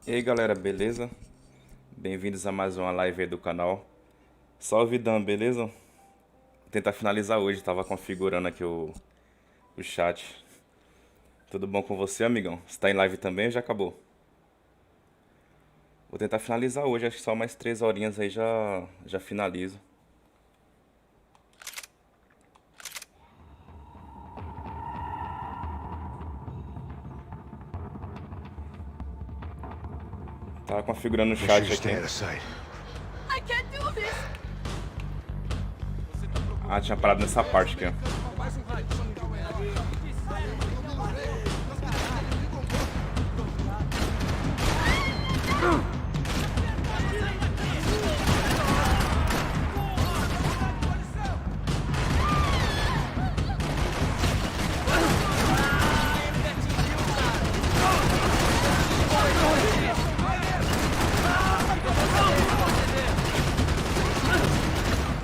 E aí galera, beleza? Bem-vindos a mais uma live aí do canal. Salve Dan, beleza? Vou tentar finalizar hoje, tava configurando aqui o chat. Tudo bom com você, amigão? Você tá em live também ou já acabou? Vou tentar finalizar hoje, acho que só mais 3 horinhas aí já finalizo. Tava configurando o chat aqui. Ah, tinha parado nessa parte aqui, ó.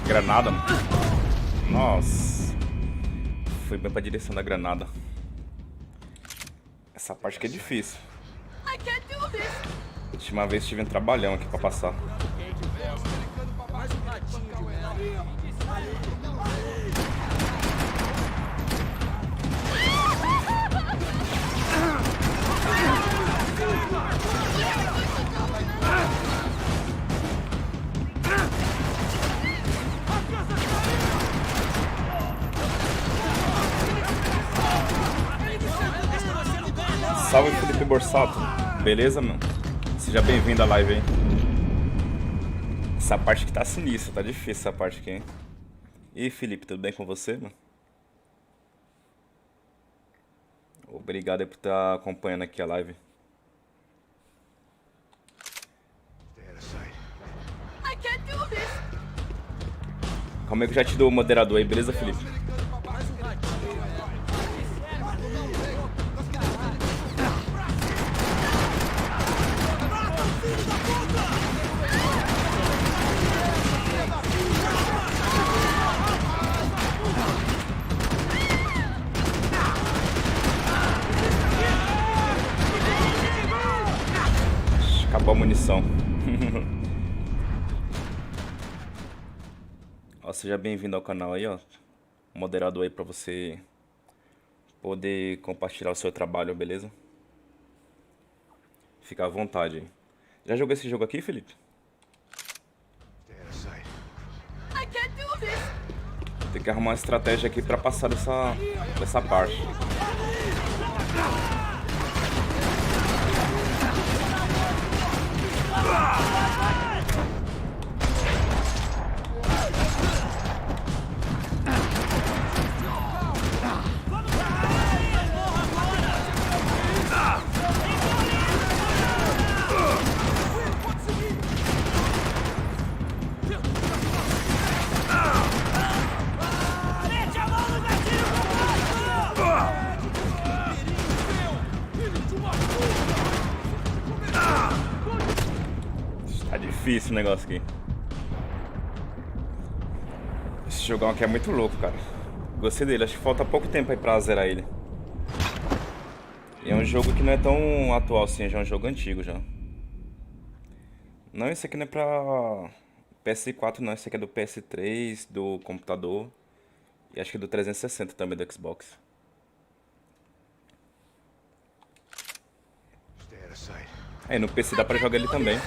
Granada, mano. Nossa. Fui bem pra direção da granada. Essa parte aqui é difícil. Última vez tive um trabalhão aqui pra passar. Salve Felipe Borsato, beleza, mano? Seja bem-vindo à live aí. Essa parte aqui tá sinistra, tá difícil essa parte aqui, hein? E aí, Felipe, tudo bem com você, mano? Obrigado aí por estar acompanhando aqui a live. Calma aí que eu já te dou o moderador aí, beleza, Felipe? Acabou a munição. Ó, seja bem-vindo ao canal aí, ó. Moderador aí pra você poder compartilhar o seu trabalho, beleza? Fica à vontade aí. Já jogou esse jogo aqui, Felipe? Tem que arrumar uma estratégia aqui pra passar dessa parte. Tá difícil o negócio aqui. Esse jogão aqui é muito louco, cara. Gostei dele, acho que falta pouco tempo aí pra zerar ele. E é um jogo que não é tão atual assim, já é um jogo antigo já. Não, esse aqui não é pra PS4 não, esse aqui é do PS3, do computador. E acho que do 360 também, do Xbox. Aí no PC dá pra jogar ele também.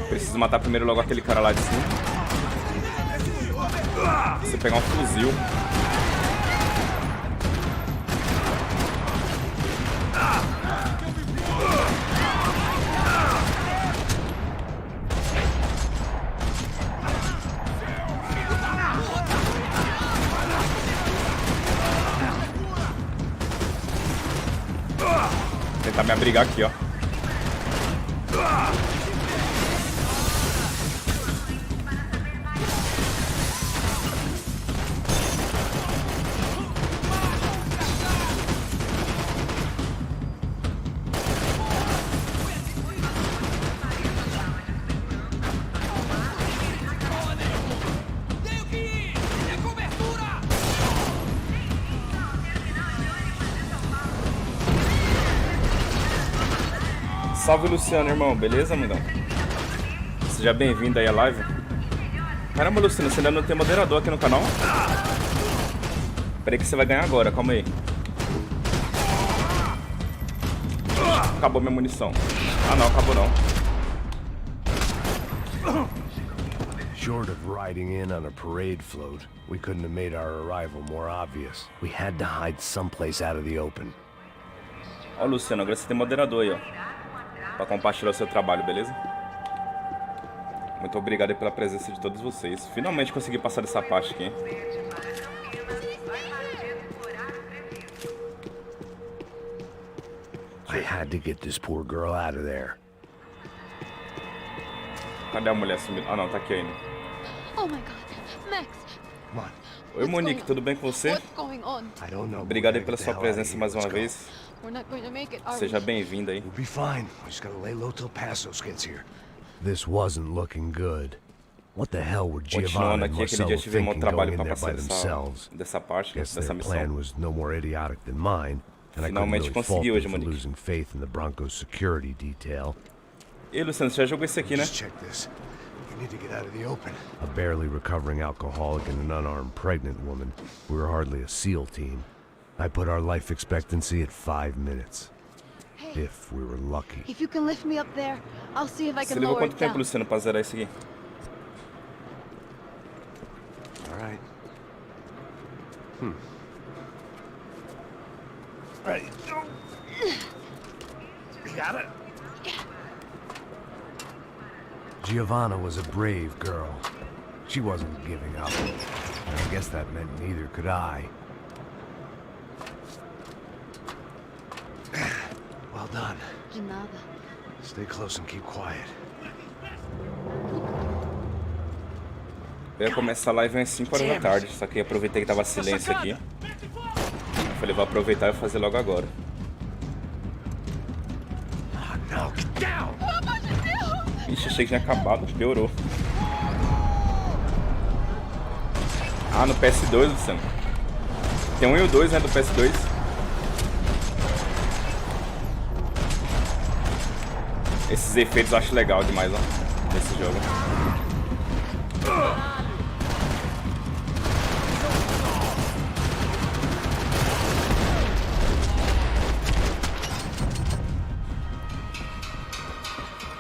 Preciso matar primeiro logo aquele cara lá de cima. Você pegar um fuzil. Tentar me abrigar aqui, ó. Salve, Luciano, irmão. Beleza, amigão? Seja bem-vindo aí à live. Caramba, Luciano, você ainda não tem moderador aqui no canal? Peraí que você vai ganhar agora, calma aí. Acabou minha munição. Ah não, acabou não. Short of riding in on a parade float, we couldn't have made our arrival more obvious. We had to hide someplace out of the open. Ó, Luciano, agora você tem moderador aí, ó. Pra compartilhar o seu trabalho, beleza? Muito obrigado aí pela presença de todos vocês. Finalmente consegui passar dessa parte aqui. I had to get this poor girl out of there. Cadê a mulher sumida? Ah não, tá aqui ainda. Oh my God, Max. Come on. Oi, Monique, tudo bem com você? What's going on? I don't know. Obrigado aí pela sua presença mais uma vez. We're not going to make it, are Seja we? bem-vindo aí. We'll be fine. We just gotta lay low till Passos gets here. This wasn't looking good. What the hell were Continuando Giovanna and aqui, aquele dia Marcelo tive um thinking trabalho going in pra there by passar themselves? dessa parte, Guess dessa their plan missão. was no more idiotic than mine, and I couldn't Finalmente really consegui fault them hoje, for Monique. losing faith in the Broncos security detail. E Luciano, você já jogou esse aqui, né? Just check this. We need to get out of the open. A barely recovering alcoholic and an unarmed pregnant woman. We were hardly a SEAL team. I put our life expectancy at 5 minutes. Hey, If we were lucky. if you can lift me up there, I'll see if I Você can levou lower quanto it tempo, down. Luciano, pra zerar isso aqui? All right. Ready. You got it? Giovanna was a brave girl. She wasn't giving up. And I guess that meant neither could I. Well done. De nada. Stay close and keep quiet. Eu ia começar a live às 5 horas da tarde, só que aproveitei que tava silêncio aqui. Eu falei, vou aproveitar e fazer logo agora. Oh, no, get down! Ixi, achei que tinha acabado, piorou. Ah, no PS2, Luciano. Tem um e o 2, né, do PS2. Esses efeitos eu acho legal demais, ó, nesse jogo.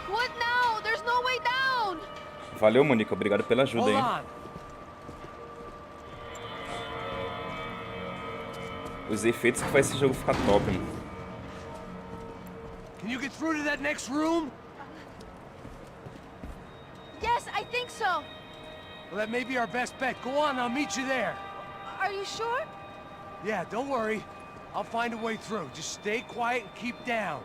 What now? There's no way down. Valeu, Monique, obrigado pela ajuda aí. Os efeitos que faz esse jogo ficar top, mano. Can you get through to that next room? Yes, I think so. Well, that may be our best bet. Go on, I'll meet you there. Are you sure? Yeah, don't worry. I'll find a way through. Just stay quiet and keep down.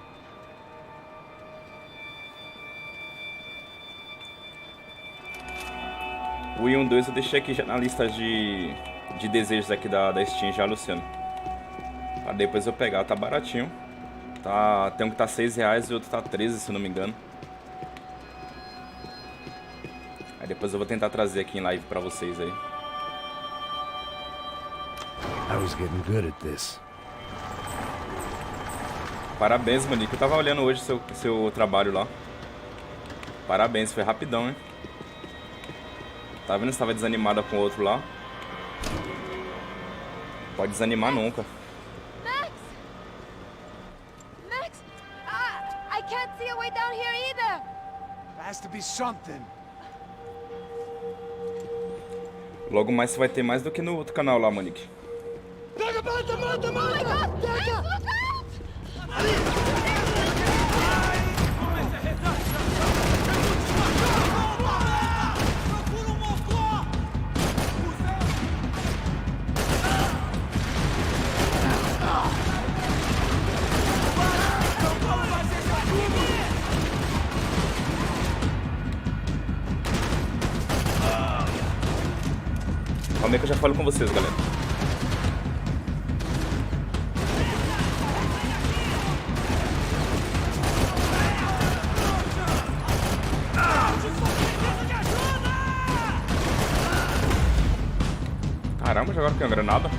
O 1 e o 2 eu deixei aqui já na lista de desejos aqui da Steam já, Luciano. Pra depois eu pegar, tá baratinho. Tá, tem um que tá R$6 e o outro tá 13, se não me engano. Aí depois eu vou tentar trazer aqui em live pra vocês aí. I was getting good at this. Parabéns, Monique. Eu tava olhando hoje seu trabalho lá. Parabéns, foi rapidão, hein? Tá vendo? Você tava desanimada com o outro lá. Pode desanimar nunca. Max! Max! I can't see a way down here either. There has to be something. Logo mais você vai ter mais do que no outro canal lá, Monique. Oh my God! Max, look out! Calma aí que eu já falo com vocês, galera. Caramba, jogaram com a granada.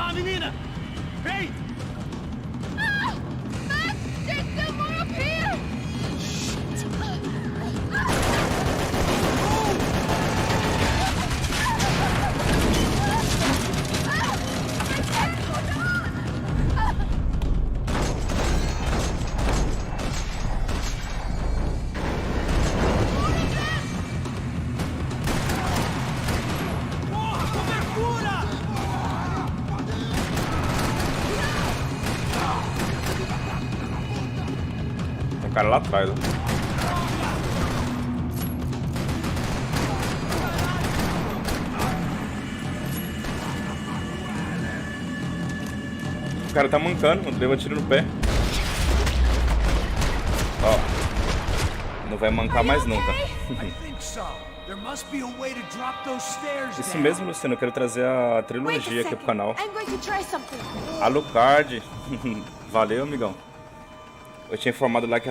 a menina! Vem! Ah! Max, there's still more up here! Tem um cara lá atrás, ó. O cara tá mancando, leva tiro no pé. Ó. Não vai mancar mais nunca. Isso mesmo, Luciano. Eu quero trazer a trilogia aqui pro canal. Alucard. Valeu, amigão. Eu tinha informado lá que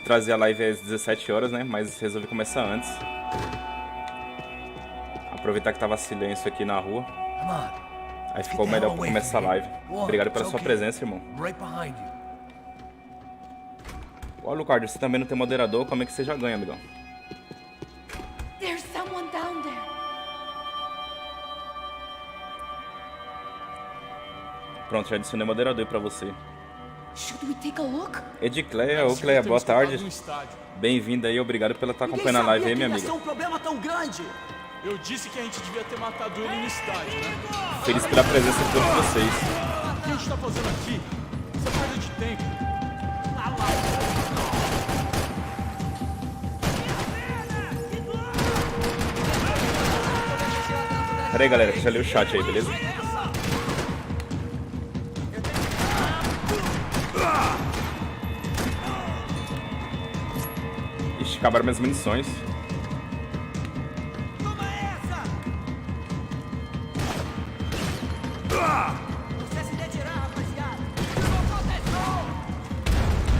trazia a live às 17 horas, né? Mas resolvi começar antes. Aproveitar que tava silêncio aqui na rua. Aí ficou melhor pra começar a live. Obrigado pela sua presença, irmão. Ó, Alucard, você também não tem moderador, como é que você já ganha, amigão? There's someone down there. Pronto, já adicionei moderador aí pra você. Should we take a look? Edicleia, ô Cleia, boa tarde. Bem-vinda aí, obrigado pela estar acompanhando a live aí, minha amiga. Um problema tão grande. Eu disse que a gente devia ter matado ele no estádio, né? Feliz pela presença de todos vocês. O que a gente tá fazendo aqui? Isso é perda de tempo. Pera aí, galera, deixa eu ler o chat aí, beleza? Ixi, acabaram minhas munições.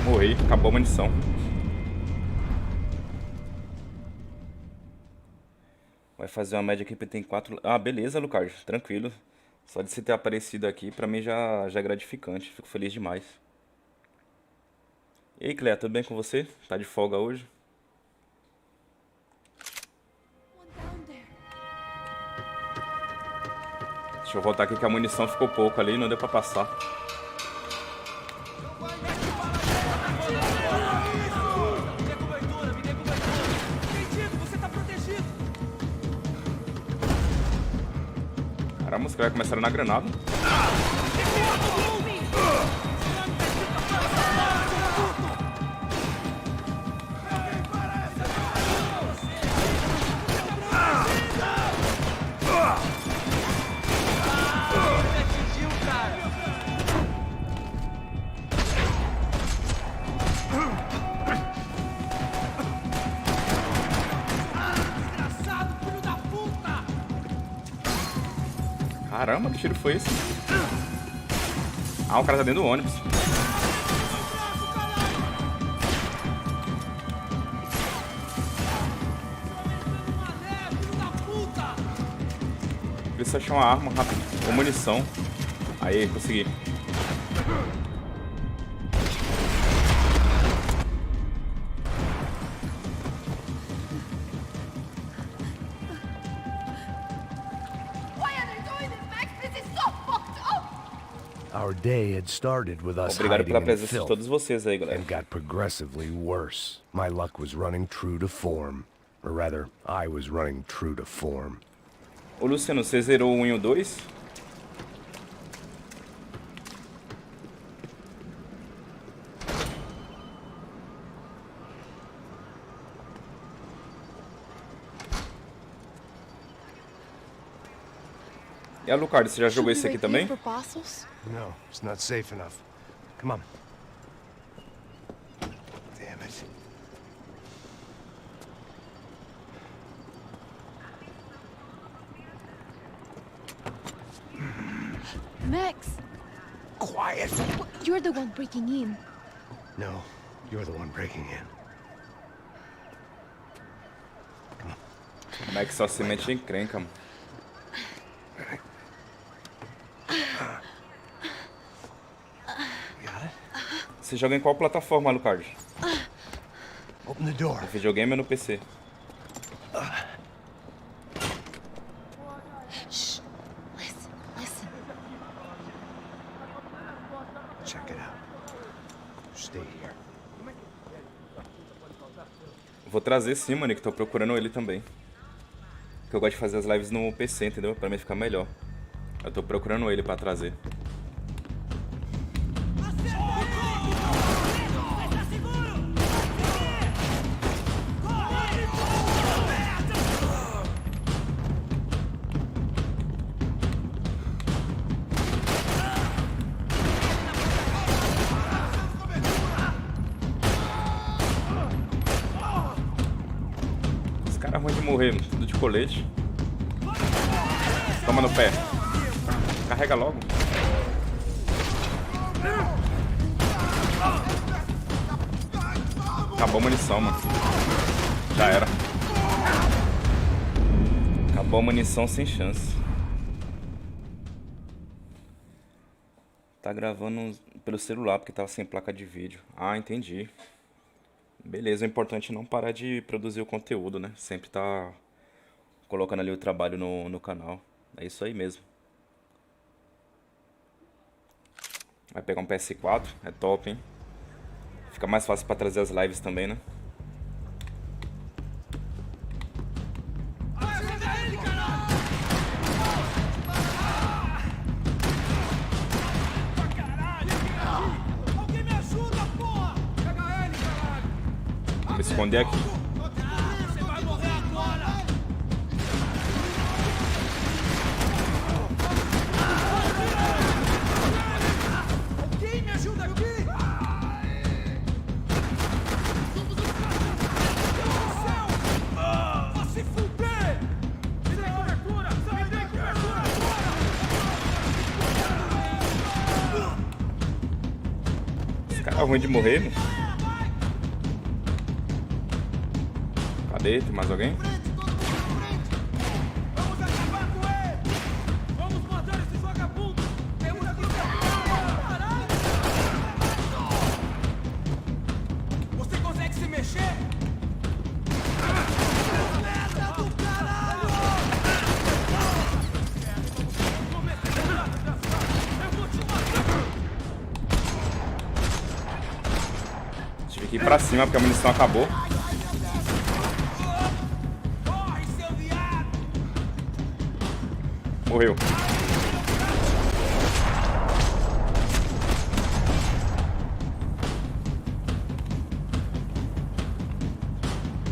Morri, acabou a munição. Vai fazer uma média aqui, tem 4... Ah, beleza, Lucas, tranquilo. Só de você ter aparecido aqui, pra mim já é gratificante. Fico feliz demais. E aí, Cleia, tudo bem com você? Tá de folga hoje? Deixa eu voltar aqui que a munição ficou pouco ali, não deu pra passar. Caramba, os caras começaram na granada. Caramba, que tiro foi esse? Ah, o cara tá dentro do ônibus. Precisa achar uma arma rápido, ou munição. Aí, consegui. Our day had started with us Obrigado hiding pela in presença de filth todos vocês aí, galera. and got progressively worse. My luck was running true to form. Or rather, I was running true to form. Ô Luciano, você zerou o 1 e o 2? E a Alucard, você já jogou esse aqui também? No, it's not safe enough. Come on. Damn it. Max, Quiet! you're the one breaking in. No, you're the one breaking in. Como é que só se mete em encrenca, mano? Você joga em qual plataforma, Alucard? Open the door. No videogame ou no PC? Shh. Listen, listen. Check it out. Stay here. Vou trazer sim, mano, que tô procurando ele também. Porque eu gosto de fazer as lives no PC, entendeu? Pra mim ficar melhor. Eu tô procurando ele pra trazer. Esse cara é ruim de morrer, mano. Tudo de colete. Toma no pé. Carrega logo. Acabou a munição, mano. Já era. Acabou a munição sem chance. Tá gravando pelo celular porque tava sem placa de vídeo. Ah, entendi. Beleza, o importante é não parar de produzir o conteúdo, né? Sempre tá colocando ali o trabalho no canal. É isso aí mesmo. Vai pegar um PS4, é top, hein? Fica mais fácil pra trazer as lives também, né? Alguém me ajuda, porra! Pega ele, caralho! Vou me esconder aqui. Você vai morrer agora! Alguém me ajuda aqui! Deus do céu! Vá se fuder! Me dê cobertura! Me dê cobertura agora! Esse cara é ruim de morrer, mano. Cadê? Tem mais alguém? Vamos acabar com ele! Vamos matar esse vagabundo! Temos aqui caralho! Você consegue se mexer? Merda do caralho! Eu vou te matar! Tive que ir pra cima porque a munição acabou. Corre, seu viado! Morreu.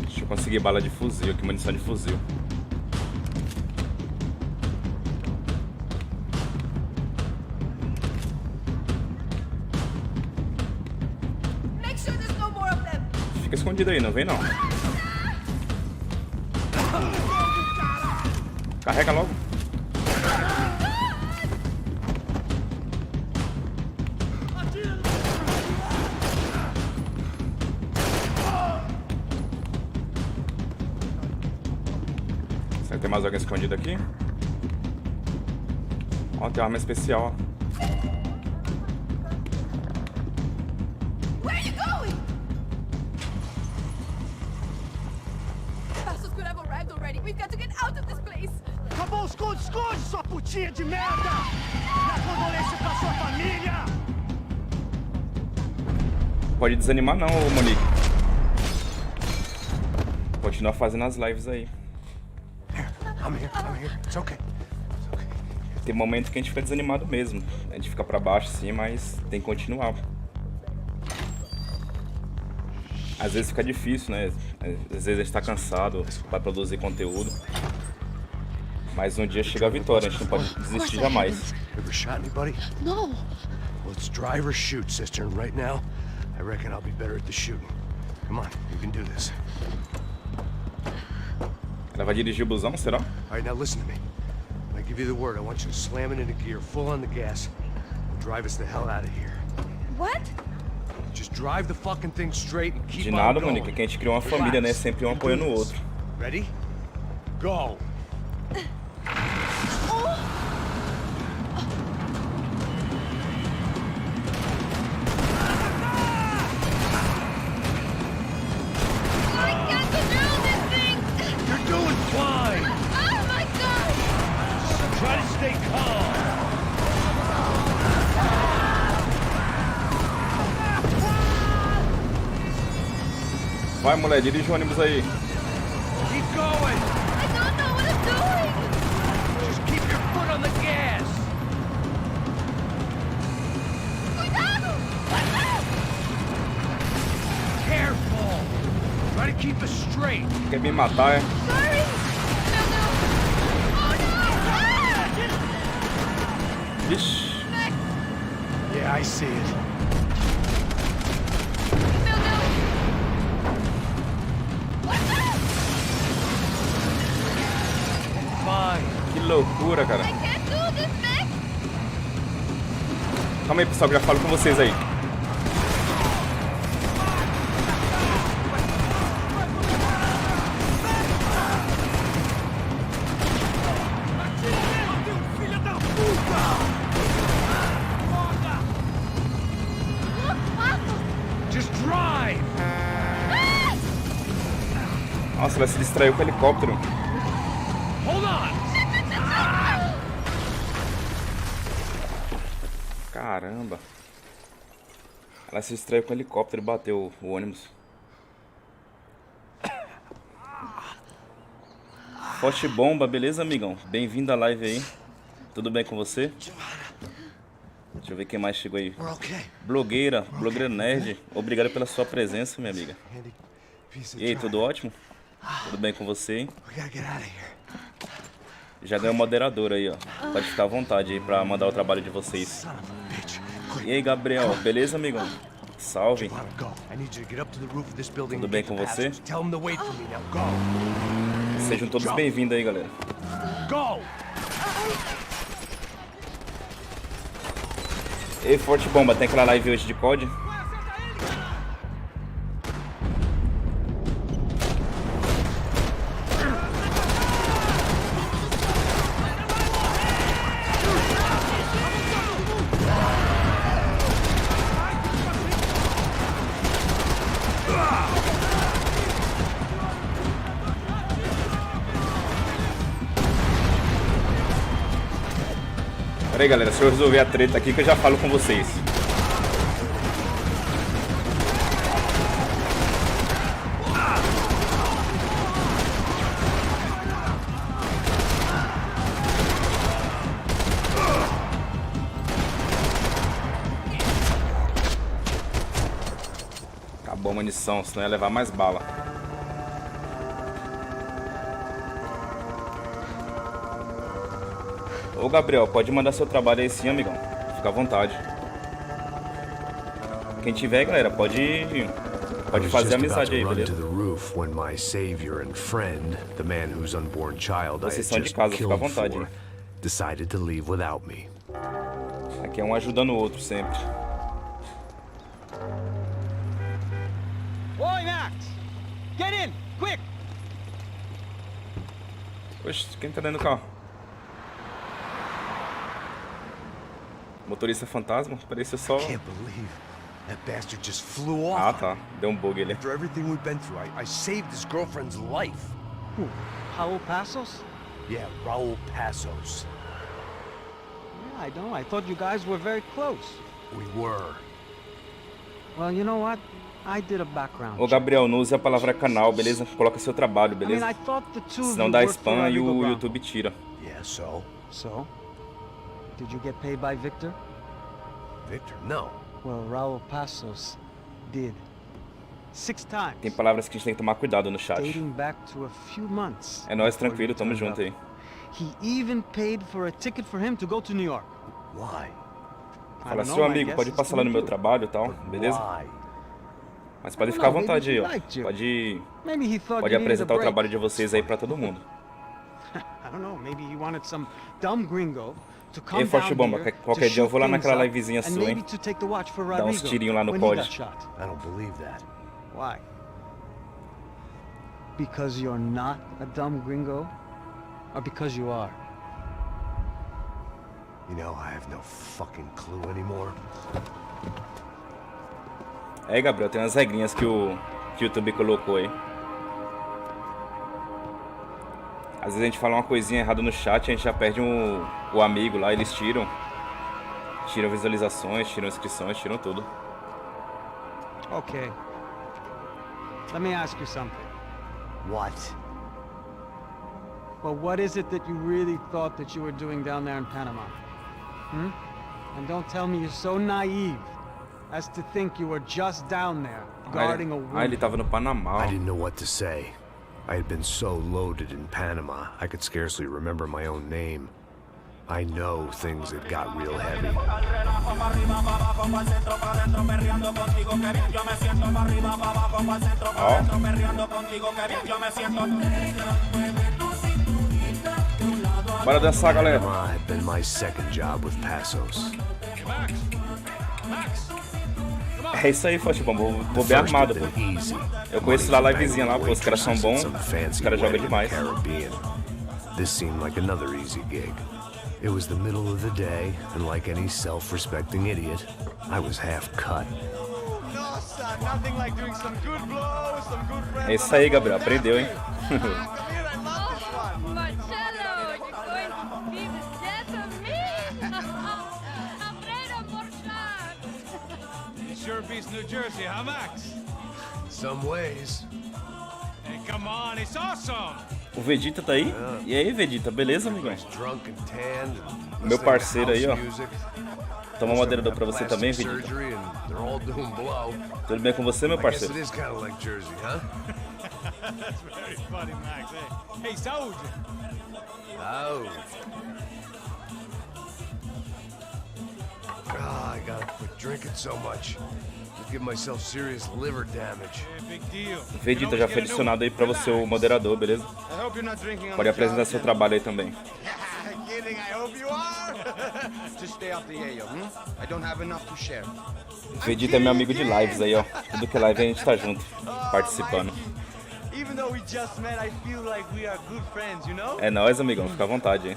Deixa eu conseguir bala de fuzil aqui, munição de fuzil. Make sure there's no more of them. Fica escondido aí, não vem não. Carrega logo. Será que tem mais alguém escondido aqui? Ó, tem uma arma especial, ó. Where are you going? Bastards could have arrived already. We've got to get out of this place. Acabou o esconde-esconde, sua putinha de merda! Minha condolência pra sua família! Pode desanimar não, ô Monique. Continua fazendo as lives aí. I'm here. It's okay. Tem momento que a gente fica desanimado mesmo. A gente fica pra baixo sim, mas tem que continuar. Às vezes fica difícil, né? Às vezes a gente tá cansado pra produzir conteúdo. Mas um dia chega a vitória, a gente não pode desistir jamais. Ever shot anybody? No. Well, it's drive or shoot, sister, and right now, I reckon I'll be better at the shooting. Come on, you can do this. Ela vai dirigir o busão, será? All right, now listen to me. When I give you the word, I want you to slam it into gear, full on the gas, and drive us the hell out of here. What? Just drive the fucking thing straight and keep De on nada, going. Monique, que a gente criou uma família, né? Sempre um apoiando o outro. Ready? Go! Vai, mulher, dirige o ônibus aí. Keep going. I don't know what I'm doing! Just keep your foot on the gas. Cuidado! Cuidado! Careful. Try to keep us straight. Quer me matar, é? Sorry! No, no! Oh no! Ah! Vixe. Yeah, I see it. No, no! What's up? Fine. Que loucura, cara. I can't do this, Max! Calma aí, pessoal, que eu já falo com vocês aí. Filha da puta! Foda! Look, Passo! Just drive. Ah! Nossa, ela se distraiu com o helicóptero. Hold on. Caramba. Ela se distraiu com o helicóptero e bateu o ônibus. Forte bomba, beleza, amigão? Bem-vindo à live aí. Tudo bem com você? Deixa eu ver quem mais chegou aí. Blogueira nerd. Obrigado pela sua presença, minha amiga. E aí, tudo ótimo? Tudo bem com você, hein? Já ganhou moderador aí, ó. Pode ficar à vontade aí pra mandar o trabalho de vocês. E aí, Gabriel, beleza, amigão? Salve. Tudo bem com você? Sejam todos bem-vindos aí, galera. Go. Ei, Forte Bomba, tem aquela live hoje de COD? Pera aí, galera, se eu resolver a treta aqui que eu já falo com vocês. Acabou a munição, senão ia levar mais bala. Ô Gabriel, pode mandar seu trabalho aí sim, amigão. Fica à vontade. Quem tiver, galera, pode fazer amizade aí, beleza? Vocês são de casa, fica à vontade. Hein? Aqui é um ajudando o outro sempre. Oi, Max. Get in, quick. Oxe, quem tá dentro do carro? Motorista fantasma? Parecia só... That bastard just flew off. Ah, tá. Deu um bug ali. After everything we've been through, I saved his girlfriend's life. Who? Raul Passos? Yeah, Raul Passos. Yeah, I know. I thought you guys were very close. We were. Well, you know what? I did a background Ô Gabriel, não use a palavra canal, beleza? Coloca seu trabalho, check. I beleza? mean, I thought the two of Senão you dá worked for spam e Rodrigo o Brown. YouTube tira. Yeah, so? So? Did you get paid by Victor? Victor, no. Well, Raul Passos did. 6 times. Tem palavras que a gente tem que tomar cuidado no chat. Dating back to a few months. É nóis, tranquilo, tamo junto aí. He even paid for a ticket for him to go to New York. Why? I Fala, don't seu know, my amigo, guess pode is passar to lá no meu you. trabalho e tal, beleza? Why? Mas pode I ficar à don't know, vontade aí, maybe ó. he liked you. Pode Maybe he thought Pode you needed a apresentar o break. trabalho de vocês aí pra todo mundo. I don't know, maybe he wanted some dumb gringo to come Ei, Forte down Bomba, here qualquer to dia eu shoot vou lá things naquela up livezinha and sua, maybe hein? to take the watch for Dar uns Rodrigo tirinhos lá no when pod. he got shot. I don't believe that. Why? Because you're not a dumb gringo? Or because you are? You know, I have no fucking clue anymore. É, Gabriel, tem umas regrinhas que o YouTube colocou aí. Às vezes a gente fala uma coisinha errada no chat, a gente já perde o amigo lá, eles tiram. Tiram visualizações, tiram inscrições, tiram tudo. Okay. Let me ask you something. What? Well, what is it that you really thought that you were doing down there in Panama? Hmm? And don't tell me you're so naive as to think you were just down there guarding a Ah, ele woman. tava no Panamá. I didn't know what to say. I had been so loaded in Panama, I could scarcely remember my own name. I know things had got real heavy. Bora dançar, galera. Panama had been my second job with Passos. É isso aí, Forte Bom. Vou bem First armado, had pô. been easy. Eu conheço lá a livezinha lá, pô. Os caras são bons. Some Os fancy caras jogam wedding in demais. the Caribbean. This seemed like another easy gig. It was the middle of the day, and like any self-respecting idiot, I was half cut. No, son, nothing like doing some good blows, some good É isso aí, Gabriel. Aprendeu, hein? Come here, I love this one. Marcelo, you're going to be the death of me. Afraid of Morshad. Sure beats New Jersey, huh, Max? Some ways. Hey, come on, it's awesome. O Vegeta tá aí? E aí, Vegeta? Beleza, amigão? Drunk and tanned. and Meu listening to parceiro aí, house ó. music. Toma uma moderador pra você Plastic também, Vegeta. surgery and they're all doing blow. Tudo bem com você, meu I guess parceiro? it is kind of like Jersey, huh? That's very funny, Max. Hey, saúde. Oh. God, I gotta quit drinking so much. I'll give myself serious liver damage. Big deal. Vegeta já foi adicionado aí pra você, o moderador, beleza? I hope you're not drinking on Pode the apresentar job, seu then. trabalho aí também. Kidding, I hope you are. Just stay off the yayo, I don't have enough to share. Vegeta é meu amigo de lives aí, ó. Tudo que é live a gente tá junto, participando. Even though we just met, I feel like we are good friends, you know? É nóis, amigão. Fica à vontade, hein?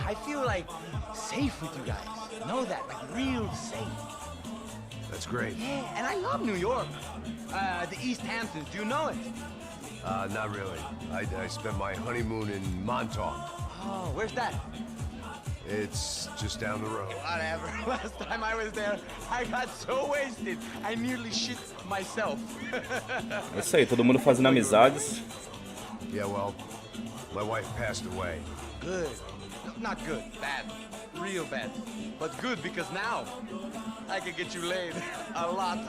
I feel like safe with you guys. Know that, like real safe. That's great. Yeah, and I love New York. The East Hamptons, do you know it? Not really. I spent my honeymoon in Montauk. Oh, where's that? It's just down the road. Whatever. Last time I was there, I got so wasted, I nearly shit myself. É isso aí, todo mundo fazendo amizades. Yeah, well, my wife passed away. Good. No, not good. Bad. Real bad. But good because now I can get you laid a lot.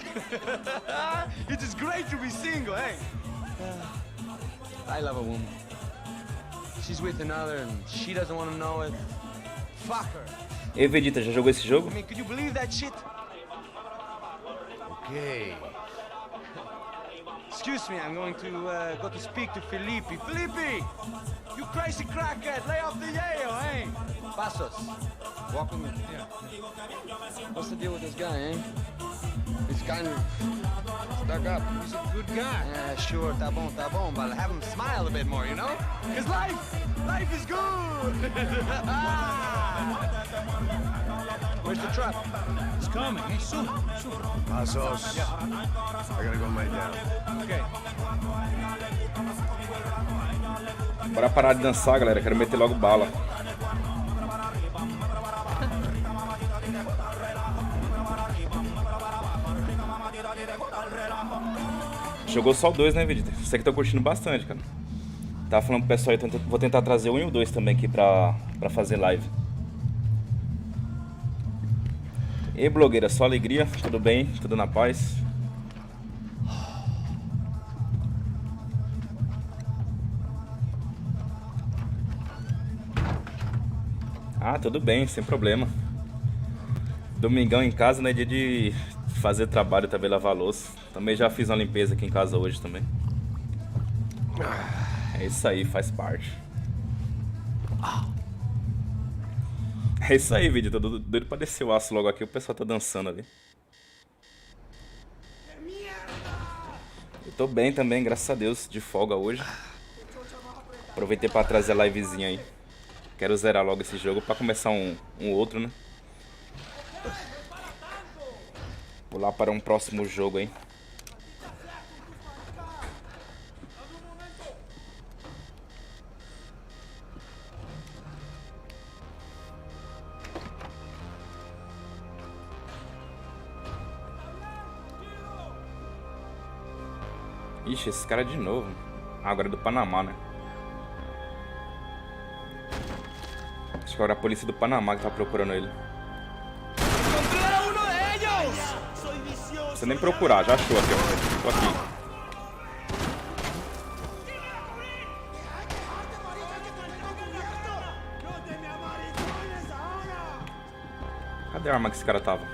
It is great to be single, hey? I love a woman. She's with another and she doesn't want to know it. Fuck her. Ei, Vegeta, já jogou esse jogo? I mean, could you believe that shit? Okay. Excuse me, I'm going to go to speak to Felipe. Felipe! You crazy crackhead! Lay off the yayo, eh? Passos. Walk with me. Yeah. What's the deal with this guy, eh? He's kind of stuck up. He's a good guy. Yeah, sure, tá bom, but have him smile a bit more, you know? Because life is good! Where's the truck? It's coming. Hey, soon. Passos. I gotta go lay down. Okay. Bora parar de dançar, galera. Quero meter logo bala. Jogou só o 2, né, Vegeta? Isso aqui tá curtindo bastante, cara. Tava falando pro pessoal aí, vou tentar trazer o 1 e o 2 também aqui pra fazer live. E aí, blogueira, só alegria? Tudo bem? Tudo na paz? Ah, tudo bem, sem problema. Domingão em casa, né? Dia de fazer trabalho, também lavar louça. Também já fiz uma limpeza aqui em casa hoje também. É isso aí, faz parte. É isso aí, vídeo. Tô doido pra descer o aço logo aqui. O pessoal tá dançando ali. Eu tô bem também, graças a Deus. De folga hoje. Aproveitei pra trazer a livezinha aí. Quero zerar logo esse jogo pra começar um outro, né? Vou lá para um próximo jogo aí. Ixi, esse cara de novo. Ah, agora é do Panamá, né? Acho que agora é a polícia do Panamá que tá procurando ele. Não precisa nem procurar, já achou aqui, ó. Tô aqui. Cadê a arma que esse cara tava?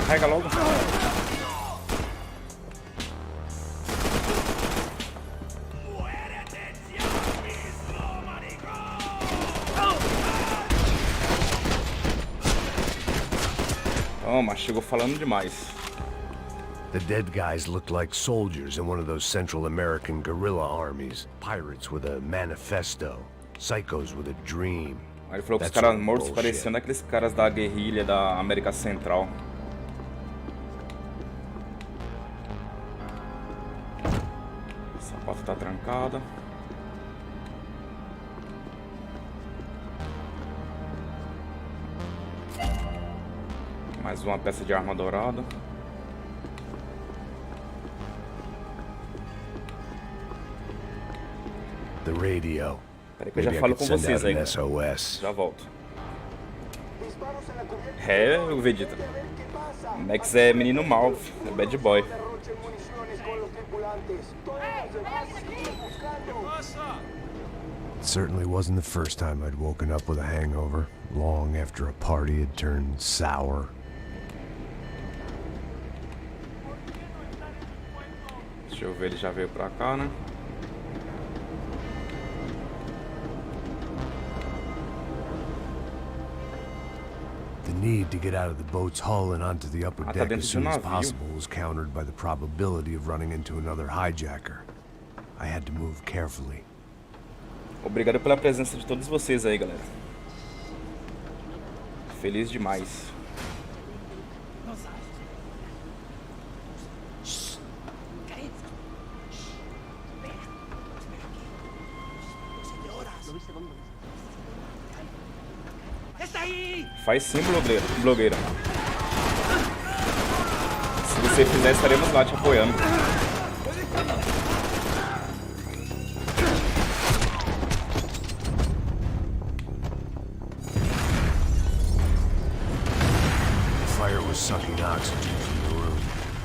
Carrega logo. Toma, chegou falando demais. The dead guys looked like soldiers in one of those Central American guerrilla armies. Pirates with a manifesto. Psychos with a dream. Aí ele falou que os caras mortos pareciam aqueles caras da guerrilha da América Central. Essa porta tá trancada. Mais uma peça de arma dourada. The radio. Peraí que eu já falo com vocês aí. Já volto. É, o Vegeta. Max é menino mal, é bad boy. It certainly wasn't the first time I'd woken up with a hangover, long after a party had turned sour. Deixa eu ver, ele já veio pra cá, né? The need to get out of the boat's hull and onto the upper deck as soon as possible was countered by the probability of running into another hijacker. I had to move carefully. Obrigado pela presença de todos vocês aí, galera. Feliz demais. Faz sim, blogueira. Se você fizer, estaremos lá te apoiando. Fire was sucking oxygen from the room.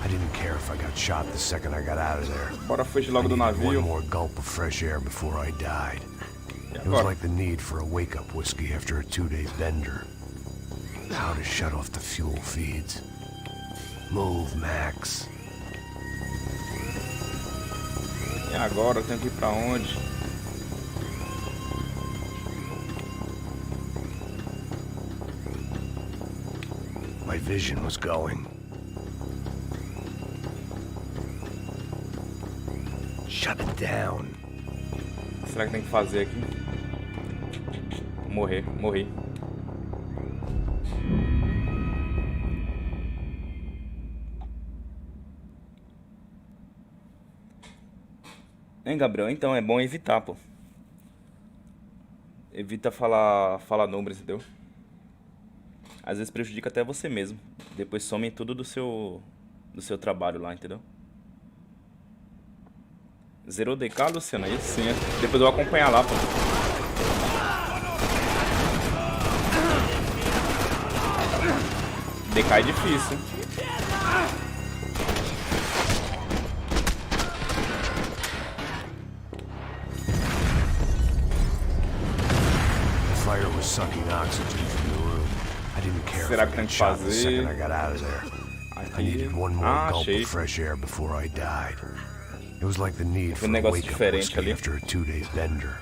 I didn't care if I got shot the second I got out of there. Bora fugir logo do One navio. more gulp of fresh air before I died. It was like the need for a wake-up whiskey after a 2-day bender. How to shut off the fuel feeds. Move, Max. E agora eu tenho que ir pra onde? My vision was going. Shut it down. Será que tem que fazer aqui? Morri. Hein, Gabriel? Então é bom evitar, pô. Evita falar números, entendeu? Às vezes prejudica até você mesmo. Depois some tudo do seu trabalho lá, entendeu? Zerou DK, Luciana? Isso sim, é. Depois eu vou acompanhar lá, pô. DK é difícil, hein? Fire was sucking oxygen from the room. I didn't care if I got shot the second I got out of there. I needed one more gulp of fresh air before I died. It was like the need for a wake-up whiskey after a 2-day bender.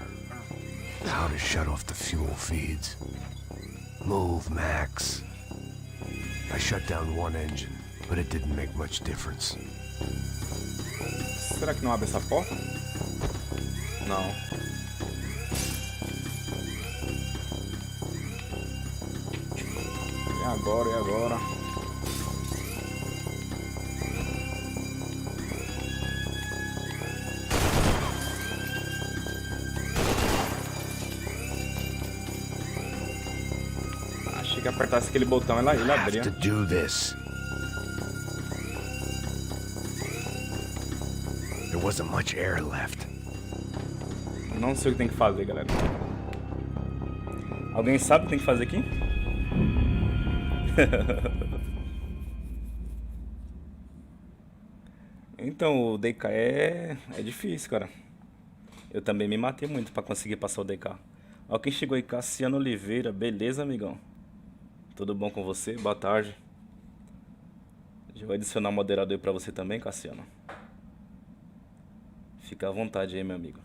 How to shut off the fuel feeds. Move, Max. I shut down one engine, but it didn't make much difference. Será que não abre essa porta? Não. agora, é agora. Achei que apertasse aquele botão e ele abria. There wasn't much air left. Não sei o que tem que fazer, galera. Alguém sabe o que tem que fazer aqui? Então, o DK é difícil, cara. Eu também me matei muito pra conseguir passar o DK. Ó, quem chegou aí, Cassiano Oliveira. Beleza, amigão? Tudo bom com você? Boa tarde. Já vou adicionar um moderador aí pra você também, Cassiano. Fica à vontade aí, meu amigo.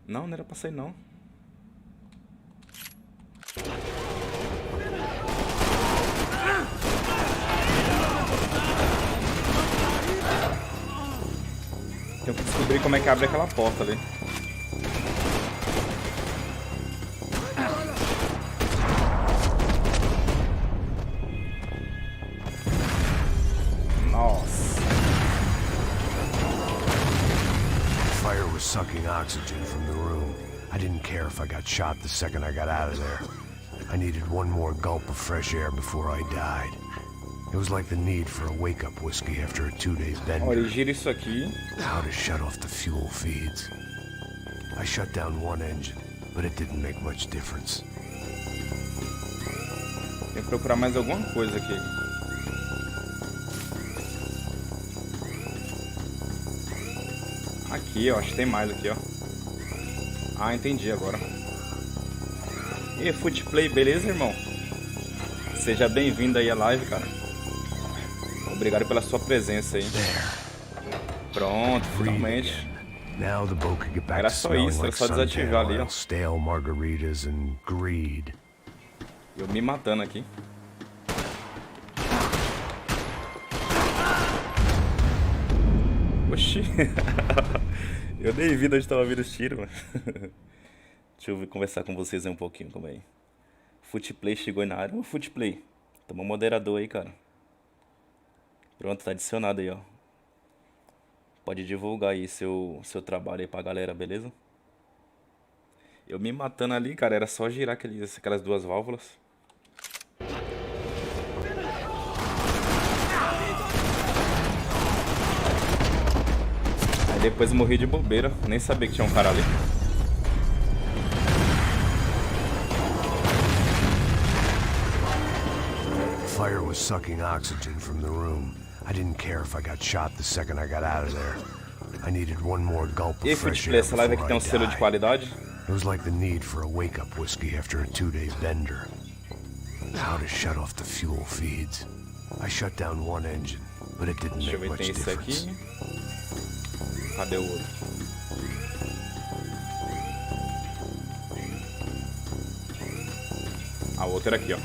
Não era pra sair, não. Tenho que descobrir como é que abre aquela porta ali. Nossa. Fire was sucking oxygen from the room. I didn't care if I got shot the second I got out of there. I needed one more gulp of fresh air before I died. It was like the need for a wake-up whiskey after a 2 days bender. Olha, gira isso aqui. How to shut off the fuel feeds. I shut down one engine, but it didn't make much difference. Tem que procurar mais alguma coisa aqui. Aqui, ó, acho que tem mais aqui, ó. Ah, entendi agora. E Footplay, beleza, irmão? Seja bem-vindo aí à live, cara. Obrigado pela sua presença aí. Pronto, finalmente. Era só isso, era só desativar ali, ó. Eu me matando aqui. Oxi. Eu dei vida onde tava vindo os tiros, mano. Deixa eu conversar com vocês aí um pouquinho, como aí. Footplay chegou aí na área. Ô, Footplay, toma um moderador aí, cara. Pronto, tá adicionado aí, ó. Pode divulgar aí seu trabalho aí pra galera, beleza? Eu me matando ali, cara, era só girar aquelas duas válvulas. Aí depois morri de bobeira, nem sabia que tinha um cara ali. Fire was sucking oxygen from the room. I didn't care if I got shot the second I got out of there. I needed one more gulp of fresh air before I died. Tem um selo de qualidade. It was like the need for a wake-up whiskey after a 2 days bender. How to shut off the fuel feeds. I shut down one engine, but it didn't make much difference. Cadê o outro? Ah, o outro era aqui, ó.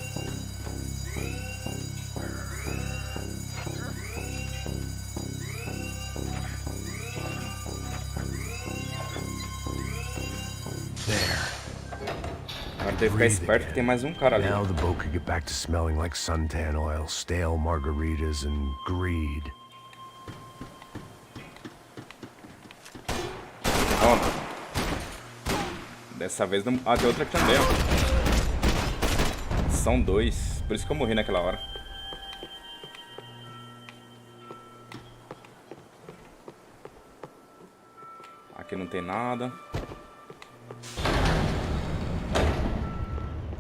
Agora tem que ficar esperto que tem mais um cara ali. Now the boat could get back to smelling like suntan oil, stale margaritas and greed. Ó, dessa vez não... Ah, tem outra aqui também, ó. São dois, por isso que eu morri naquela hora. Aqui não tem nada.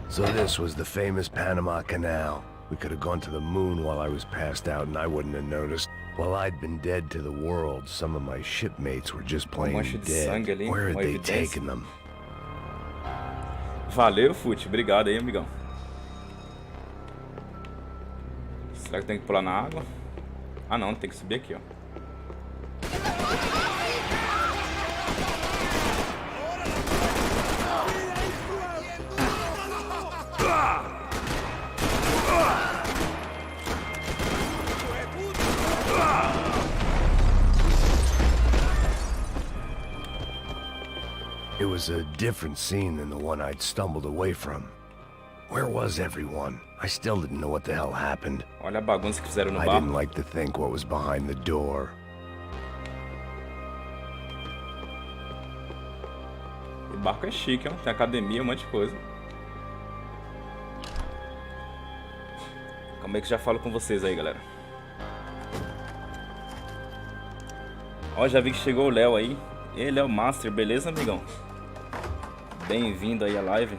So this was the famous Panama Canal. We could have gone to the moon while I was passed out and I wouldn't have noticed. While I'd been dead to the world, some of my shipmates were just plain dead. Where had they taken them? Valeu, Fute. Obrigado aí, amigão. Será que tem que pular na água? Ah, não. Tem que subir aqui, ó. It was a different scene than the one I'd stumbled away from. Where was everyone? I still didn't know what the hell happened. Olha a bagunça que fizeram no I bar. didn't like to think what was behind the door. O barco é chique, ó. Tem academia, um monte de coisa. Como é que já falo com vocês aí, galera? Ó, já vi que chegou o Léo aí. Ele é o Master, beleza, amigão? Bem-vindo aí à live.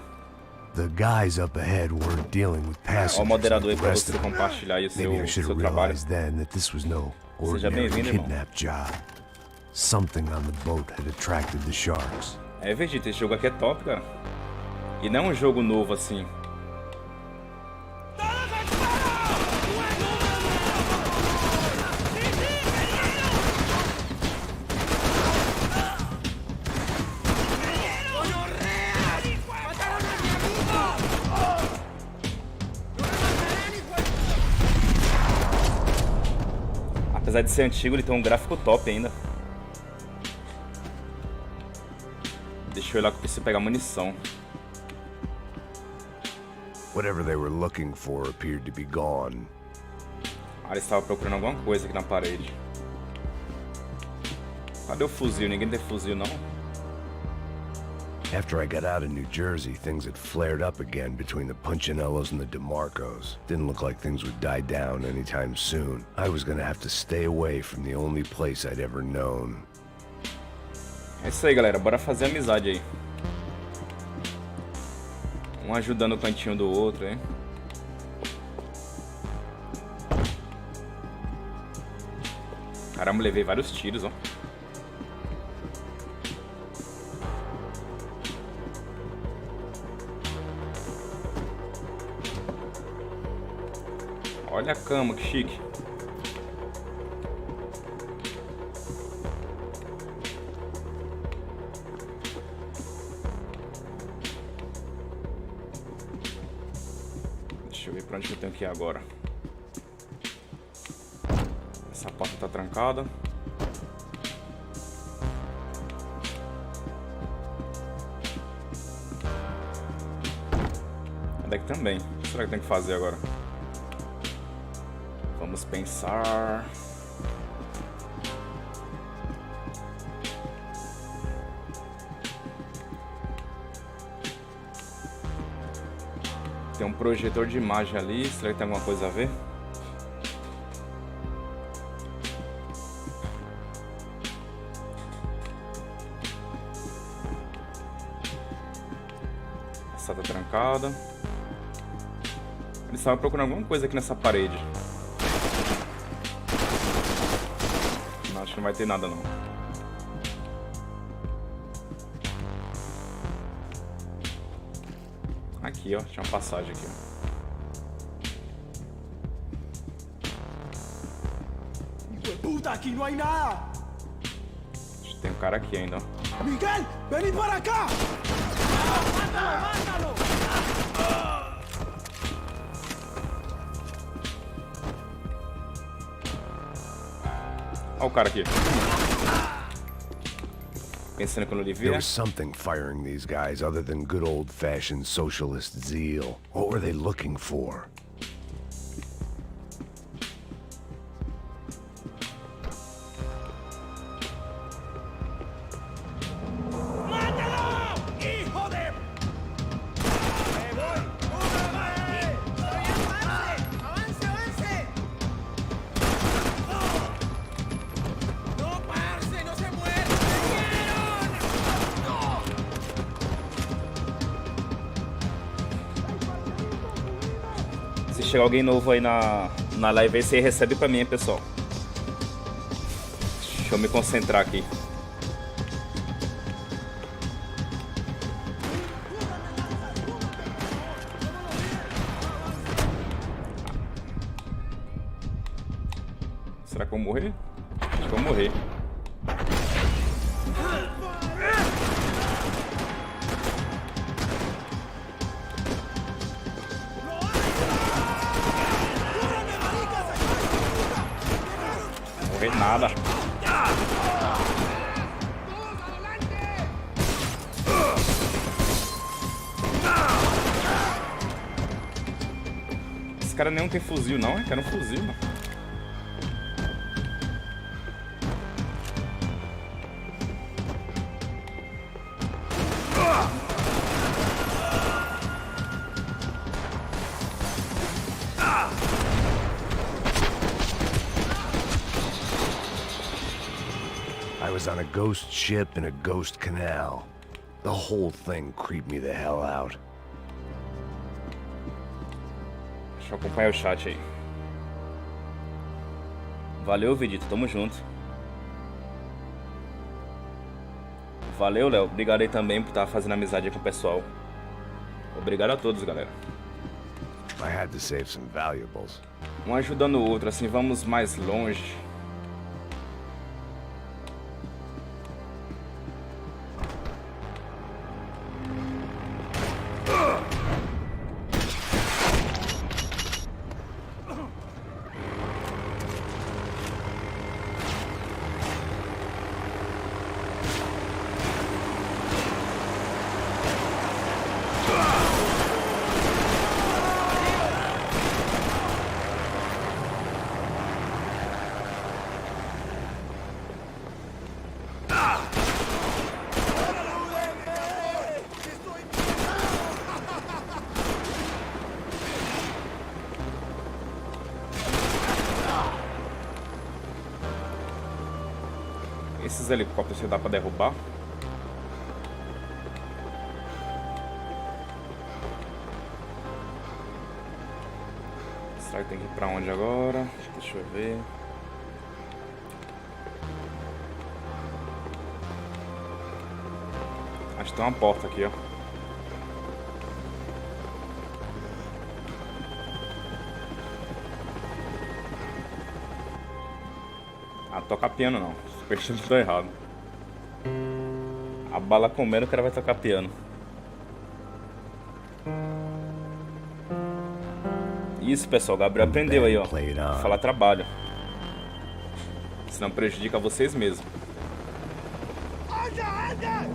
The guys up ahead were dealing with passengers. Ó, o moderador aí like the pra rest você of them. compartilhar aí o Maybe I seu should have trabalho. realized then that this was no Seja ordinary bem-vindo, irmão. kidnap job. Something on the boat had attracted the sharks. É, Vegeta, esse jogo aqui é top, cara. E não é um jogo novo assim. Apesar de ser antigo, ele tem um gráfico top ainda. Deixa eu ir lá que eu preciso pegar munição. Whatever they were looking for appeared to be gone. Ah, eles estavam procurando alguma coisa aqui na parede. Cadê o fuzil? Ninguém tem fuzil, não? After I got out of New Jersey, things had flared up again between the Punchinellos and the DeMarcos. Didn't look like things would die down anytime soon. I was gonna have to stay away from the only place I'd ever known. É isso aí, galera. Bora fazer amizade aí. Um ajudando o cantinho do outro, hein? Caramba, levei vários tiros, ó. Olha a cama, que chique. Deixa eu ver pra onde que eu tenho que ir agora. Essa porta tá trancada. Onde é que também? O que será que tem que fazer agora? Vamos pensar. Tem um projetor de imagem ali. Será que tem alguma coisa a ver? Essa tá trancada. Eles estavam procurando alguma coisa aqui nessa parede. Não, acho que não vai ter nada não. Aqui, ó. Tinha uma passagem aqui, ó. Puta, aquí no hay nada. Acho que tem um cara aqui ainda, ó. Miguel, vení para acá. Mátalo, mátalo. Olha o cara aqui. Pensando que eu não lhe vi, There né? was something firing these guys other than good old-fashioned socialist zeal. What were they looking for? ¡Mátalo! ¡Hijo de! ¡Me voy! ¡Avance, avance! ¡No, parce! ¡No se muere! Se chegar alguém novo aí na live aí, você recebe pra mim, hein, pessoal. Deixa eu me concentrar aqui. Será que eu vou morrer? Acho que eu vou morrer. Morrer nada. cara nenhum tem fuzil, não. Eu quero um fuzil, mano. I was on a ghost ship in a ghost canal. The whole thing creeped me the hell out. Deixa eu acompanhar o chat aí. Valeu, Vidito. Tamo junto. Valeu, Léo. Obrigado aí também por estar fazendo amizade aí com o pessoal. Obrigado a todos, galera. I had to save some valuables. Um ajudando o outro, assim vamos mais longe. Esses helicópteros dá pra derrubar? Será que tem que ir pra onde agora? Deixa eu ver. Acho que tem uma porta aqui, ó. Ah, tocar piano não. Superstição tudo errado. A bala comendo, o cara vai tocar piano. Isso, pessoal. O Gabriel aprendeu aí, ó. Falar trabalho. Senão prejudica vocês mesmos.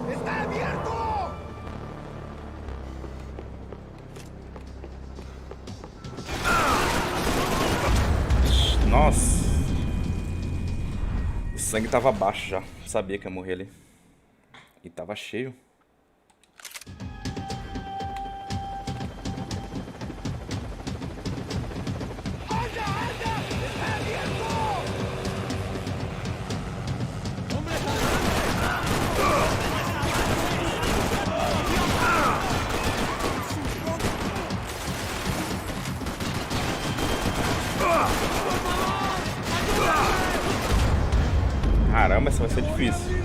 Está abierto! Nossa. O sangue tava baixo já. Sabia que ia morrer ali. E tava cheio. Caramba, essa vai ser difícil.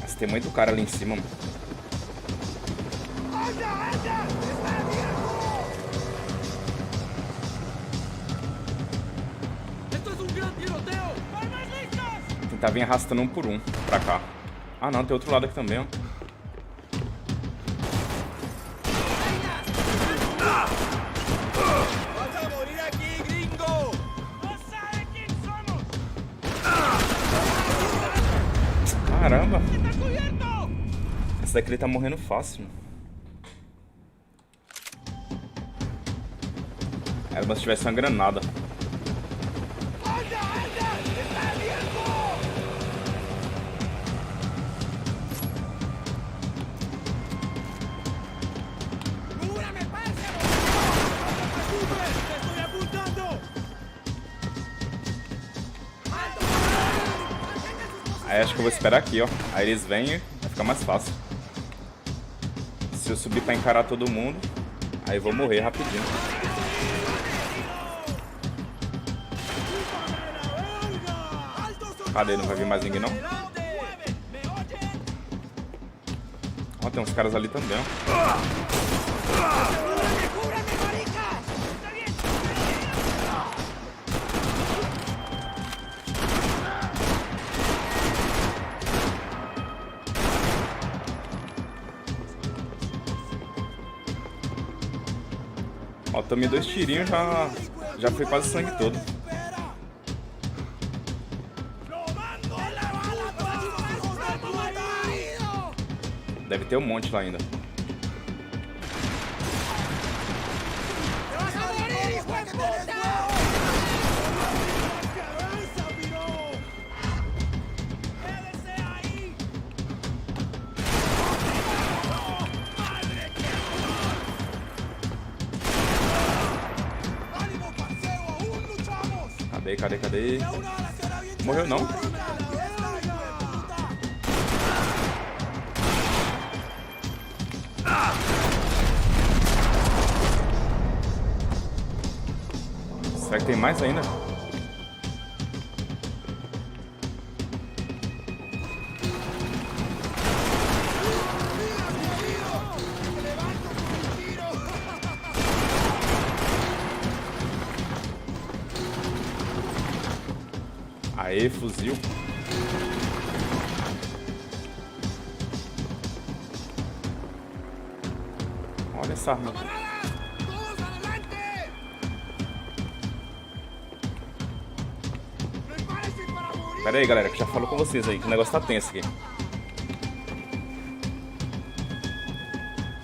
Mas tem muito cara ali em cima, mano. Tentar vir arrastando um por um pra cá. Ah não, tem outro lado aqui também, ó. Caramba! Esse daqui ele tá morrendo fácil. Era como se tivesse uma granada. Aí acho que eu vou esperar aqui, ó. Aí eles vêm e vai ficar mais fácil. Se eu subir pra encarar todo mundo, aí eu vou morrer rapidinho. Cadê? Não vai vir mais ninguém, não? Ó, tem uns caras ali também, ó. Ó, tomei 2 tirinhos, já foi quase o sangue todo. Deve ter um monte lá ainda. Cadê? Morreu não? Será que tem mais ainda? Aê, fuzil. Olha essa arma. Pera aí, galera, que já falo com vocês aí, que o negócio tá tenso aqui.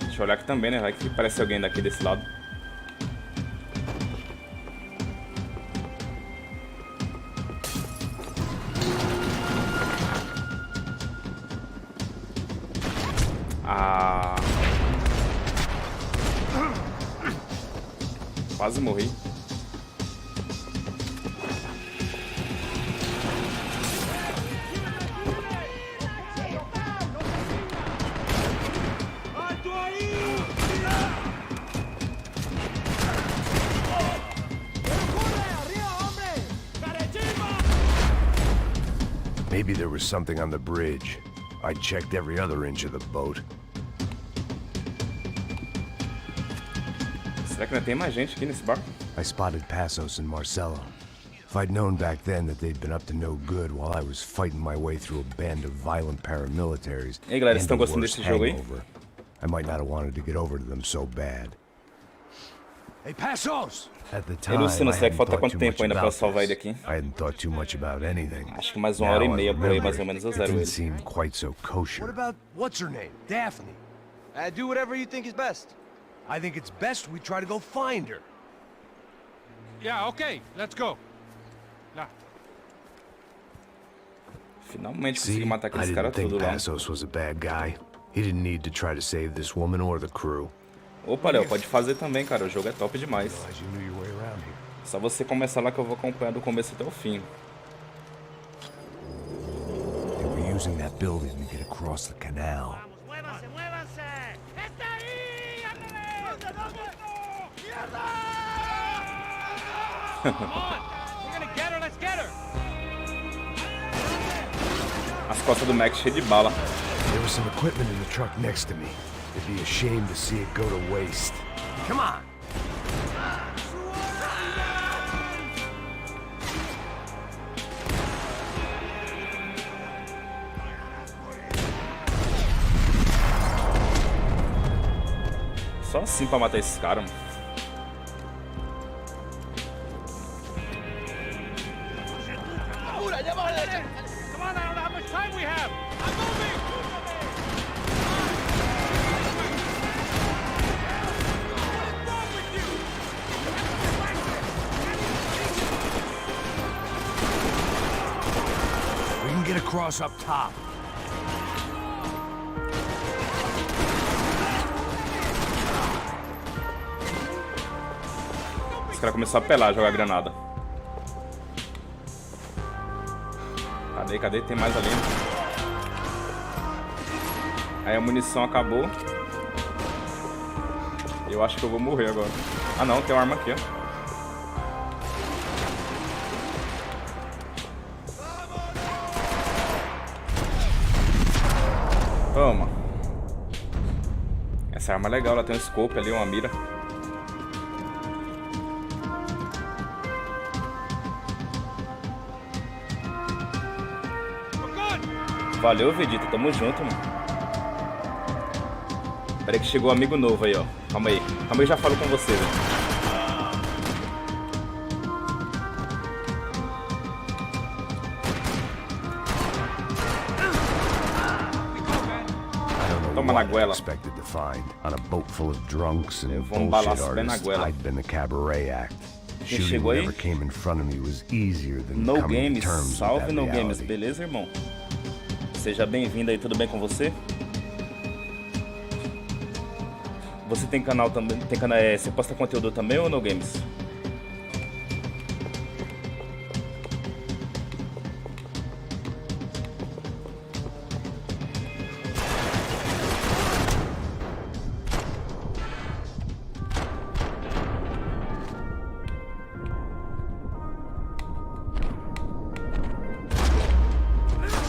Deixa eu olhar aqui também, né? Vai que parece alguém daqui desse lado. Ah. Quase morri. Maybe there was something on the bridge. I checked every other inch of the boat. Será que ainda tem mais gente aqui nesse barco? I spotted Passos and Marcelo. If I'd known back then that they'd been up to no good while I was fighting my way through a band of violent paramilitaries, E aí, galera, and estão the gostando worst desse jogo aí? hangover, I might not have wanted to get over to them so bad. Hey, Passos! At the E time, Luciano, I será que hadn't falta thought quanto too tempo much ainda pra eu about salvar ele this. aqui? I hadn't thought too much about anything. Acho que mais uma hora e Now I meia por aí, remember, mais ou menos, eu it zero didn't ele. seem quite so kosher. What about what's her name? Daphne. Do whatever you think is best. I think it's best we try to go find her. Yeah, okay, let's go. Finalmente consegui See, matar I aqueles didn't caras think tudo lá. Passos was a bad guy. He didn't need to try to save this woman or the crew. Opa, Léo, pode fazer também, cara. O jogo é top demais. Realize you knew your way around here. Só você começar lá que eu vou acompanhar do começo até o fim. They were using that building to get across the canal. ¡Muévanse, muévanse! ¡Está ahí! ¡Ándale! ¿Dónde, dónde? ¡Mierda! Come on! We're gonna get her, let's get her! As costas do Max cheias de bala. There was some equipment in the truck next to me. It'd be a shame to see it go to waste. Come on! Só assim pra matar esses caras, mano. Come on, I don't know how much time we have! I'm moving! We can get across up top. Os caras começaram a pelar, jogar granada. Cadê? Tem mais ali. Aí a munição acabou. Eu acho que eu vou morrer agora. Ah não, tem uma arma aqui, ó. Toma. Essa arma é legal, ela tem um scope ali, uma mira. Valeu, Vegeta, tamo junto, mano. Pera aí que chegou um amigo novo aí, ó. Calma aí, já falo com você, velho. Toma. Toma na goela. Expected to find on a boat full of drunks and bullshit balaço bem na artists. goela. I'd been the cabaret act. Quem Shooting chegou aí? whatever came in front of me was easier than No coming to Games, terms with salve that No Games, reality. beleza, irmão? Seja bem-vindo aí, tudo bem com você? Você tem canal também? Tem canal, você posta conteúdo também ou No Games?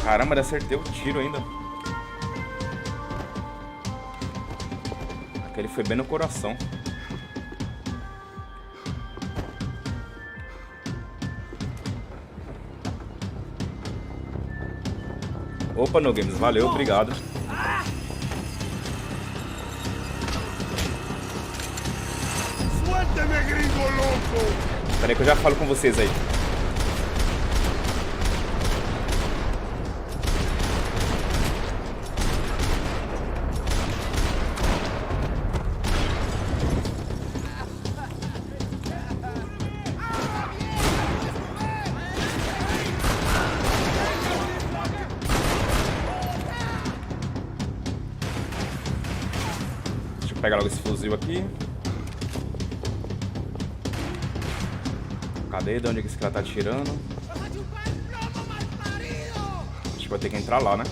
Caramba, ele acertei o tiro ainda. Aquele foi bem no coração. Opa, No Games, valeu, obrigado. Peraí que eu já falo com vocês aí. Pega logo esse fuzil aqui. Cadê? De onde que esse cara tá atirando? Acho que vai ter que entrar lá, né?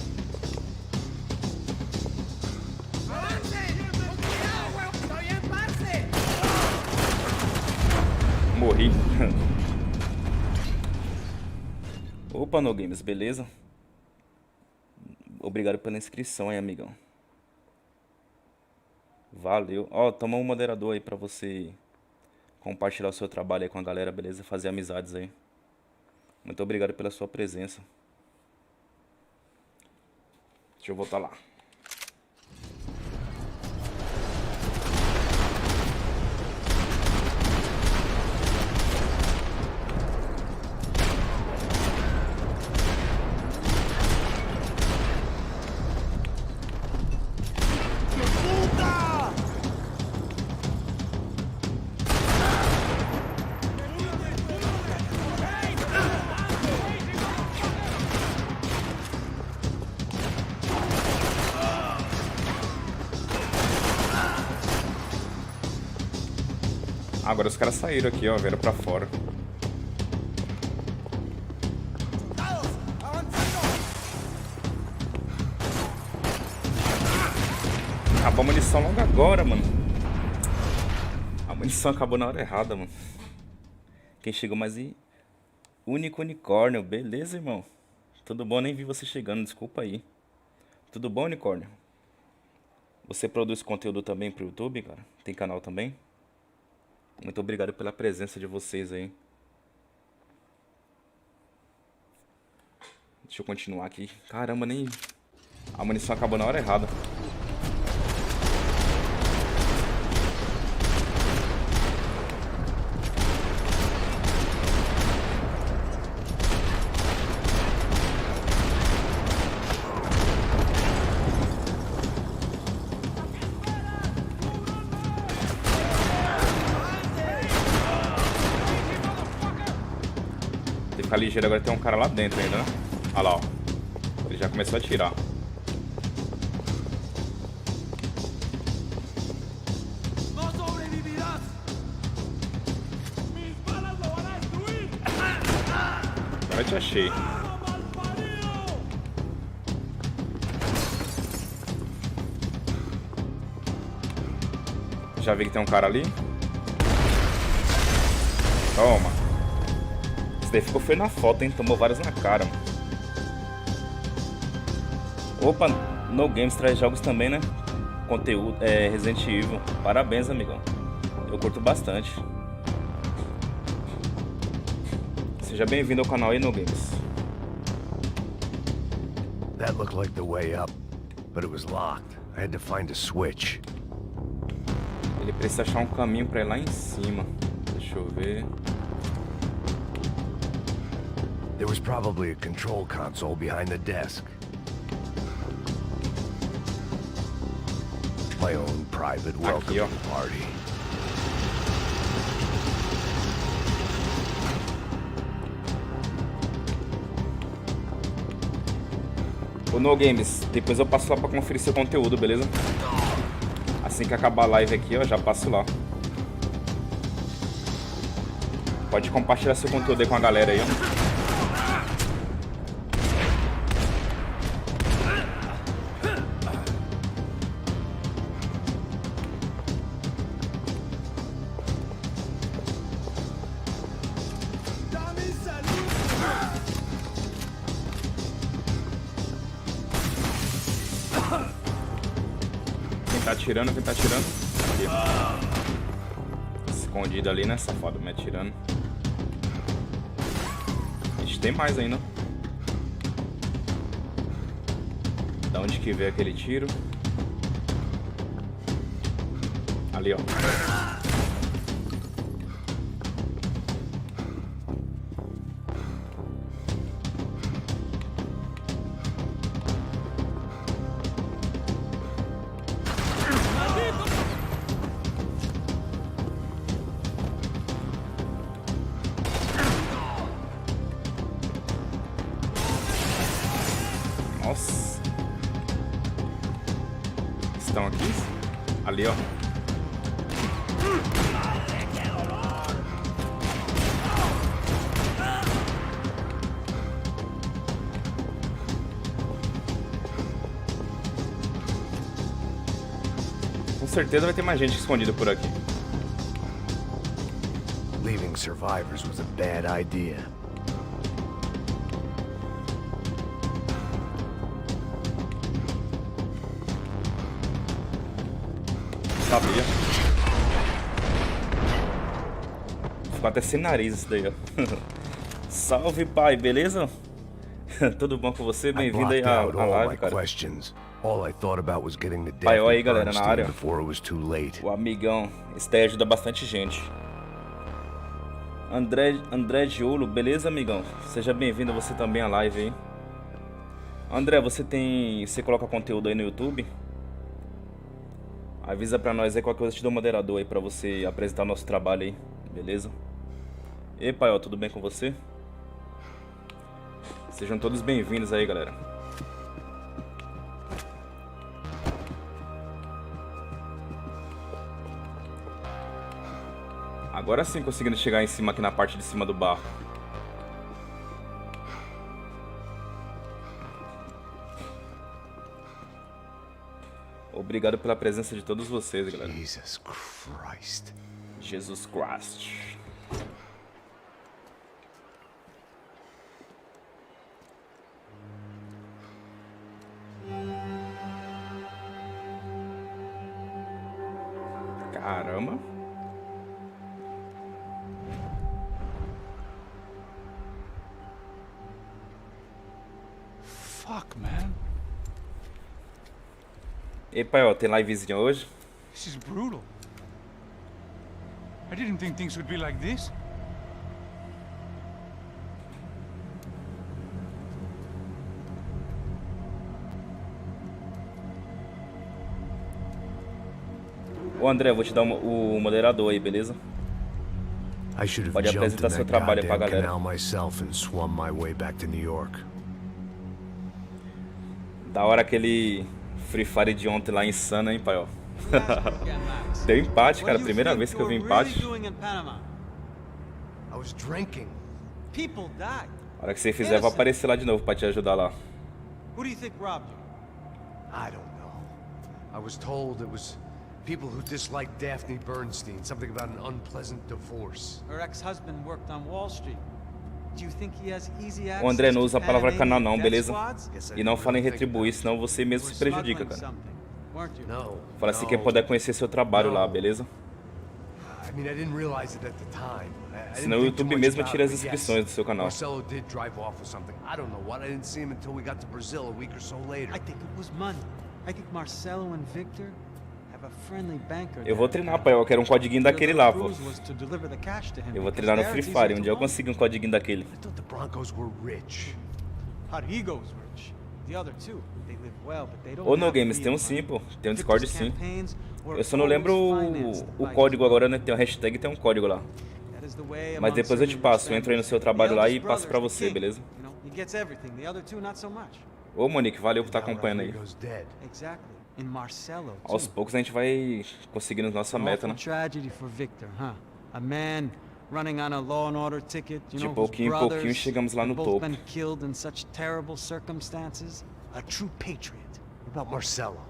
Morri. Opa, No Games, beleza? Obrigado pela inscrição aí, amigão. Valeu. Ó, toma um moderador aí pra você compartilhar o seu trabalho aí com a galera, beleza? Fazer amizades aí. Muito obrigado pela sua presença. Deixa eu voltar lá. Agora os caras saíram aqui, ó, vieram pra fora. Acabou a munição logo agora, mano. A munição acabou na hora errada, mano. Quem chegou mais aí? Único unicórnio, beleza, irmão? Tudo bom? Nem vi você chegando, desculpa aí. Tudo bom, unicórnio? Você produz conteúdo também pro YouTube, cara? Tem canal também? Muito obrigado pela presença de vocês aí. Deixa eu continuar aqui. Caramba, nem... A munição acabou na hora errada. Ficar ligeiro, agora tem um cara lá dentro ainda, né? Olha lá, ó. Ele já começou a atirar. Agora eu te achei. Já vi que tem um cara ali. Toma. Esse daí ficou feio na foto, hein? Tomou várias na cara, mano. Opa, No Games traz jogos também, né? Conteúdo, Resident Evil. Parabéns, amigão. Eu curto bastante. Seja bem-vindo ao canal aí, No Games. That looked like the way up, but it was locked. I had to find a switch. Ele precisa achar um caminho pra ir lá em cima. Deixa eu ver. There was probably a control console behind the desk. My own private welcome party. Ô No Games, depois eu passo lá pra conferir seu conteúdo, beleza? Assim que acabar a live aqui, ó, já passo lá. Pode compartilhar seu conteúdo aí com a galera aí, ó. Quem tá atirando? Aqui. Escondido ali, né, safado? Me atirando. Ixi, tem mais ainda. Da onde que veio aquele tiro? Ali, ó. Nossa. Estão aqui? Ali, ó. Com certeza vai ter mais gente escondida por aqui. Leaving survivors was a bad idea. Sabia. Ficou até sem nariz isso daí, ó. Salve, pai, beleza? Tudo bom com você? Bem-vindo aí à live, cara. Pai, olha aí, galera, na área. O amigão. Isso daí ajuda bastante gente. André Giolo, beleza, amigão? Seja bem-vindo você também à live aí. André, você coloca conteúdo aí no YouTube? Avisa pra nós aí, qualquer coisa eu te dou um moderador aí pra você apresentar o nosso trabalho aí, beleza? E pai, ó, tudo bem com você? Sejam todos bem-vindos aí, galera. Agora sim conseguindo chegar em cima aqui na parte de cima do barco. Obrigado pela presença de todos vocês, galera. Jesus Christ. Jesus Christ. Caramba. Fuck, man. E pai, ó, tem livezinha hoje? This is brutal. I didn't think things would be like this. Ô André, eu vou te dar o moderador aí, beleza? Pode apresentar seu trabalho aí pra galera. Da hora aquele Free Fire de ontem lá insano, hein, pai, ó. Deu empate, cara. Primeira vez que eu vi empate. A hora que você fizer, eu vou aparecer lá de novo pra te ajudar lá. People who dislike Daphne Bernstein, something about an unpleasant divorce. Her ex-husband worked on Wall Street. Do you think he has easy access? O André não usa a palavra canal não, beleza? E não fala em retribuir, senão você mesmo se prejudica, cara. Fala assim que puder conhecer seu trabalho lá, beleza? Senão o YouTube mesmo tira as inscrições do seu canal. Marcelo did drive off with something. I don't know what. I didn't see him until we got to Brazil a week or so later. I think it was money. I think Marcelo and Victor. Eu vou treinar, pai. Eu quero um codiguinho daquele lá, pô. Eu vou treinar no Free Fire. Um dia eu consigo um codiguinho daquele. Ou no Games tem um sim, pô. Tem um Discord sim. Eu só não lembro o código agora, né? Tem um hashtag e tem um código lá. Mas depois eu te passo. Eu entro aí no seu trabalho lá e passo pra você, beleza? Ô, Monique, valeu por estar acompanhando aí. Aos poucos a gente vai conseguindo nossa meta, né? De pouquinho em pouquinho chegamos lá no topo. A true patriot. What about Marcello?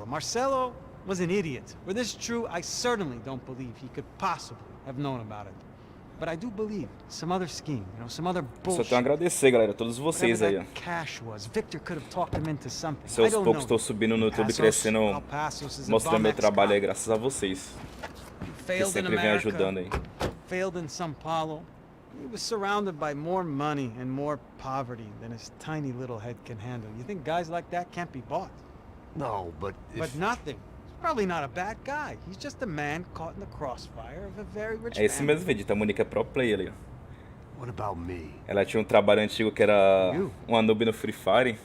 Marcello was an idiot. Were this true, I certainly don't believe he could possibly have known about it. But I do believe some other scheme, some other bullshit. Só tenho a agradecer, galera, todos vocês aí, ó. Se aos poucos estou subindo no YouTube, crescendo, mostrando meu trabalho aí, graças a vocês. Que sempre vem ajudando aí. Failed in São Paulo. He was surrounded by more money and more poverty than his tiny little head can handle. You think guys like that can't be bought? No, but But nothing. He's probably not a bad guy. He's just a man caught in the crossfire of a very rich É esse family. mesmo vídeo, a Monique é pro player ali, ó. what about me? Ela tinha um trabalho antigo que era uma noob no Free Fire,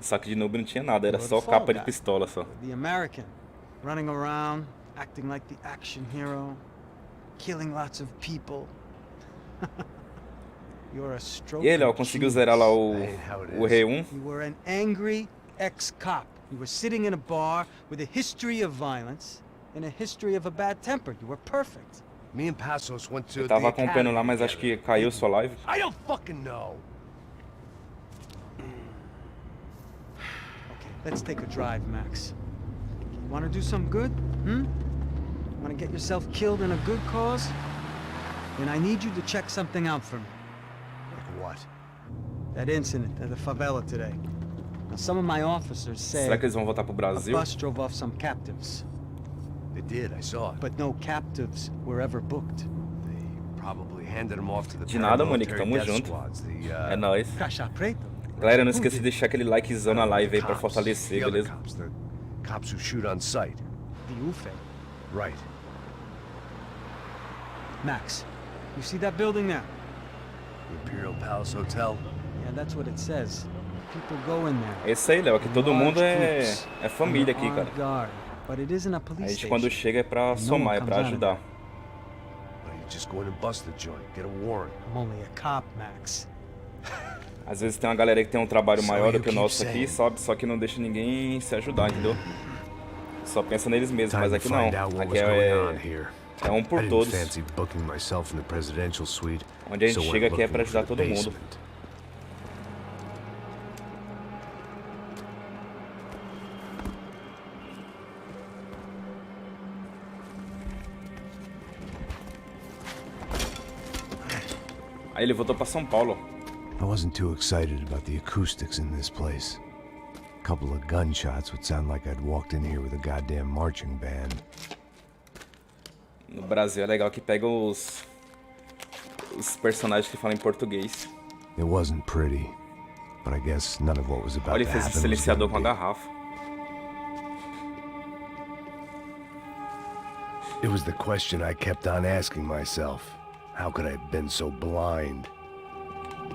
só que de noob não tinha nada, era só capa de pistola só. The American, running around, acting like the action hero, killing lots of people. You're a stroke E ele, ó, of conseguiu genius. zerar lá o R1. You were an angry ex-cop. You were sitting in a bar with a history of violence and a history of a bad temper. You were perfect. Me and Passos went to Eu tava the acompanhando lá, academy mas acho que together. caiu sua live. I don't fucking know. Okay, let's take a drive, Max. You want to do some good? Want to get yourself killed in a good cause? Then I need you to check something out for me. Like what? That incident at the favela today. Now, some of my officers say Será que eles vão voltar pro a Brasil? bus drove off some captives, They did, I saw it. but no captives were ever booked. They probably handed them off to the De nada, Monique, paramilitary tamo death junto. squads. É nóis. Caixa Preta? Galera, não esqueça de deixar aquele likezão na live aí pra Cops, fortalecer, the other beleza? cops, the cops who shoot on sight. The UFE. Right. Max, you see that building there? The Imperial Palace Hotel. Yeah, that's what it says. People go in there. Esse aí, Léo, aqui todo Large mundo é groups, família aqui, armed cara. guard, but it isn't a A police gente quando station. chega é pra somar, é pra ajudar. Why don't you just go in and bust the joint, get a warrant. I'm only a cop, Max. Às vezes tem uma galera que tem um trabalho So maior do you que o keep nosso aqui, saying. sabe? Só que não deixa ninguém se ajudar, entendeu? Só pensa neles mesmos, Time mas to aqui não. find out what Aqui was going on é here. um I por didn't todos. fancy booking myself in the presidential suite. Onde a gente so chega went aqui é pra looking ajudar for the todo mundo. basement. Aí ele voltou pra São Paulo. I wasn't too excited about the acoustics in this place. A couple of gunshots would sound like I'd walked in here with a goddamn marching band. No Brasil é legal que pega os personagens que falam em português. It wasn't pretty, but I guess none of what was about Olha, to ele fez happen esse was silenciador gonna com a be. garrafa. It was the question I kept on asking myself. How could I have been so blind?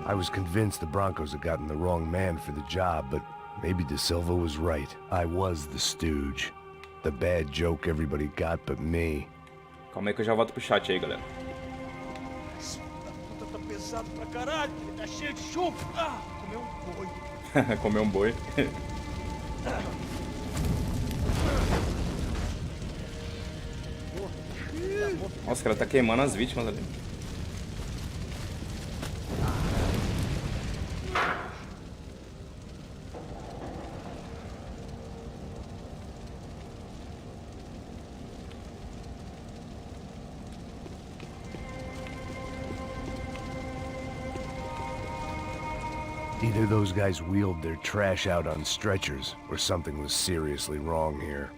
I was convinced the Broncos had gotten the wrong man for the job, but maybe De Silva was right. I was the stooge. The bad joke everybody got but me. Calma aí que eu já volto pro chat aí, galera. Puta, tá pesado pra caralho, ele tá cheio de chumbo. Ah, comeu um boi. Comer um boi. Nossa, o cara tá queimando as vítimas ali. Either those guys wheeled their trash out on stretchers, or something was seriously wrong here.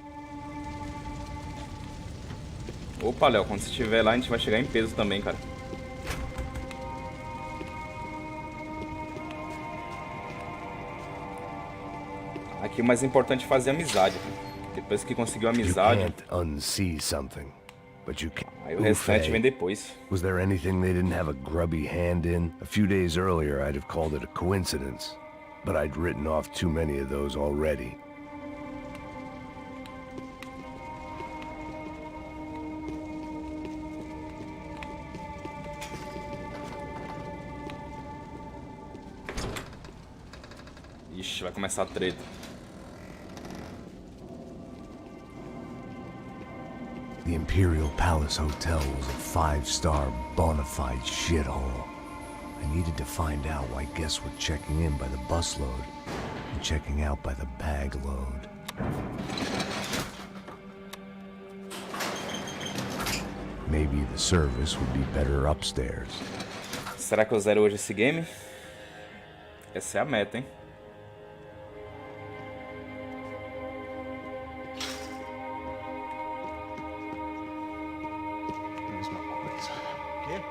Opa, Léo, quando você estiver lá, a gente vai chegar em peso também, cara. Aqui o mais importante é fazer amizade. Depois que conseguiu You amizade, can't unsee something, but you can. aí o restante vem depois. Was there anything they didn't have a grubby hand in? A few days earlier, I'd have called it a coincidence. but I'd written off too many of those already. Ixi, vai começar a treta. The Imperial Palace Hotel was a 5-star bona fide shithole. I needed to find out why guests were checking in by the busload and checking out by the bag load. Maybe the service would be better upstairs. Será que eu zero hoje esse game? Essa é a meta, hein?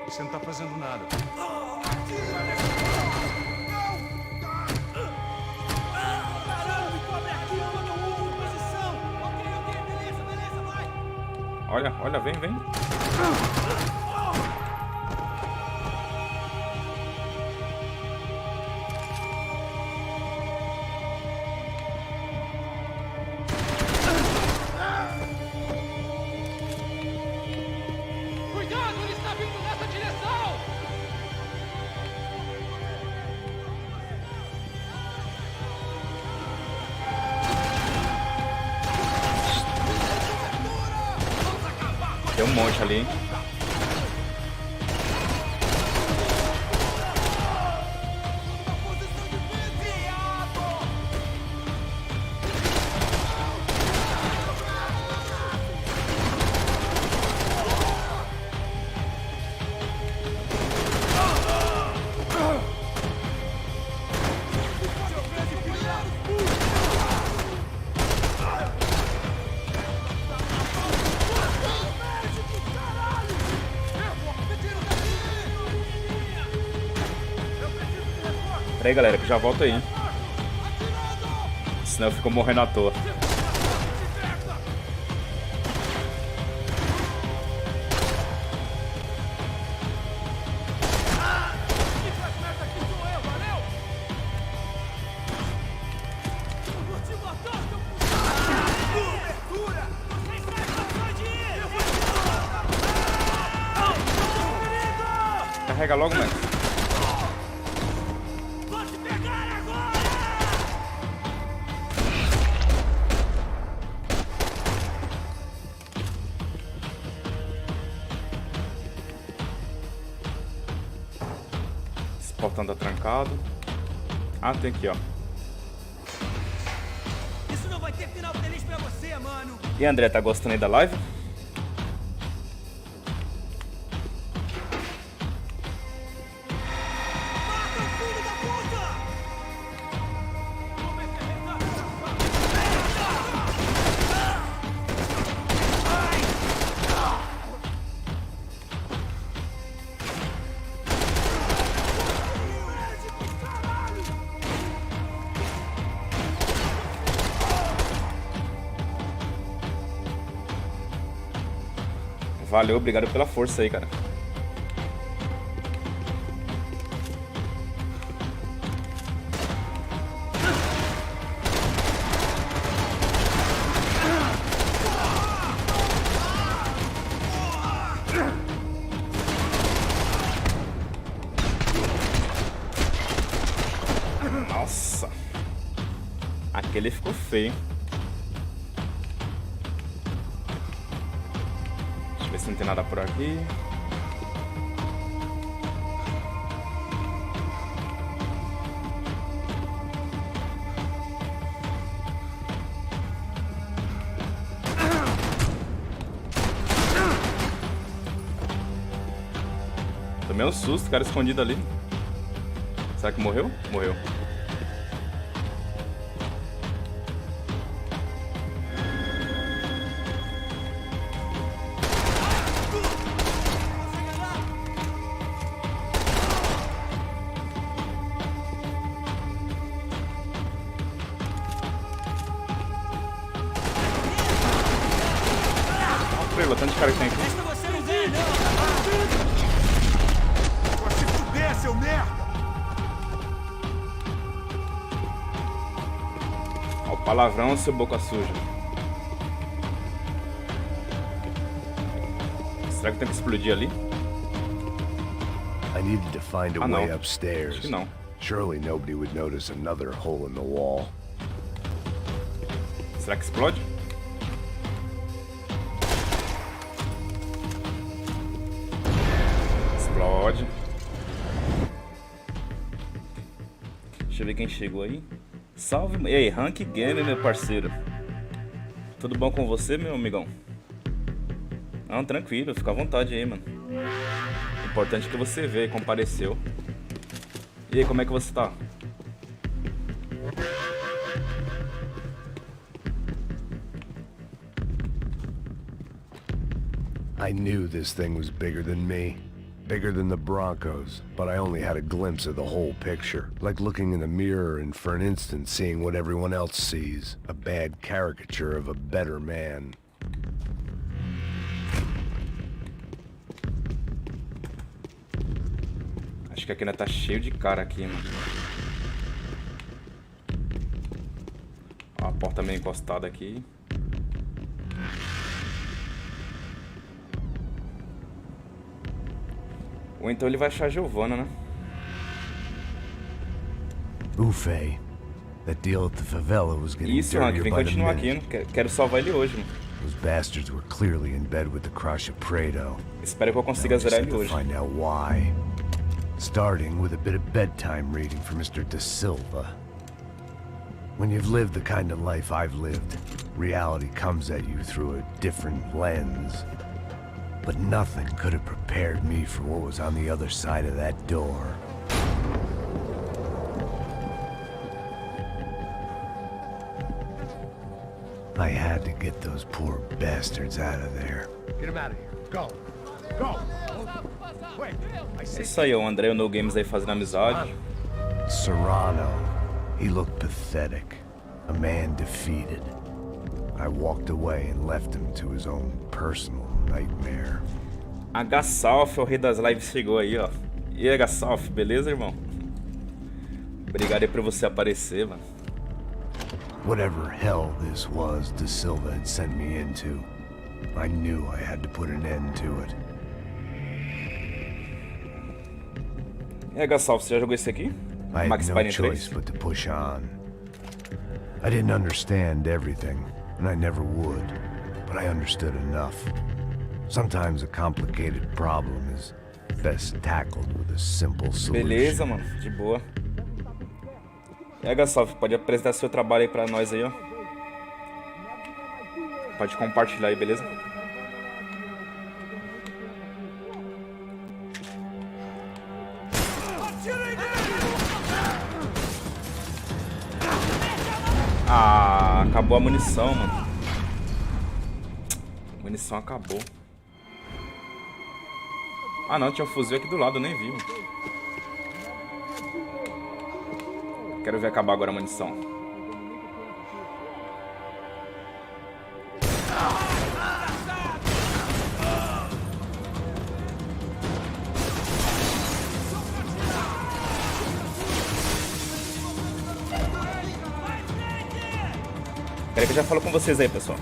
Você não tá fazendo nada. Olha, olha, vem, vem. Cuidado, ele está vindo nessa direção! Tem um monte ali, hein? Pera aí, galera, que já volto aí. Senão eu fico morrendo à toa. Carrega logo, mano. Esse portão tá trancado. Ah, tem aqui, ó. Isso não vai ter final feliz pra você, mano. E André, tá gostando aí da live? Valeu, obrigado pela força aí, cara. Nossa. Aquele ficou feio. Deixa eu ver se não tem nada por aqui. Tomei um susto, o cara escondido ali. Será que morreu? Morreu. Olha o tanto de cara que tem aqui. Você não vê, não! Vai se fuder, seu merda! Palavrão, seu boca suja. Será que tem que explodir ali? I needed to find a way upstairs. Acho que não. Surely nobody would notice another hole in the wall. Será que explode? Explode. Deixa eu ver quem chegou aí. Salve, e aí, Rank Game, meu parceiro. Tudo bom com você, meu amigão? Não, tranquilo, fica à vontade aí, mano. O importante é que você veio, compareceu. E aí, como é que você tá? I knew this thing was bigger than me. Bigger than the Broncos, but I only had a glimpse of the whole picture. Like looking in the mirror and for an instant seeing what everyone else sees. A bad caricature of a better man. Acho que aqui ainda tá cheio de cara aqui, mano. Ó, a porta meio encostada aqui. Ou então ele vai achar a Giovanna, né? Ufe. That deal at the favela was getting Isso, Rank, dirtier vem by the continuar aqui, minute. né? Quero salvar ele hoje, mano. Those bastards were clearly in bed with the crush of Prado. Espero que eu Now I consiga just zerar have ele to hoje. find out why. Starting with a bit of bedtime reading for Mr. Da Silva. When you've lived the kind of life I've lived, reality comes at you through a different lens. But nothing could have prepared me for what was on the other side of that door. I had to get those poor bastards out of there. Get him out of here. Go. Go. Wait. I É said isso aí, o André e o No Games aí fazendo amizade. Serrano. He looked pathetic. A man defeated. I walked away and left him to his own personal nightmare. H-Salf, o rei das lives, chegou aí, ó. E aí, H-Salf, beleza, irmão? Obrigado aí por você aparecer, mano. Whatever hell this was Da Silva had sent me into, I knew I had to put an end to it. E aí, H-Salf, você já jogou esse aqui? I Max had no Payne choice 3? but to push on. I didn't understand everything, and I never would, but I understood enough. Sometimes a complicated problem is best tackled with a simple solution. Beleza, mano, de boa. E aí, H-Salf, pode apresentar seu trabalho aí pra nós aí, ó. Pode compartilhar aí, beleza? Ah, acabou a munição, mano. A munição acabou. Ah não, tinha um fuzil aqui do lado, eu nem vi, mano. Quero ver acabar agora a munição. Peraí que eu já falo com vocês aí, pessoal.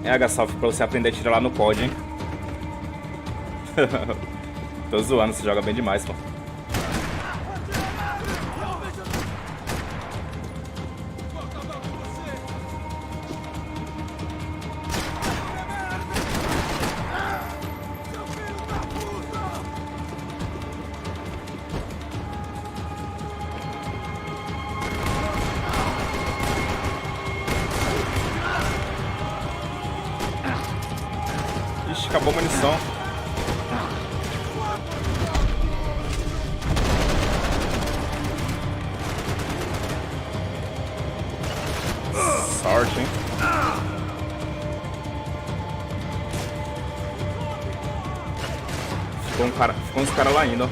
É, H-Salf, pra você aprender a tirar lá no COD, hein? Tô zoando, você joga bem demais, pô. Ixi, acabou a munição. Sorte, hein? Ficou uns caras lá ainda, ó.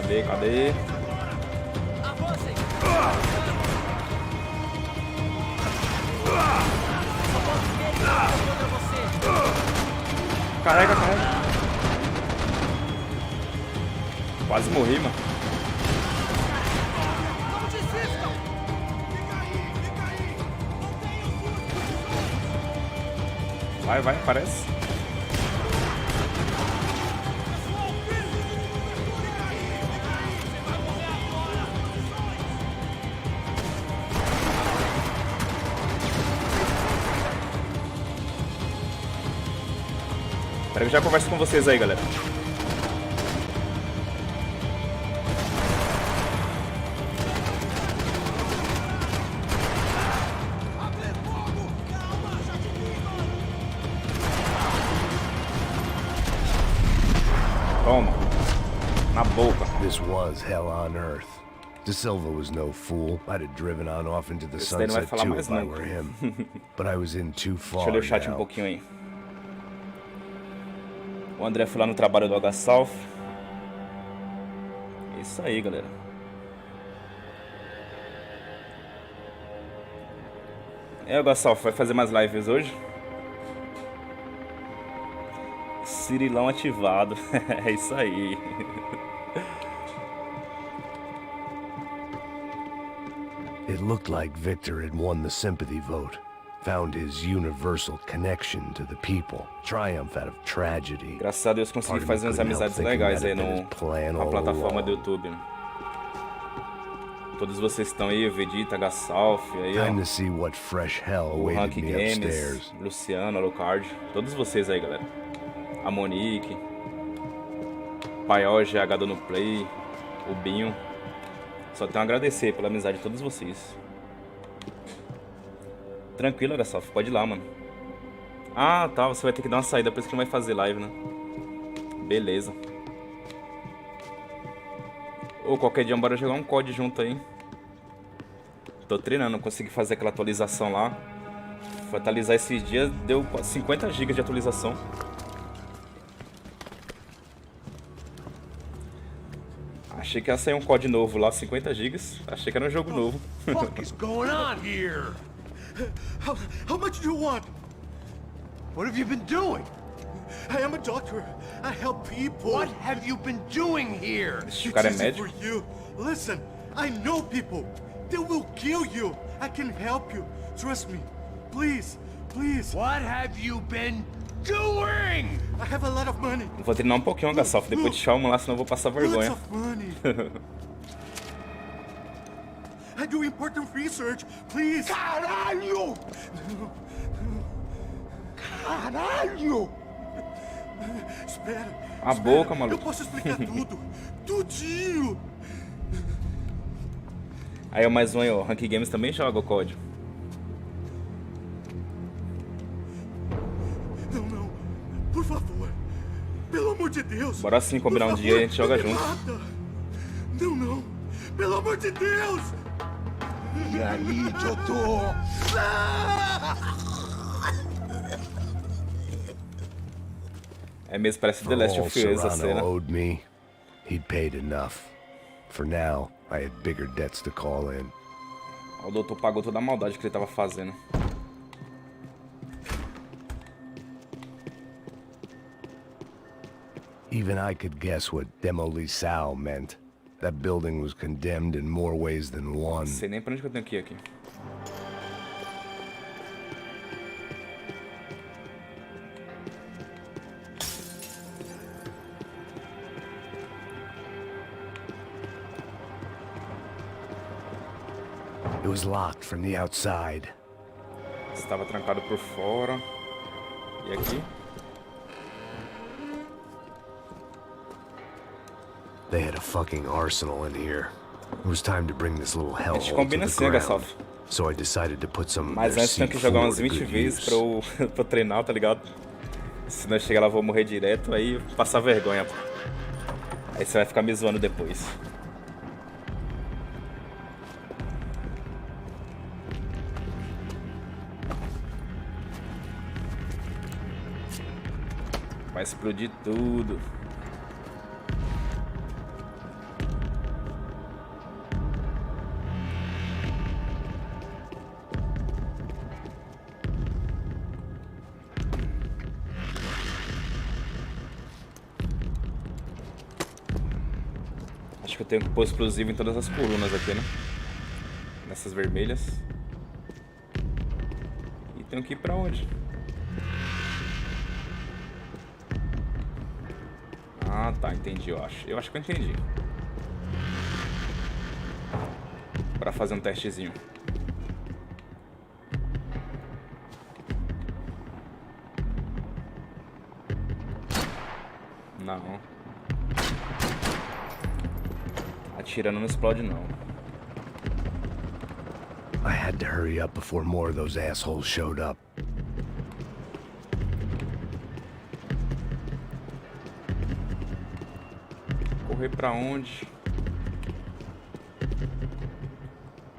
Cadê? Avancem! Carrega. Quase morri, mano. Não desistam! Fica aí! Vai, parece. Espera que eu já converso com vocês aí, galera. Toma. Na boca. This was hell on earth. De Silva was no fool. I'd have driven on off into the Esse daí não vai sunset falar too mais if I não. were him. But I was in too Deixa eu far ler o chat um now. pouquinho aí. O André foi lá no trabalho do H-South. É isso aí, galera. É, o H-South vai fazer mais lives hoje? Cirilão ativado. É isso aí. It looked like Victor had won the sympathy vote. Found his universal connection to the people. Triumph out of tragedy. Graças a Deus consegui fazer umas amizades legais aí na plataforma do YouTube. Né? Todos vocês estão aí, o Vegeta, H-South, aí Time ó. to see what fresh hell O Rank awaited me Games, upstairs. Luciano, Alucard. Todos vocês aí, galera. A Monique. Paiol, GH no Play. O Binho. Só tenho a agradecer pela amizade de todos vocês. Tranquilo, H-South, pode ir lá, mano. Ah, tá, você vai ter que dar uma saída, por isso que não vai fazer live, né? Beleza. Ou qualquer dia bora jogar um COD junto aí. Tô treinando, consegui fazer aquela atualização lá. Fui atualizar esses dias, deu 50 GB de atualização. Achei que ia sair um COD novo lá, 50 GB. Achei que era um jogo novo. What is going on here? How much do you want? What have you been doing? I am a doctor. I help people. What have you been doing here? Esse cara é It's easy médico? for you. Listen, I know people. They will kill you. I can help you. Trust me. Please, please. What have you been doing? I have a lot of money. Vou treinar um pouquinho, H-South, depois de chamo lá, senão eu vou passar vergonha. Lots of money. I do important research. Please. Caralho! Caralho! Espera. A boca, maluco. Eu posso explicar tudo. Tudinho. Aí, ó, mais um aí, ó. Rank Games também joga o COD. Não. Por favor. Pelo amor de Deus. Bora sim combinar um dia e a gente joga junto. Não. Pelo amor de Deus. E aí, doutor? É mesmo, parece The For Last all of Us essa Serrano cena. owed me, he'd paid enough. For now, I had bigger debts to call in. O doutor pagou toda a maldade que ele tava fazendo. Even I could guess what demolição meant. That building was condemned in more ways than one. Não sei nem pra onde que eu tenho que ir aqui. It was locked from the outside. Estava trancado por fora. E aqui? They had a fucking arsenal in here. It was time to bring this little A hellhole gente to combina the assim, ground. H-South. So I decided to put some of Mas their antes tenho que jogar C4 umas to 20 good vezes use. pra eu treinar, tá ligado? Se não chegar lá eu vou morrer direto, aí passar vergonha, pô. Aí você vai ficar me zoando depois. Vai explodir tudo. Acho que eu tenho que pôr explosivo em todas as colunas aqui, né? Nessas vermelhas. E tenho que ir pra onde? Ah, tá, entendi, eu acho. Eu acho que eu entendi. Pra fazer um testezinho. Não. Atirando não explode, não. I had to hurry up before more of those assholes showed up. Correr pra onde?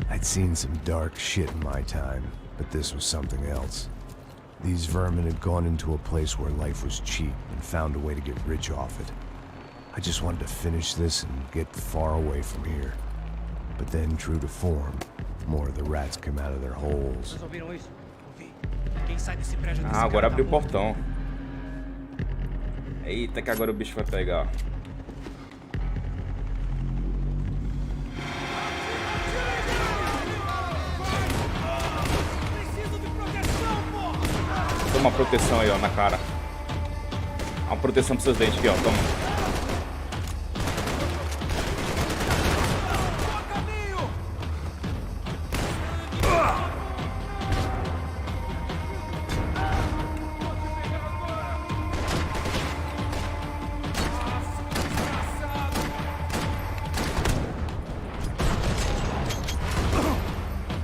I'd seen some dark shit in my time, but this was something else. These vermin had gone into a place where life was cheap and found a way to get rich off it. I just wanted to finish this and get far away from here. But then, true to form, more of the rats came out of their holes. Ah, agora abriu o portão. Eita, que agora o bicho vai pegar. Toma uma proteção aí, ó, na cara. Uma proteção pros seus dentes aqui, ó, toma.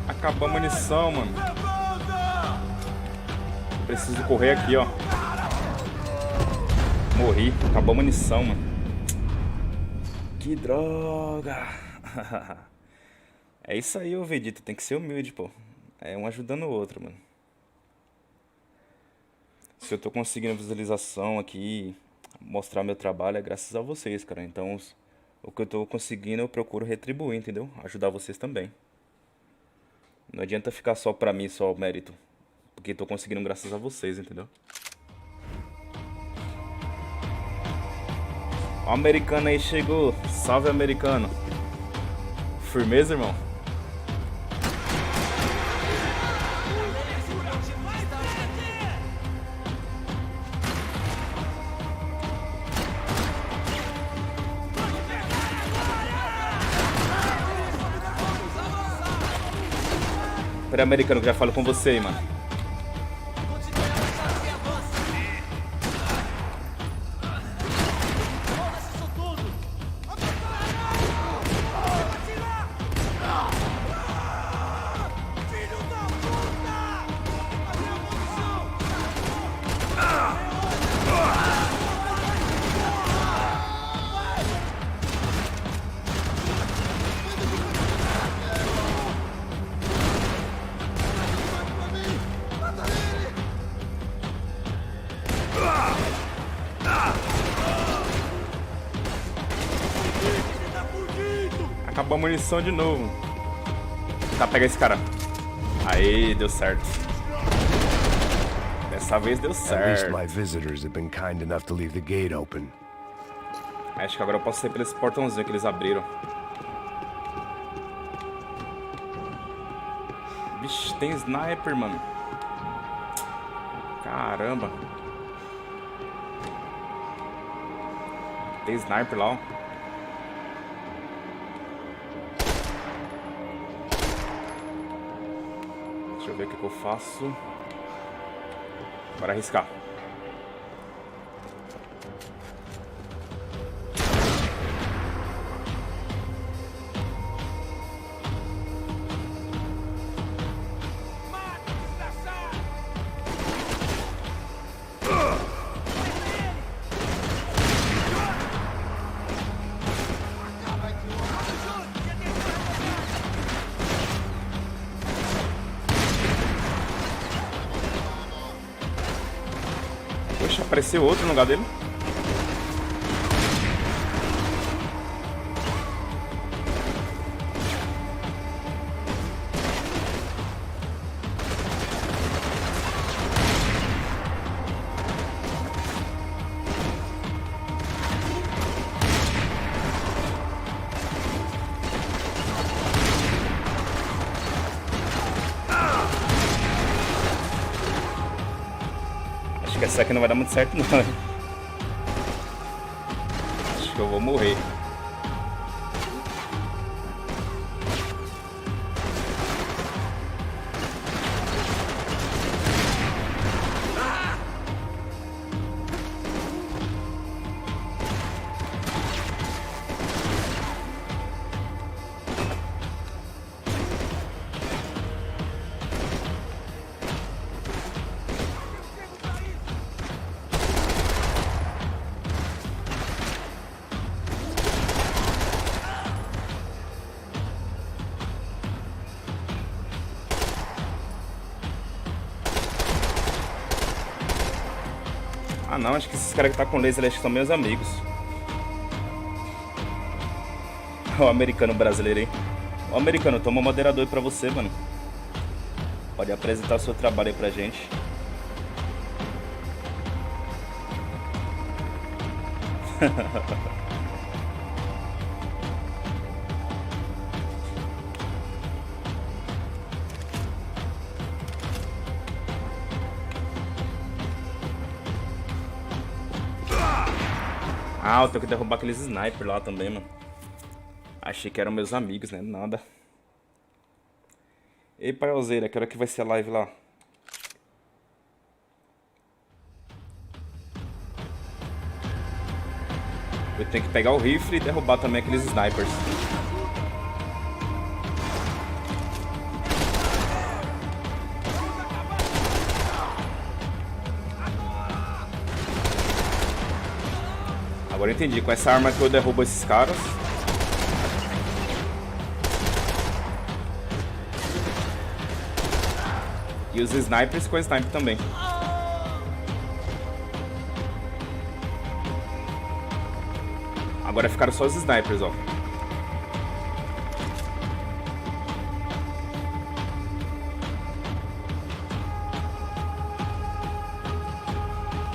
Acabou a munição, mano. Preciso correr aqui, ó. Morri. Acabou a munição, mano. Que droga. É isso aí, ô Vegeta. Tem que ser humilde, pô. É um ajudando o outro, mano. Se eu tô conseguindo visualização aqui, mostrar meu trabalho, é graças a vocês, cara. Então, o que eu tô conseguindo, eu procuro retribuir, entendeu? Ajudar vocês também. Não adianta ficar só pra mim, só o mérito. Porque tô conseguindo graças a vocês, entendeu? Ó, o americano aí chegou. Salve, americano. Firmeza, irmão? Pera aí, americano, que já falo com você aí, mano. Acabou a munição de novo. Tá, pega esse cara. Aí, deu certo. Dessa vez deu certo. Acho que agora eu posso sair por esse portãozinho que eles abriram. Vixe, tem sniper, mano. Caramba. Tem sniper lá, ó. Deixa eu ver o que eu faço. Bora arriscar. Poxa, apareceu outro no lugar dele. essa aqui não vai dar muito certo não. Acho que eu vou morrer. Ah não, acho que esses caras que tá com laser acho que são meus amigos. O americano brasileiro, hein? O americano, toma um moderador aí pra você, mano. Pode apresentar o seu trabalho aí pra gente. Ah, eu tenho que derrubar aqueles snipers lá também, mano. Achei que eram meus amigos, né? Nada. Ei, Paiozeira, que hora que vai ser a live lá? Eu tenho que pegar o rifle e derrubar também aqueles snipers. Agora eu entendi, com essa arma que eu derrubo esses caras. E os snipers com a sniper também. Agora ficaram só os snipers, ó.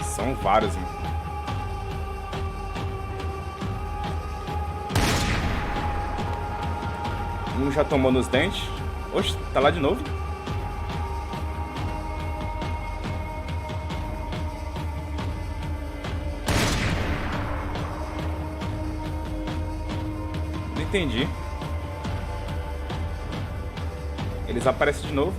São vários, mano. Um já tomou nos dentes. Oxe, tá lá de novo. Não entendi. Eles aparecem de novo.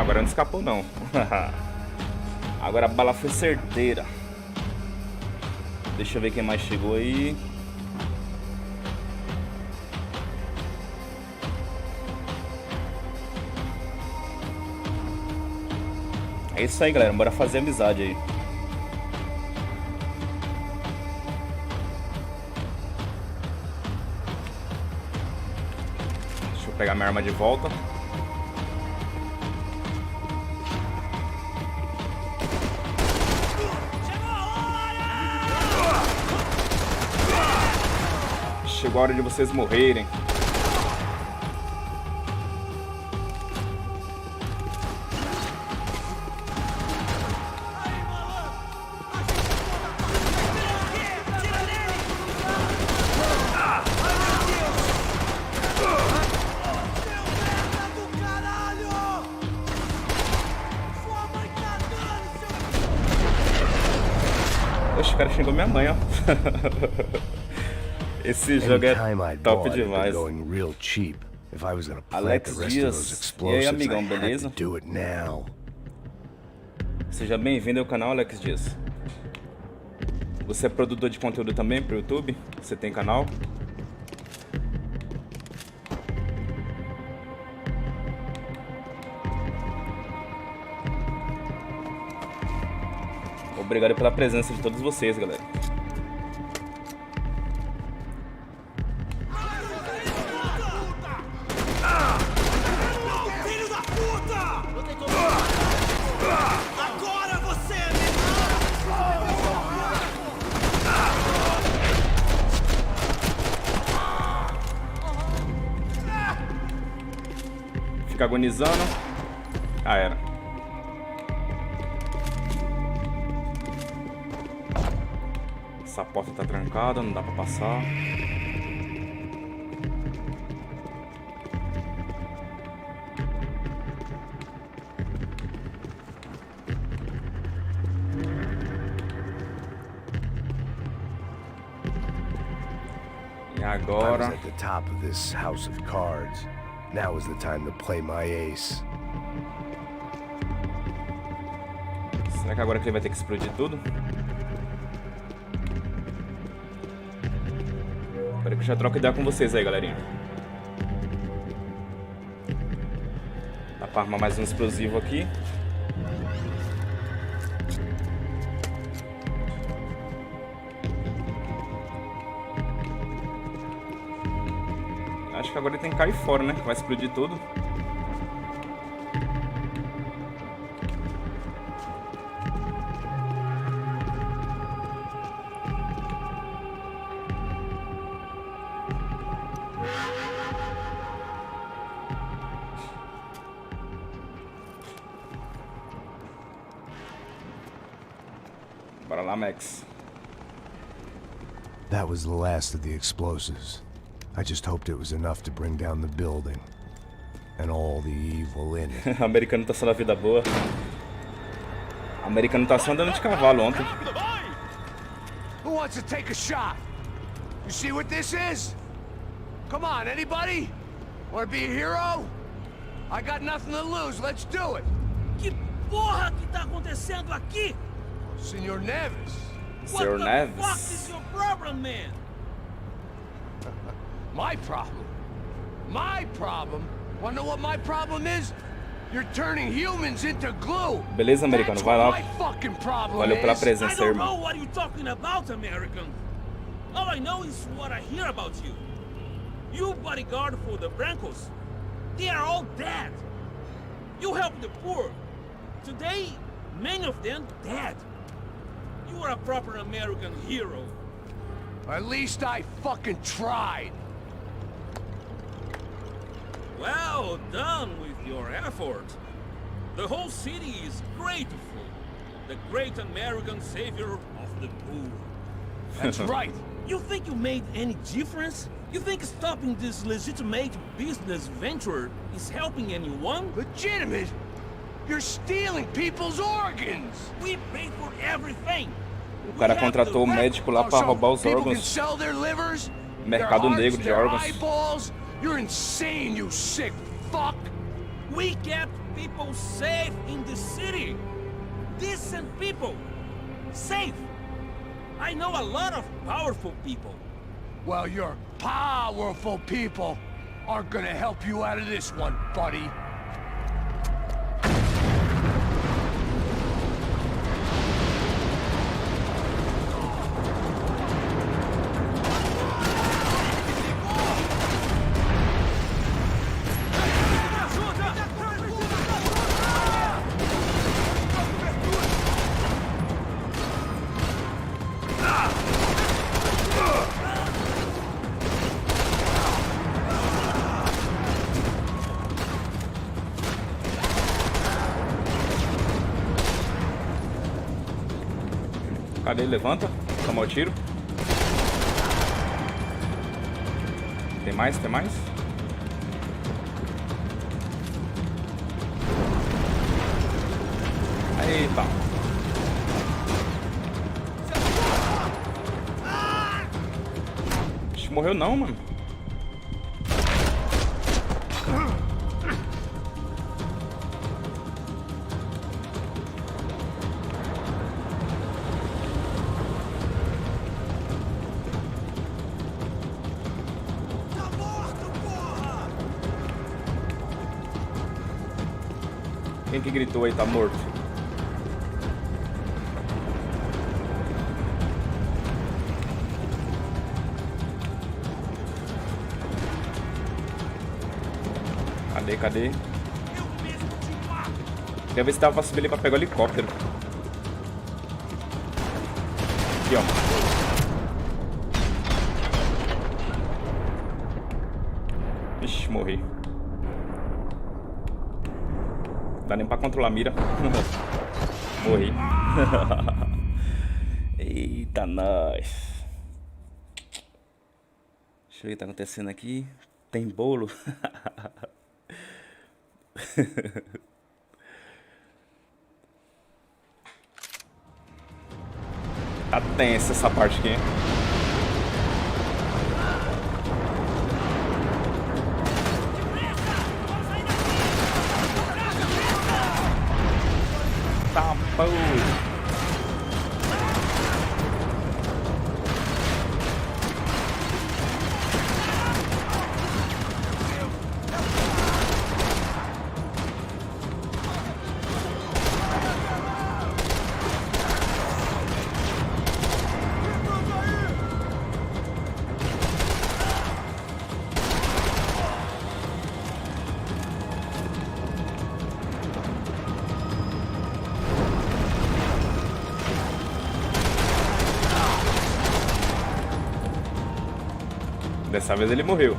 Agora não escapou não. Agora a bala foi certeira. Deixa eu ver quem mais chegou aí. É isso aí, galera. Bora fazer amizade aí. Deixa eu pegar minha arma de volta. Chegou a hora de vocês morrerem. Oxe, o cara xingou minha mãe, ó. Esse jogo é top demais. Alex Dias. E aí, amigão, beleza? Seja bem-vindo ao canal, Alex Dias. Você é produtor de conteúdo também pro YouTube? Você tem canal? Obrigado pela presença de todos vocês, galera. Fica agonizando. Ah, era. Essa porta tá trancada, não dá pra passar. E agora? I was at the top of this house of cards. Now is the time to play my ace. Será que agora que ele vai ter que explodir tudo? Espero que eu já troco ideia com vocês aí, galerinha. Dá pra armar mais um explosivo aqui. Acho que agora ele tem que cair fora, né? Que vai explodir tudo. Bora lá, Max. That was the last of the explosives. I just hoped it was enough to bring down the building. And all the evil in it. O americano tá só na vida boa. O americano tá só andando de cavalo ontem. Who wants to take a shot? You see what this is? Come on, anybody? Want to be a hero? I got nothing to lose. Let's do it. Que porra que tá acontecendo aqui? Senor Neves. Senor Neves. What the fuck is your problem, man? My problem? My problem? Wanna know what my problem is? You're turning humans into glue. Beleza, americano, That's vai what lá. my fucking problem Valeu pela is. I presença, don't irmão. know what you're talking about, American. All I know is what I hear about you. You bodyguard for the Brancos. They are all dead. You help the poor. Today, many of them dead. You are a proper American hero. At least I fucking tried. Well done with your effort. The whole city is grateful. The great American savior of the poor. That's right. You think you made any difference? You think stopping this legitimate business venture is helping anyone? Legitimate? You're stealing people's organs. We pay for everything. O cara contratou o médico lá pra roubar os People can órgãos. sell their livers, Mercado their negro hearts, de their órgãos. eyeballs. You're insane, you sick fuck. We kept people safe in the city. Decent people. Safe. I know a lot of powerful people. Well, your powerful people aren't gonna help you out of this one, buddy. Cadê ele? Levanta. Toma o tiro. Tem mais? Tem mais? Eita. Ixi, morreu não, mano. Quem que gritou aí tá morto? Cadê? Quer ver se dava pra subir ali pra pegar o helicóptero. Aqui, ó. Ixi, morri. Não dá nem pra controlar a mira. Morri. Eita, nós. Deixa eu ver o que tá acontecendo aqui. Tem bolo? Tá tensa essa parte aqui. Tá bom. Dessa vez ele morreu.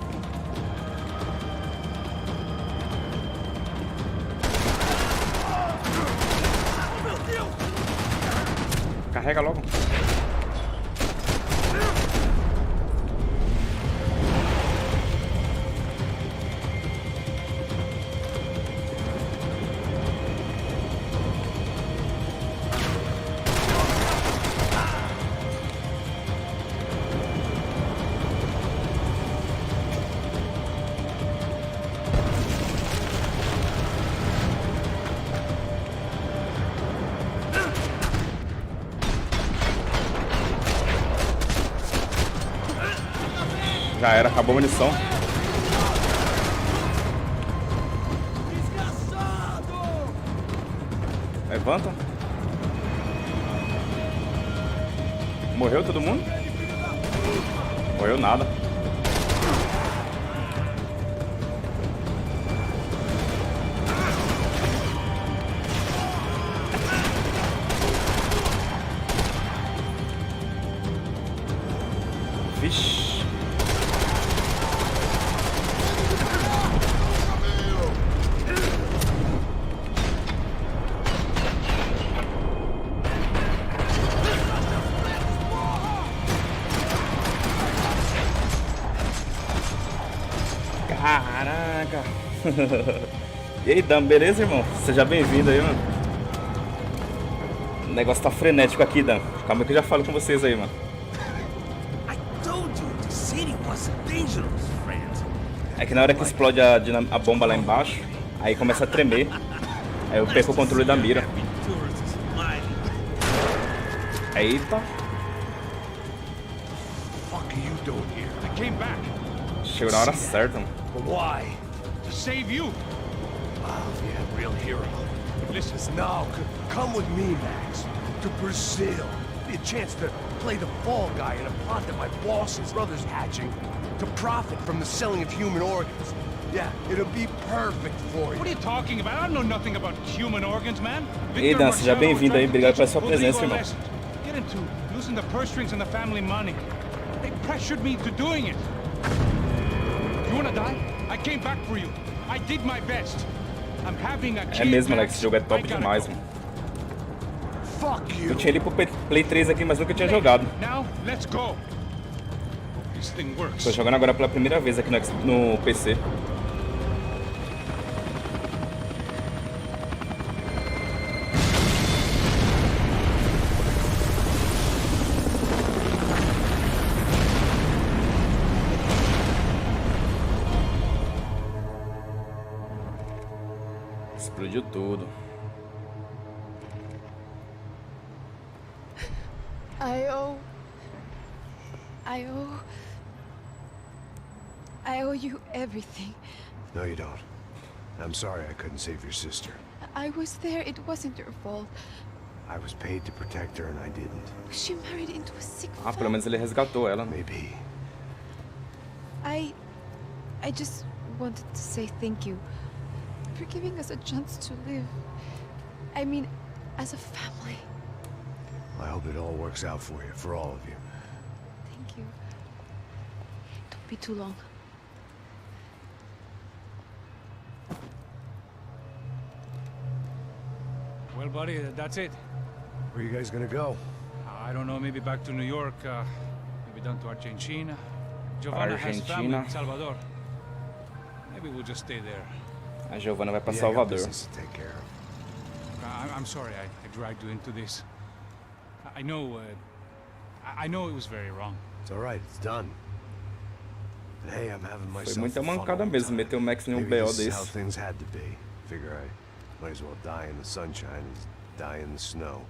Carrega logo. Já era, acabou a munição. Levanta. Morreu todo mundo? Morreu nada. Vixe. Caraca! E aí, Dan, beleza, irmão? Seja bem-vindo aí, mano. O negócio tá frenético aqui, Dan. Calma que eu já falo com vocês aí, mano. I told you the city was dangerous, friend. É que na hora que explode a bomba lá embaixo, aí começa a tremer. Aí eu perco o controle da mira. Eita! Chegou na hora certa, mano. But why? To save you. Wow, yeah, real hero. Listen, now, come with me, Max. To Brazil. Be a chance to play the fall guy in a plot that my boss's brother's hatching. To profit from the selling of human organs. Yeah, it'll be perfect for you. What are you talking about? I know nothing about human organs, man. Ei, Dan, seja bem-vindo aí. Obrigado pela sua presença, irmão. Get into losing the purse strings and the family money. They pressured me into doing it. You wanna die? I came back for you. I did my best. I'm having a kid. É mesmo, Alex. Esse jogo é top demais, mano. Fuck you. Eu tinha ele pro Play 3 aqui, mas nunca tinha jogado. Now, let's go. This thing works. Tô jogando agora pela primeira vez aqui no PC. Explodiu tudo. I owe you everything. No, you don't. I'm sorry I couldn't save your sister. I was there. It wasn't your fault. I was paid to protect her and I didn't. She married into a sick Ah, pelo menos ele resgatou ela. Maybe. I just wanted to say thank you for giving us a chance to live. I mean, as a family. I hope it all works out for you, for all of you. Thank you. Don't be too long. Well, buddy, that's it. Where are you guys gonna go? I don't know, maybe back to New York, maybe down to Argentina. Giovanna has family in Salvador. Maybe we'll just stay there. A Giovanna vai para Salvador. I'm sorry I dragged you into this. I know it was very wrong. It's all right, it's done. But hey, I'm having myself Foi muita mancada mesmo, meter o Max em um BO this is how desse. things had to be. Figure I might as well die in the sunshine as die in the snow.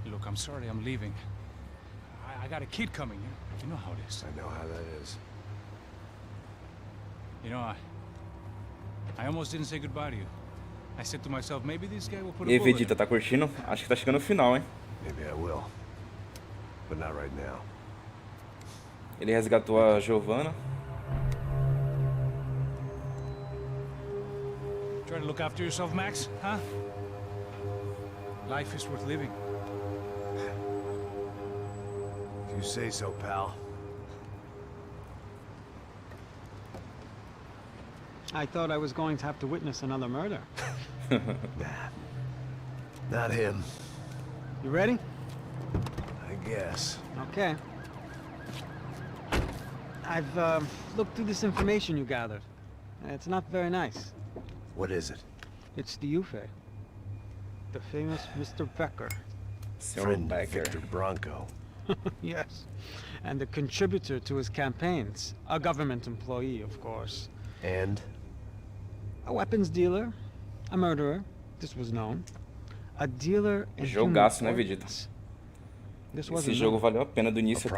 Look, I'm sorry I'm leaving. I got a kid coming. You know how it is. I know how that is. You know, I almost didn't say goodbye to you. I said to myself, maybe this guy will put E a aí, bullet Vegeta, tá curtindo? Acho que tá chegando no final, hein? Maybe I will. But not right now. Ele resgatou a Giovanna. Try to look after yourself, Max, huh? Life is worth living. If you say so, pal. I thought I was going to have to witness another murder. Nah. Not him. You ready? I guess. Okay. I've looked through this information you gathered. It's not very nice. What is it? It's the Ufe. The famous Mr. Becker. Friend Victor Bronco. Yes. And the contributor to his campaigns. A government employee, of course. And? A weapons dealer. A murderer. This was known. A dealer in Jogaço, né, Vegeta? Esse jogo valeu a pena do início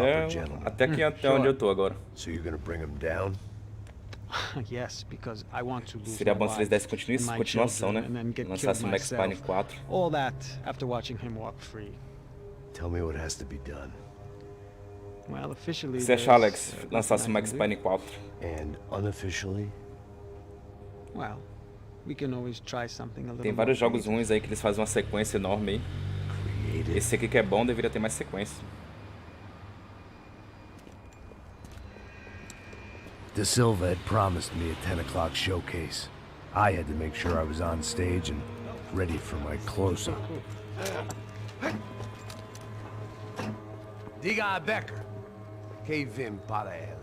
até onde eu tô agora. So you're gonna bring him down? Yes, because I want to lose Seria bom se eles dessem continuação, né? Lançasse o Max Payne 4. All that after watching him walk free. Tell me what has to be done. Well, officially. O que você acha, Alex, lançasse o Max Payne 4? And unofficially? Well, we can always try something a little. Tem vários jogos ruins aí que eles fazem uma sequência enorme aí. Esse aqui que é bom deveria ter mais sequência. De Silva had promised me a 10 o'clock showcase. I had to make sure I was on stage and ready for my close-up. Diga a Becker. Que vim para ele.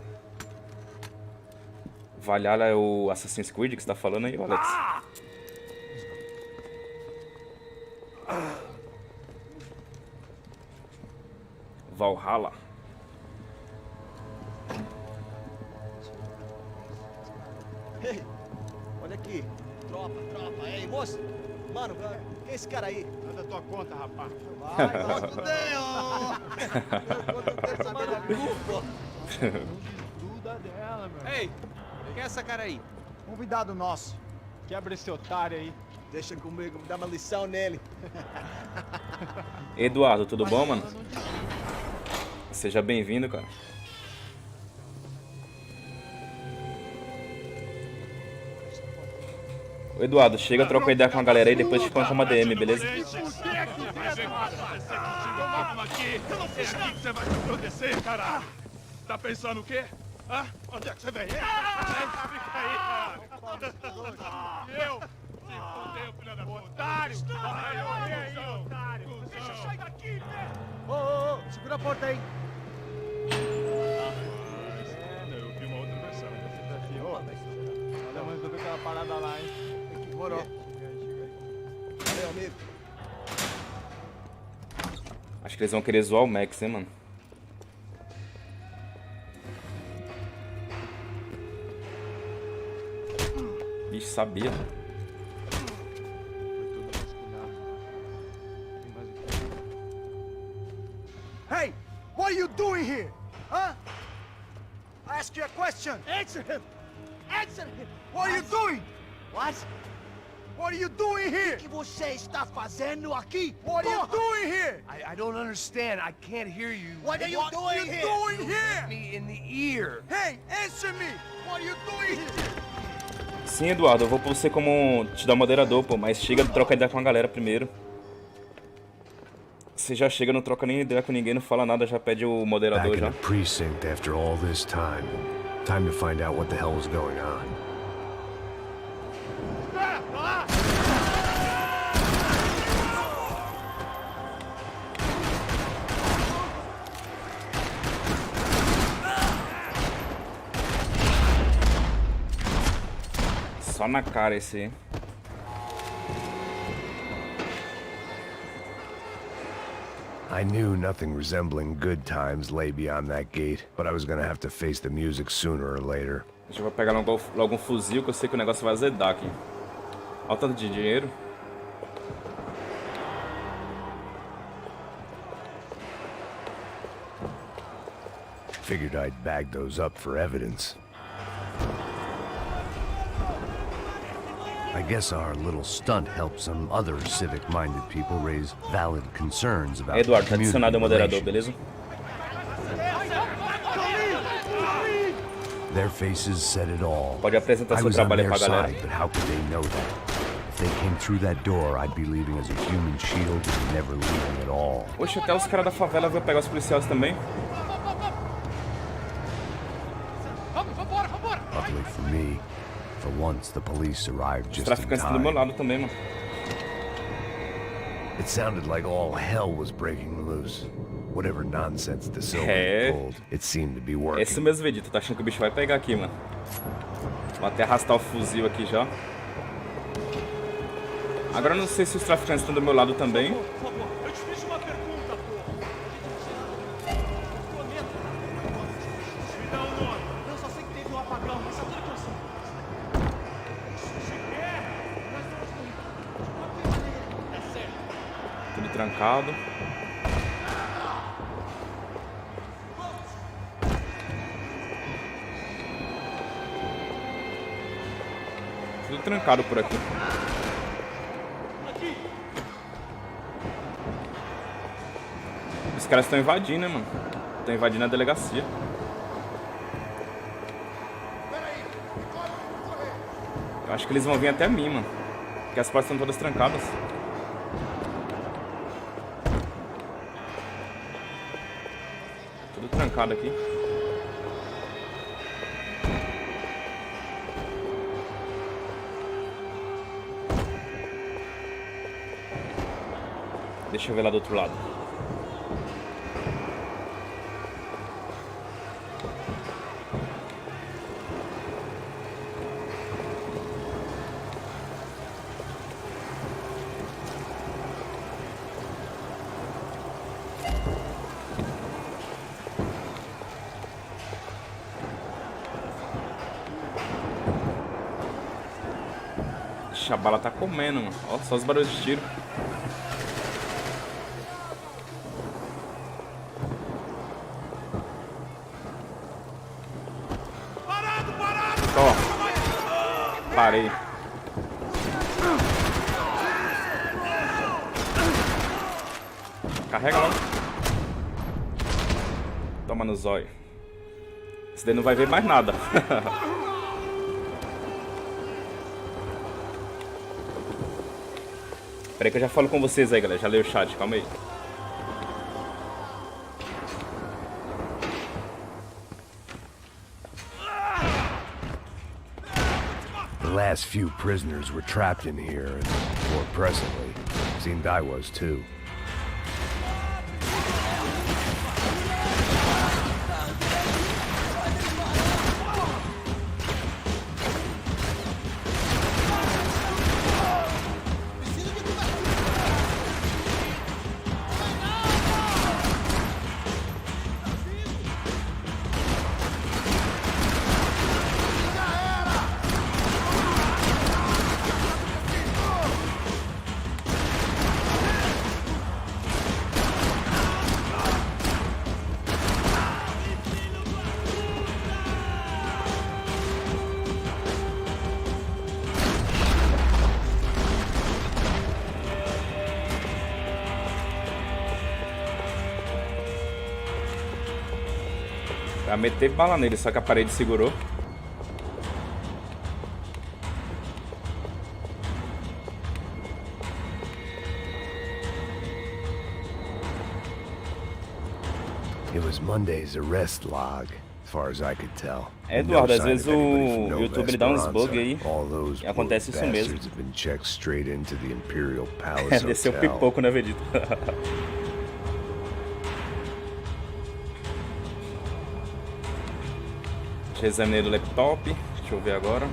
Valhalla é o Assassin's Creed que você tá falando aí, Alex? Valhalla. Ei, olha aqui. Tropa. Ei, moço. Mano, quem é esse cara aí? Nada tua conta, rapaz. Vai, nossa, fudeu! Eu quero saber da culpa. Duda dela, meu. Ei, quem é essa cara aí? Convidado nosso. Quebra esse otário aí. Deixa comigo, me dá uma lição nele. Eduardo, tudo bom, mano? Seja bem-vindo, cara. Ô, Eduardo, chega, troca ideia com a galera aí, depois te panca uma DM, beleza? Eu não fiz nada. Você vai me proteger, cara. Tá pensando o quê? Hã? Onde é que você vem? Fica aí, cara. Eu? Se fudeu, filha da puta. Otário! Otário! Deixa eu sair daqui, né? Ô, segura a porta aí. Eu vi uma outra versão. Você desafiou? Olha, mas eu vi aquela parada lá, hein? Demorou. Valeu, amigo. Acho que eles vão querer zoar o Max, hein, mano? Ixi, sabia. Hey, what are you doing here? Huh? I ask you a question. Answer him. Answer him. What are you doing? What? What are you doing here? O que você está fazendo aqui? What are you doing here? I don't understand. I can't hear you. What are you doing here? What are you doing here? Me in the ear. Hey, answer me. What are you doing here? Sim, Eduardo, eu vou por você como te dar moderador, pô, mas chega, troca ideia com a galera primeiro. Você já chega, não troca nem ideia com ninguém, não fala nada, já pede o moderador já. Back in the precinct after all this time. Time to find out what the hell is going on. Só na cara esse aí. I knew nothing resembling good times lay beyond that gate, but I was gonna have to face the music sooner or later. Deixa eu pegar logo um fuzil, que eu sei que o negócio vai azedar aqui. Olha o tanto de dinheiro. Figured I'd bag those up for evidence. I guess our little stunt helped some other civic-minded people raise valid concerns about Eduardo, tá adicionado ao moderador, relations. beleza? Their faces said it all. Pode apresentar I seu was on trabalho their pra galera. side, but how could they know that? If they came through that door, I'd be leaving as a human shield and never leaving at all. Oxe, até os caras da favela vão pegar os policiais também. Luckily for me, for once the police arrived Os just in traficantes estão do meu time. lado também, mano. It sounded like all hell was breaking loose. Whatever nonsense the Silver É. pulled, it seemed to be working. Esse mesmo Vegeta, tá achando que o bicho vai pegar aqui, mano. Vou até arrastar o fuzil aqui já. Agora eu não sei se os traficantes estão do meu lado também. Por favor, eu te fiz uma pergunta, pô. Me dá um nome. Eu só sei que teve um apagão, mas é tudo que eu sei. É sério. Tudo trancado. Tudo trancado por aqui. Os caras estão invadindo, né, mano? Estão invadindo a delegacia. Eu acho que eles vão vir até mim, mano. Porque as portas estão todas trancadas. Tudo trancado aqui. Deixa eu ver lá do outro lado. Ixi, a bala tá comendo, mano. Ó, só os barulhos de tiro. Ó, parei. Carrega lá. Toma no zóio. Esse daí não vai ver mais nada. Pera aí que eu já falo com vocês aí, galera. Já leio o chat, calma aí. The last few prisoners were trapped in here, and more presently, seemed I was too. Pra meter bala nele, só que a parede segurou. It was Monday's arrest log, as far as I could tell. Eduardo, às vezes o YouTube ele dá uns bugs aí. E acontece isso mesmo. Desceu pipoco, né, Vegeta? Examinei o laptop, deixa eu ver agora.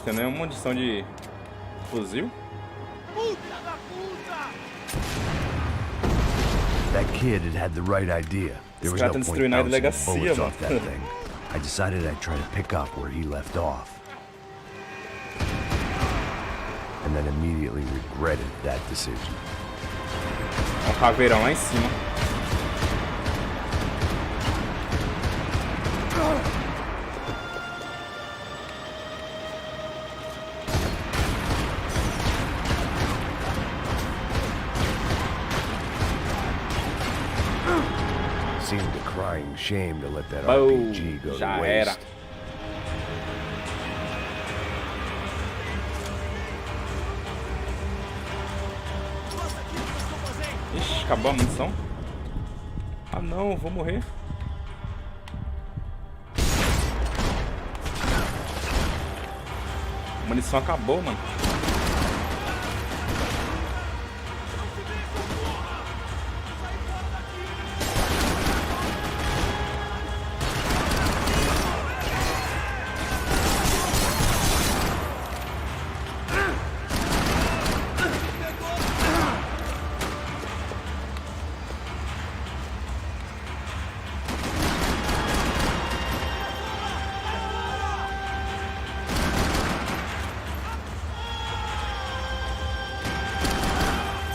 tem nenhuma munição de fuzil. That kid had the right idea. There was no point bouncing bullets off that thing. I decided I'd try to pick up where he left off. And then immediately regretted that decision. Um caveirão lá em cima. Seemed a crying shame to let that RPG go to waste. Ixi, acabou a munição? Ah não, vou morrer. A munição acabou, mano.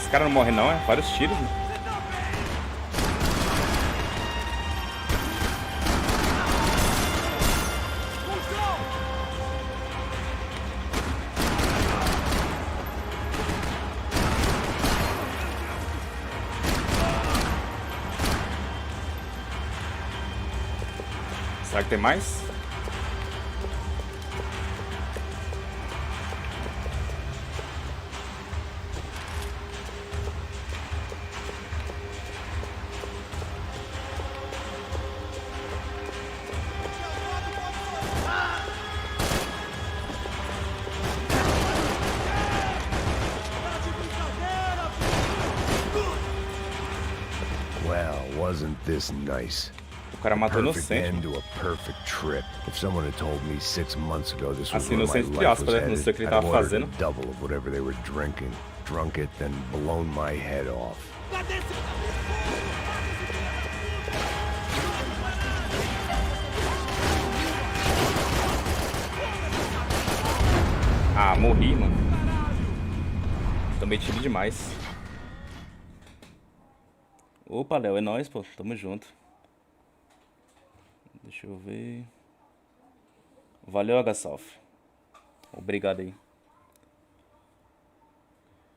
Esse cara não morre não, é? Vários tiros, né? Será que tem mais? Well, wasn't this nice? O cara matou Perfect end inocente. to a perfect trip. If someone had told me 6 months ago this was Assim, where my inocente entre life aspas, was né? Não sei o que ele headed, I'd tava ordered fazendo. a double of whatever they were drinking, drunk it, then blown my head off. Ah, morri, mano. Tomei tiro demais. Opa, Léo, é nóis, pô. Tamo junto. Deixa eu ver. Valeu, Agasalf. Obrigado aí.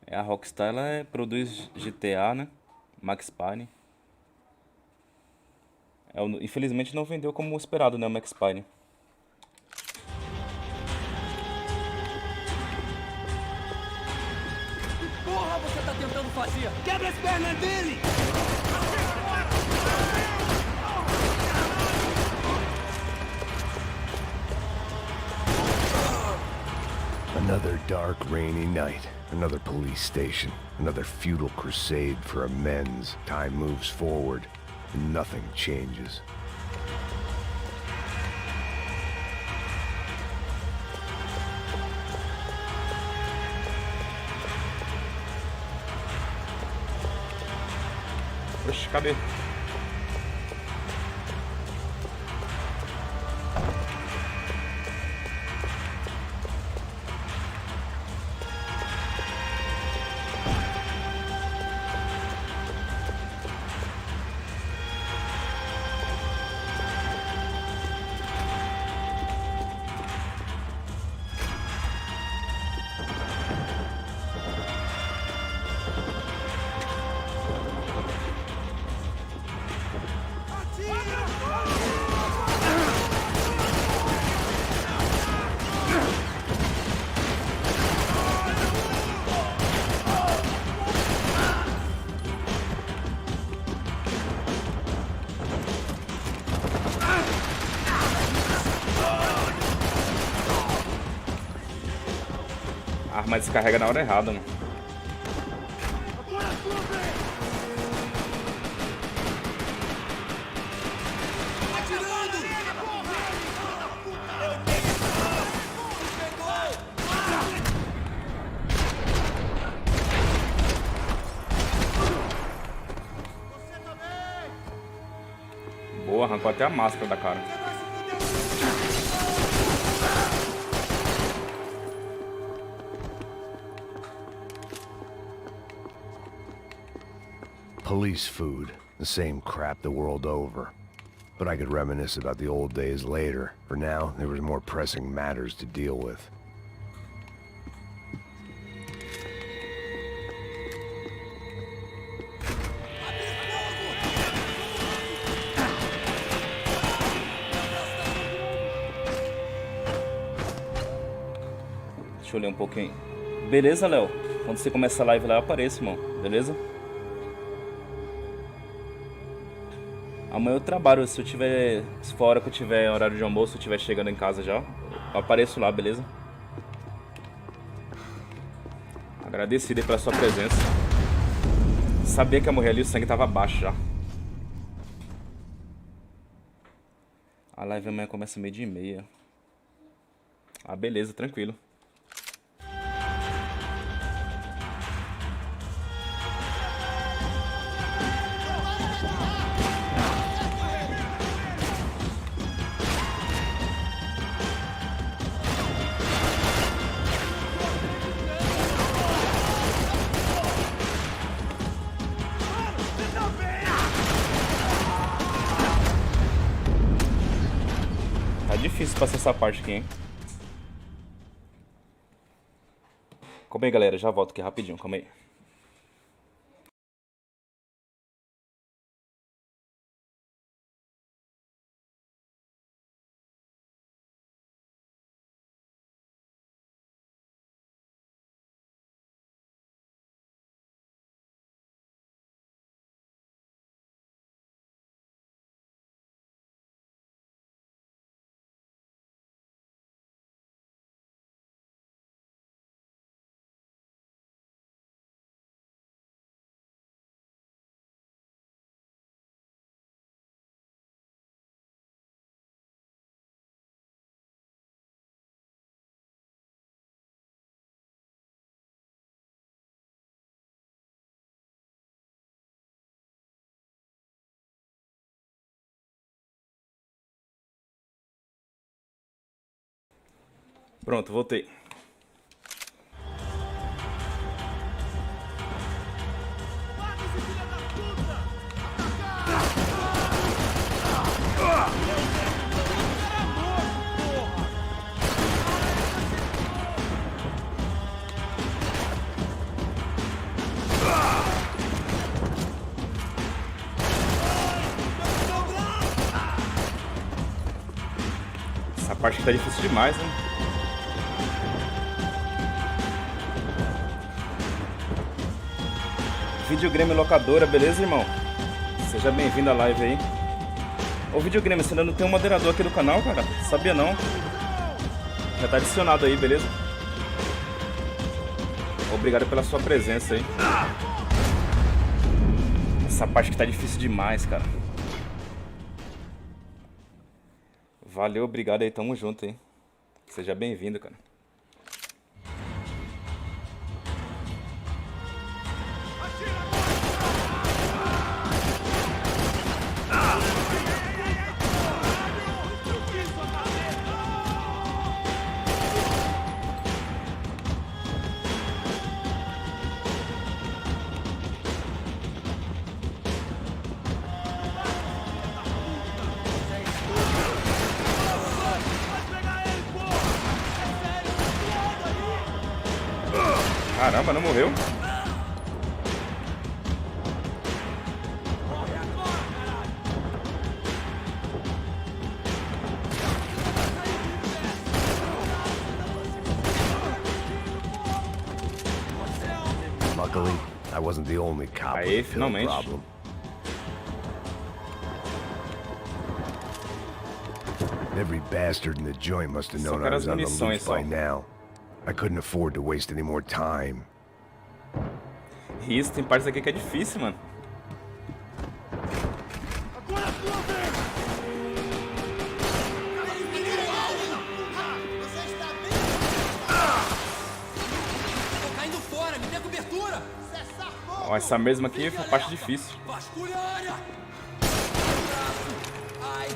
É, a Rockstar, ela produz GTA, né? Max Payne. Infelizmente não vendeu como esperado, né? O Max Payne. Porra, você tá tentando fazer? Quebra as pernas dele! Another dark, rainy night. Another police station. Another futile crusade for amends. Time moves forward, and nothing changes. Oxe, cadê? A arma descarrega na hora errada, mano. arrancou até a máscara da cara. Police food, the same crap the world over. But I could reminisce about the old days later. For now, there was more pressing matters to deal with. Deixa eu ler um pouquinho. Beleza, Léo? Quando você começa a live lá, eu apareço, irmão. Beleza? Amanhã eu trabalho. Se for a hora que eu tiver horário de almoço, eu estiver chegando em casa já, eu apareço lá, beleza? Agradecido aí pela sua presença. Sabia que ia morrer ali, o sangue tava baixo já. A live amanhã começa 12h30. Ah, beleza, tranquilo. Tá difícil passar essa parte aqui, hein? Calma aí, galera. Já volto aqui rapidinho. Calma aí. Pronto, voltei. Essa parte tá difícil demais, né? Videogame locadora, beleza, irmão? Seja bem-vindo à live aí. Ô, Videogame, você ainda não tem um moderador aqui do canal, cara? Sabia não? Já tá adicionado aí, beleza? Obrigado pela sua presença aí. Essa parte que tá difícil demais, cara. Valeu, obrigado aí, tamo junto aí. Seja bem-vindo, cara. Caramba, não morreu? Luckily, I wasn't the only cop with a pill problem. Every bastard in the joint must have known I was on the loose by now. I couldn't afford to waste any more time. Isso, tem partes aqui que é difícil, mano. Ó, essa mesma aqui foi a parte difícil. Vasculha a área! Ai,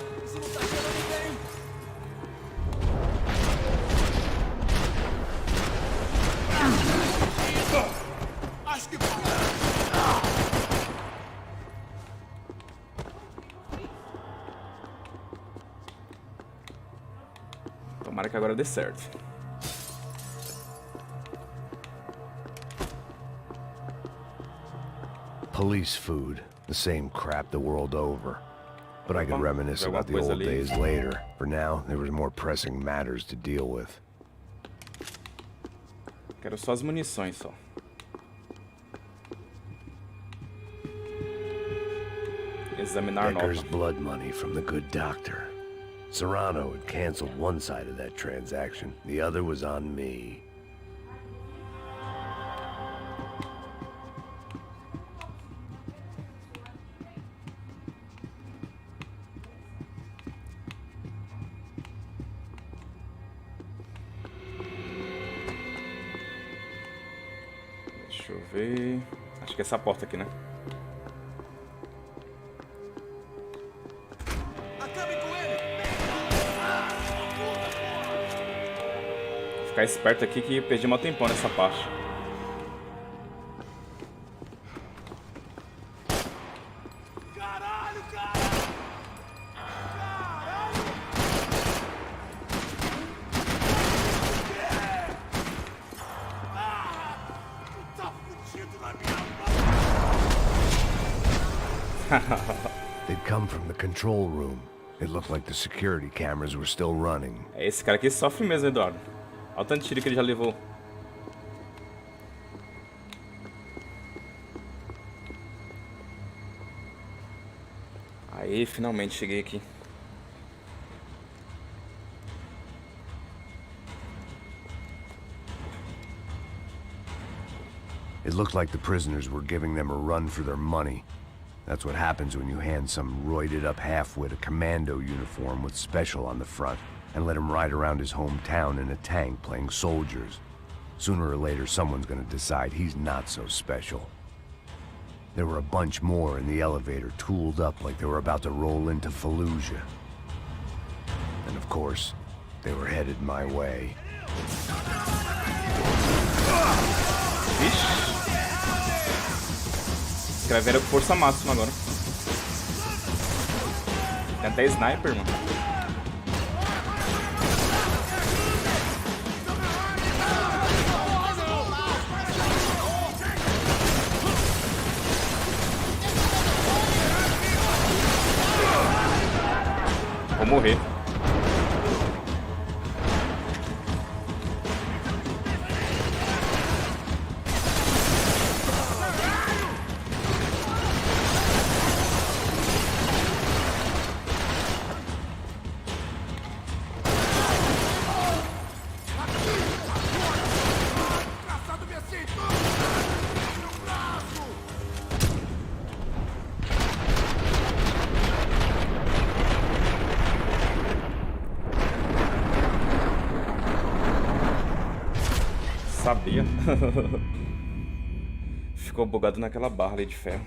que agora dê certo. Police food, the same crap the world over. But I could reminisce about the old days later. For now, there was more pressing matters to deal with. Quero só as munições, só. Examinar Decker's nota. blood money from the good doctor. Serrano had canceled one side of that transaction. The other was on me. Deixa eu ver... Acho que é essa porta aqui, né? Vou ficar esperto aqui que perdi um tempão nessa parte. They'd come from the control room. It looked like the security cameras were still running. É, esse cara aqui sofre mesmo, Eduardo. Olha o tanto de tiro que ele já levou. Aí, finalmente cheguei aqui. It looked like the prisoners were giving them a run for their money. That's what happens when you hand some roided-up halfwit a commando uniform with special on the front and let him ride around his hometown in a tank playing soldiers. Sooner or later, someone's gonna decide he's not so special. There were a bunch more in the elevator, tooled up like they were about to roll into Fallujah. And of course, they were headed my way. Vixe. Escreveram com força máxima agora. Tem até sniper, mano. Vou morrer. Sabia. Ficou bugado naquela barra ali de ferro.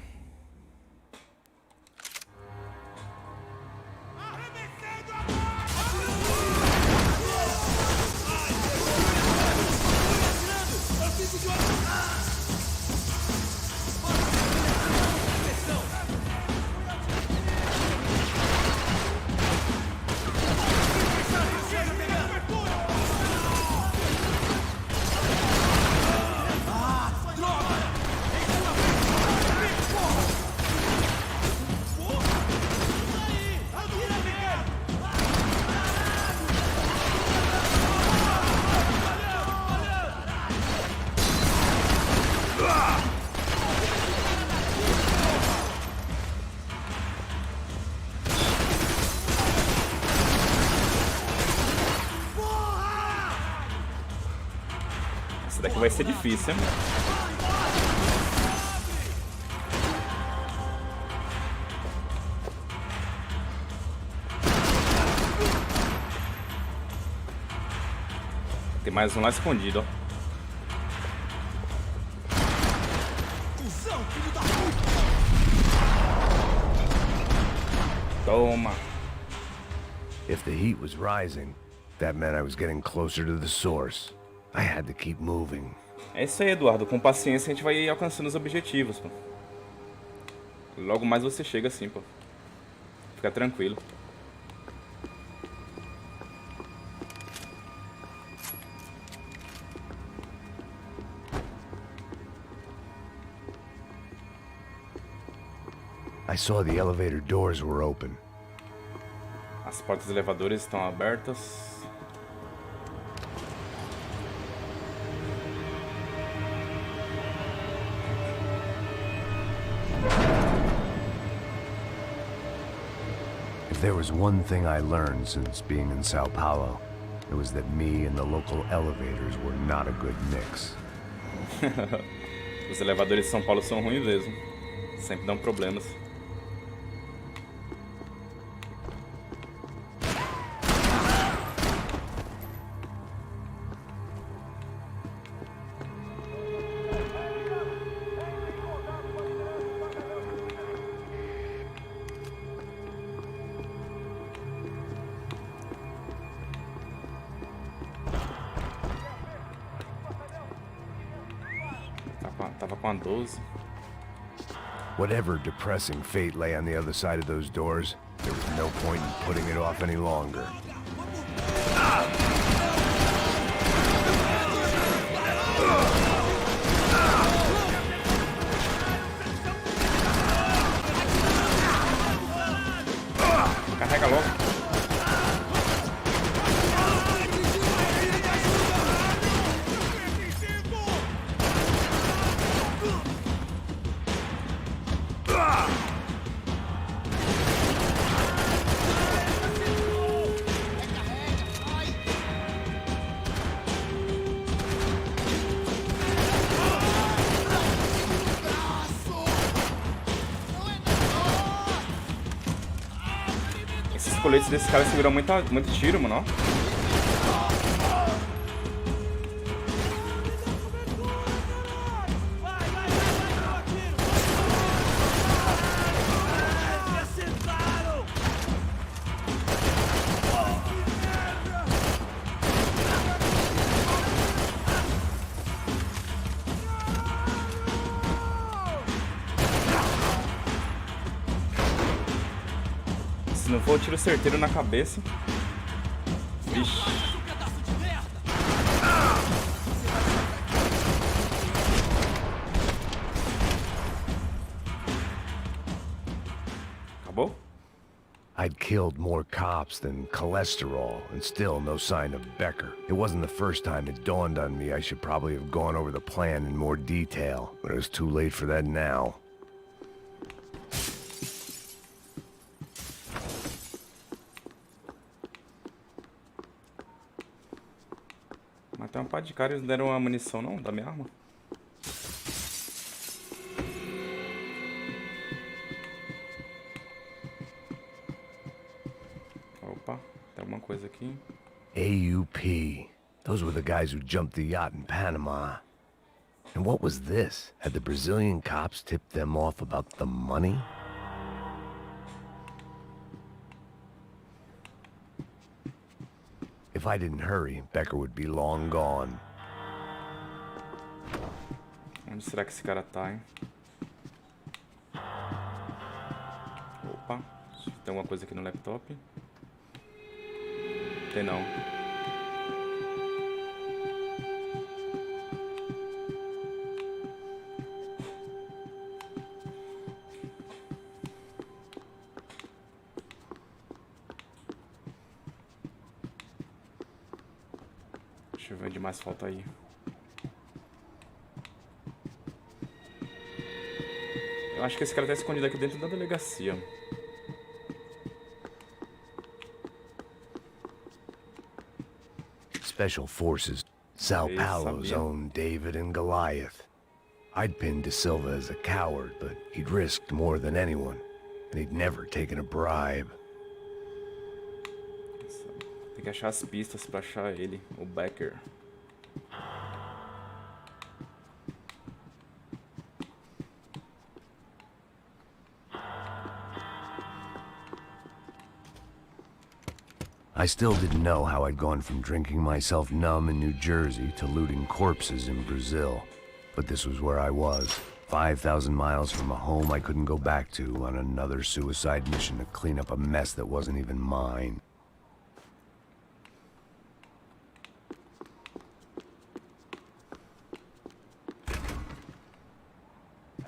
Essa daqui vai ser difícil, hein? Tem mais um lá escondido, ó. Toma. If the heat was rising, that meant I was getting closer to the source. I had to keep moving. É isso aí, Eduardo. Com paciência a gente vai alcançando os objetivos, pô. Logo mais você chega assim, pô. Fica tranquilo. I saw the elevator doors were open. As portas dos elevadores estão abertas. If there was one thing I learned since being in São Paulo, it was that me and the local elevators were not a good mix. Os elevadores de São Paulo são ruins mesmo. Sempre dão problemas. Tava com a 12. Whatever depressing fate lay on the other side of those doors, there was no point in putting it off any longer. Carrega logo. Esses coletes desse cara seguram muito tiro, mano, ó. Se não for tiro certeiro na cabeça. Vixe. Acabou? I'd killed more cops than cholesterol, and still no sign of Becker. It wasn't the first time it dawned on me I should probably have gone over the plan in more detail, but it was too late for that now. Mas tem uma pá de cara, eles não deram a munição não, da minha arma. Opa, tem alguma coisa aqui. AUP. Those were the guys who jumped the yacht in Panama. And what was this? Had the Brazilian cops tipped them off about the money? If I didn't hurry, Becker would be long gone. Onde será que esse cara tá, hein? Opa, tem alguma coisa aqui no laptop? Tem não. Deixa eu ver onde mais falta aí. Eu acho que esse cara tá escondido aqui dentro da delegacia. Special Forces, São Paulo's own David and Goliath. I'd pinned De Silva as a coward, but he'd risked more than anyone, and he'd never taken a bribe. Tem que achar as pistas pra achar ele, o Becker. I still didn't know how I'd gone from drinking myself numb in New Jersey to looting corpses in Brazil. But this was where I was, 5,000 miles from a home I couldn't go back to on another suicide mission to clean up a mess that wasn't even mine.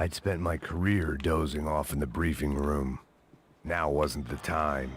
I'd spent my career dozing off in the briefing room. Now wasn't the time.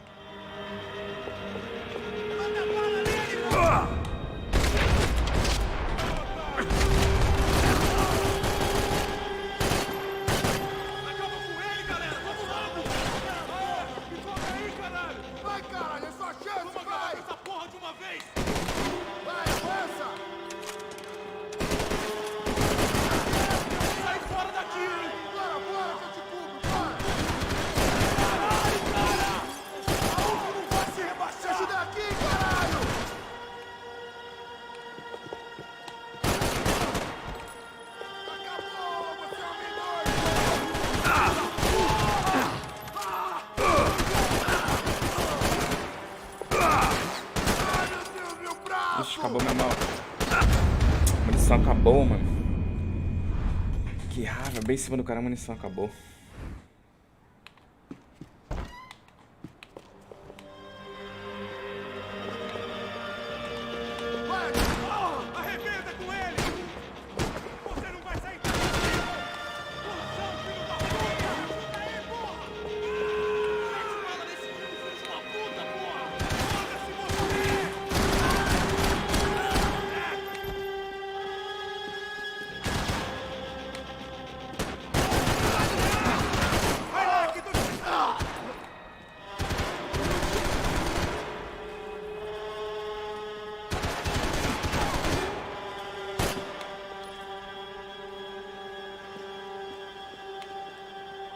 Ixi, acabou minha mão. A munição acabou, mano. Que raiva, bem em cima do cara a munição acabou.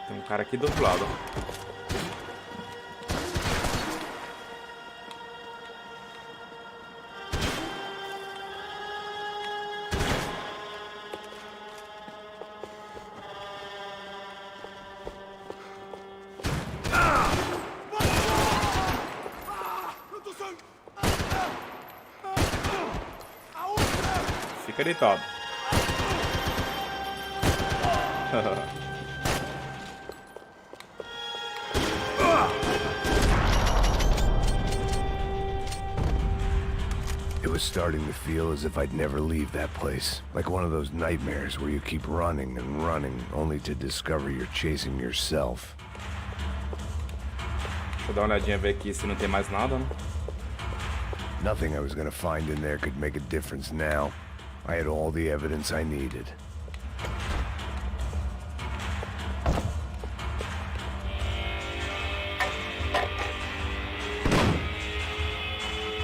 Tem um cara aqui do outro lado. Fica deitado. It was starting to feel as if I'd never leave that place. Like one of those nightmares where you keep running and running, only to discover you're chasing yourself. Deixa eu dar uma olhadinha ver aqui se não tem mais nada, né? Nothing I was gonna find in there could make a difference now. I had all the evidence I needed.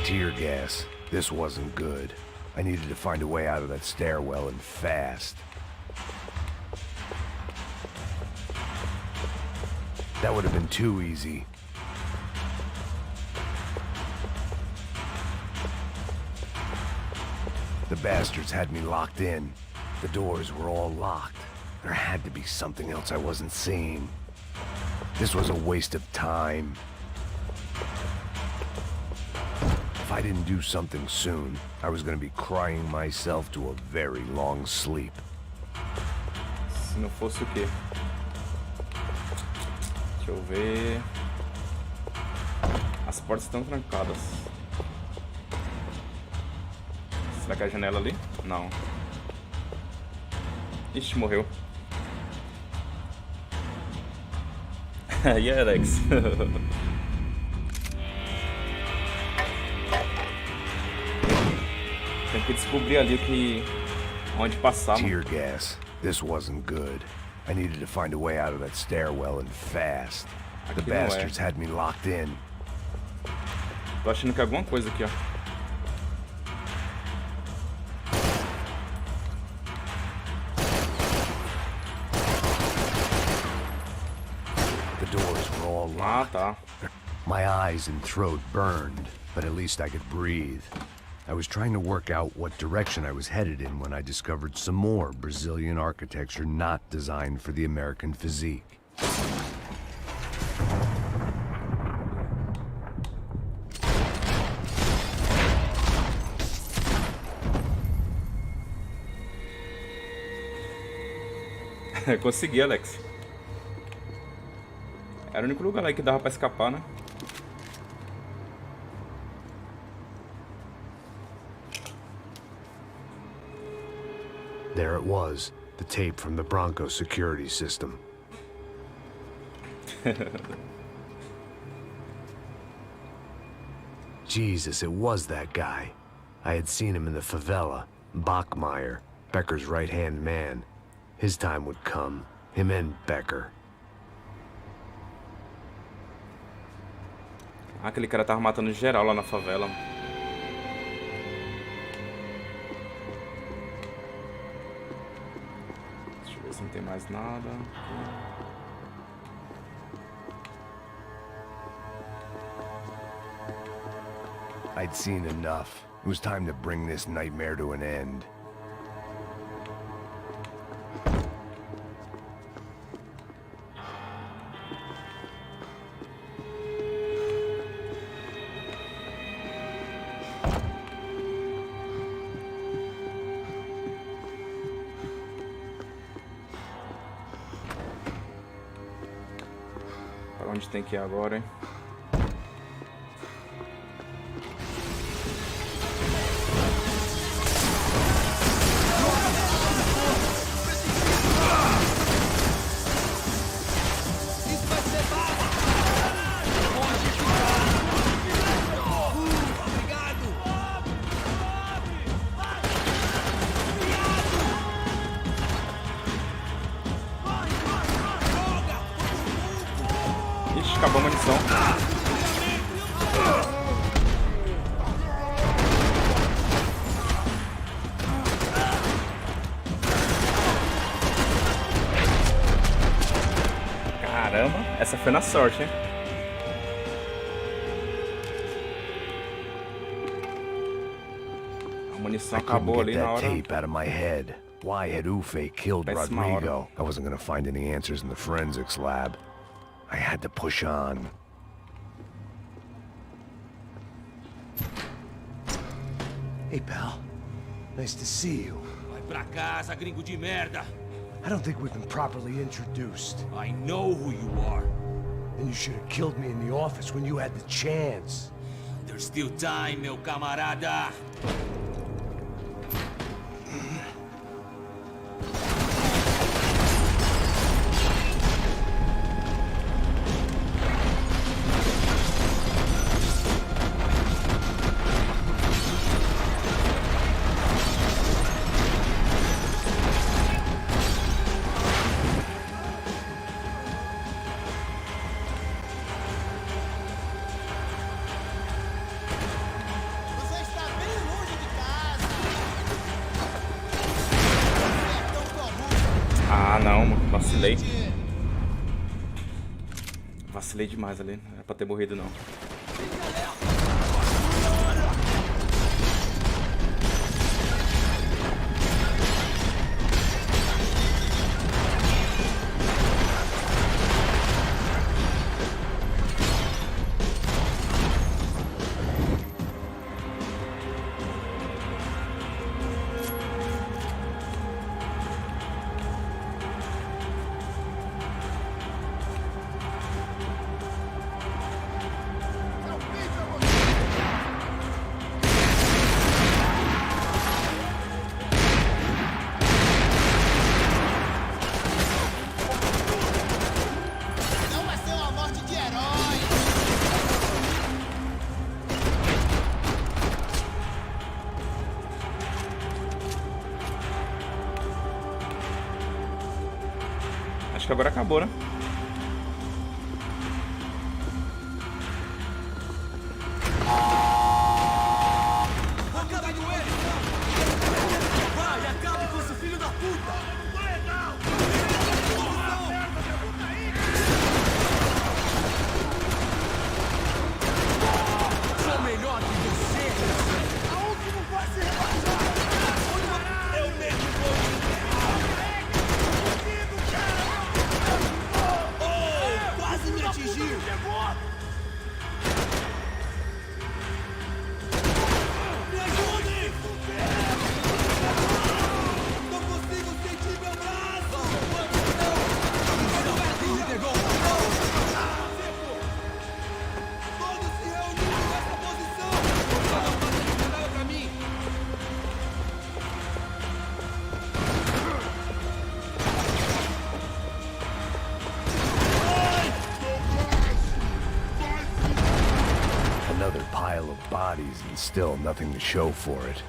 Tear gas. This wasn't good. I needed to find a way out of that stairwell and fast. That would have been too easy. The bastards had me locked in. The doors were all locked. There had to be something else I wasn't seeing. This was a waste of time. If I didn't do something soon, I was gonna be crying myself to a very long sleep. Se não fosse o quê? Deixa eu ver. As portas estão trancadas. Será que é a janela ali? Não. Ixi, morreu. E aí, Alex? Tem que descobrir ali onde passar. Tear gas. This wasn't good. I needed to find a way out of that stairwell and fast. The bastards had me locked in. Tô achando que é alguma coisa aqui, ó. The doors were all locked. Ah, tá. My eyes and throat burned, but at least I could breathe. I was trying to work out what direction I was headed in when I discovered some more Brazilian architecture not designed for the American physique. Consegui, Alex. Era o único lugar aí que dava pra escapar, né? There it was, The tape from the Bronco security system. Jesus, it was that guy. I had seen him in the favela. Bachmeyer, Becker's right-hand man. His time would come. Him and Becker. Ah, aquele cara tava matando geral lá na favela. Deixa eu ver se não tem mais nada. I'd seen enough. It was time to bring this nightmare to an end. Para onde tem que ir agora, hein? Ixi, acabou a munição. Caramba, essa foi na sorte, hein? A munição acabou ali na hora. Tape out of my head. Why had Ufe killed Rodrigo? I wasn't gonna find any answers in the forensics lab. I had to push on. Hey, pal. Nice to see you. Vai pra casa, gringo de merda. I don't think we've been properly introduced. I know who you are. Then you should have killed me in the office when you had the chance. There's still time, meu camarada. Ah, não, mano. Vacilei. Vacilei demais ali. Não era pra ter morrido, não. Acho que agora acabou, né? Acaba com ele! Vai, acaba com esse filho da puta! Sou melhor que você! Aonde não vai ser rebaixado? Eu mesmo vou! bodies and still nothing to show for it.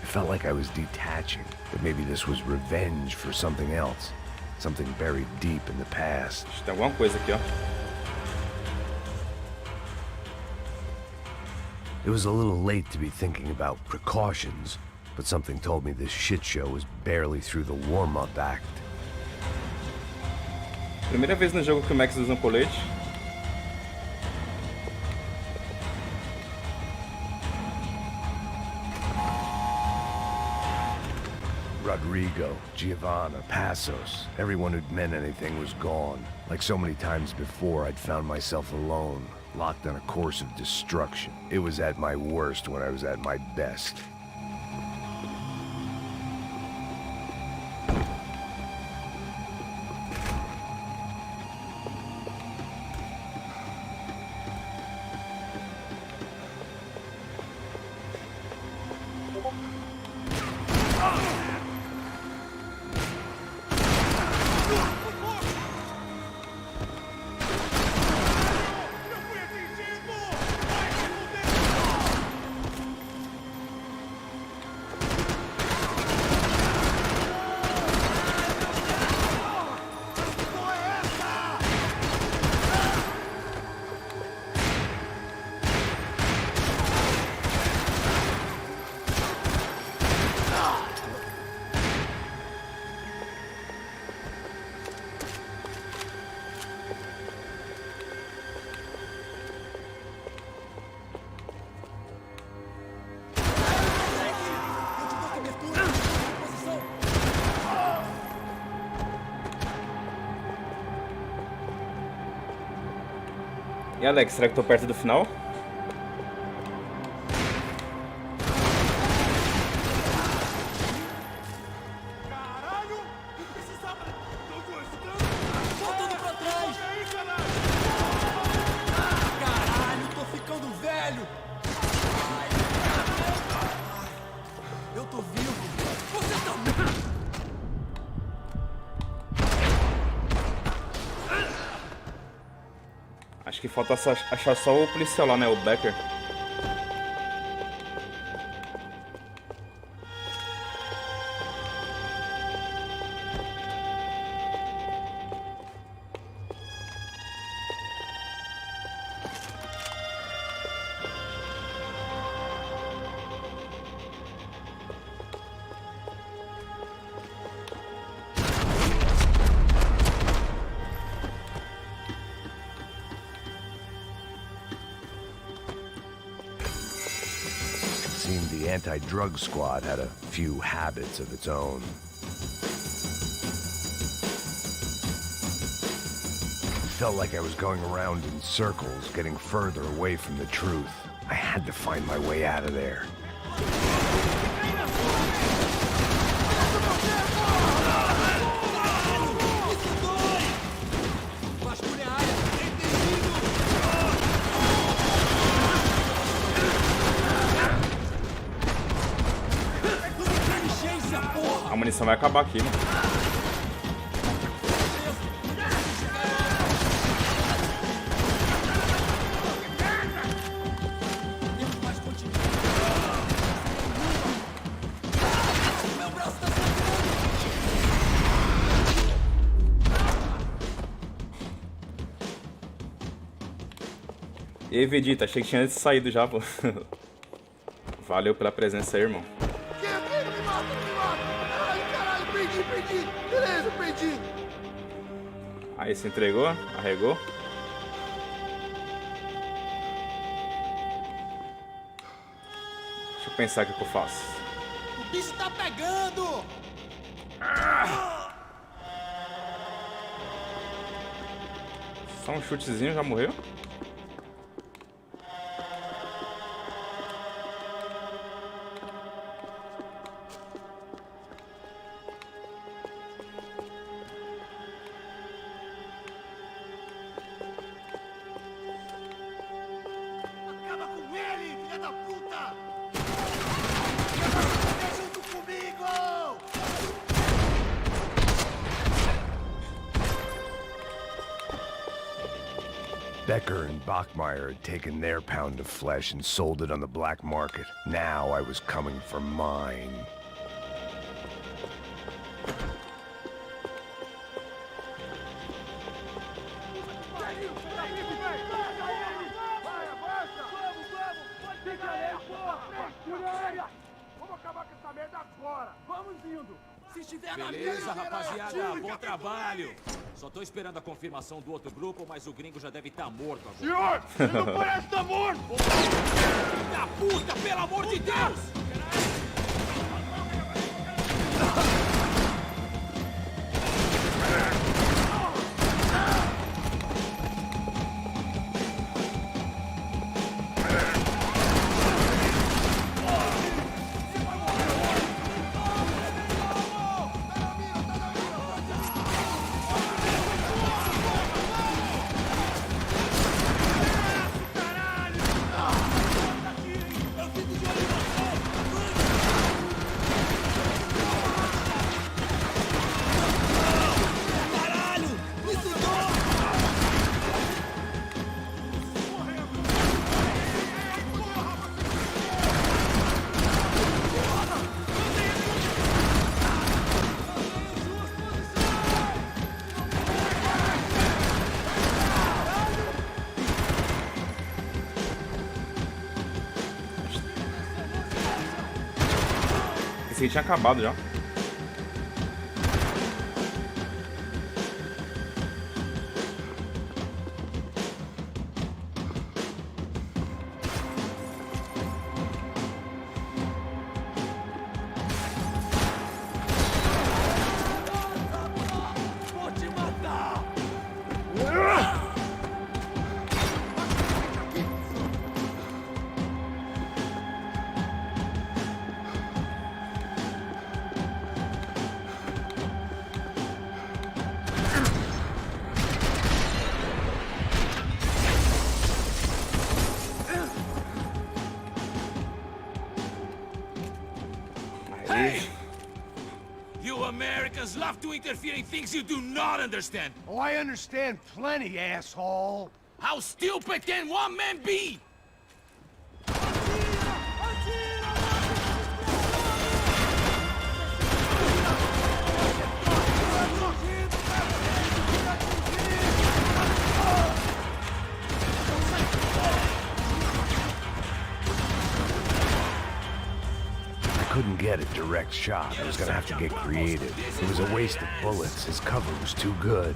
It felt like I was detaching, but maybe this was revenge for something else. Something buried deep in the past. Tem alguma coisa aqui, ó. It was a little late to be thinking about precautions, but something told me this shit show was barely through the warm-up act. Primeira vez no jogo que o Max usa um colete. Rodrigo, Giovanna, Passos, everyone who'd meant anything was gone. Like so many times before, I'd found myself alone, locked on a course of destruction. It was at my worst when I was at my best. E Alex, será que tô perto do final? Caralho! Precisava... Tô gostando! Voltando pra trás! Caralho, tô ficando velho! Eu tô vivo! Você também! Acho que falta achar só o policial lá, né? O Becker. The anti-drug squad had a few habits of its own. It felt like I was going around in circles, getting further away from the truth. I had to find my way out of there. A munição vai acabar aqui, né? E aí, Vegeta, achei que tinha saído já, pô. Valeu pela presença aí, irmão. Me mata! Ai, caralho, perdi! Beleza, perdi! Aí, se entregou, arregou. Deixa eu pensar o que eu faço. O bicho tá pegando! Só um chutezinho, já morreu? Acaba com ele, filha da puta! Vem junto comigo! Becker and Bachmeyer had taken their pound of flesh and sold it on the black market. Now I was coming for mine. Beleza, rapaziada, bom trabalho. Só tô esperando a confirmação do outro grupo, mas o gringo já deve estar morto agora. Senhor, ele não parece estar morto! Filho da puta, pelo amor de Deus! Esse aí tinha acabado já. You Americans love to interfere in things you do not understand. Oh, I understand plenty, asshole. How stupid can one man be? Couldn't get a direct shot. I was gonna have to get creative. It was a waste of bullets. His cover was too good.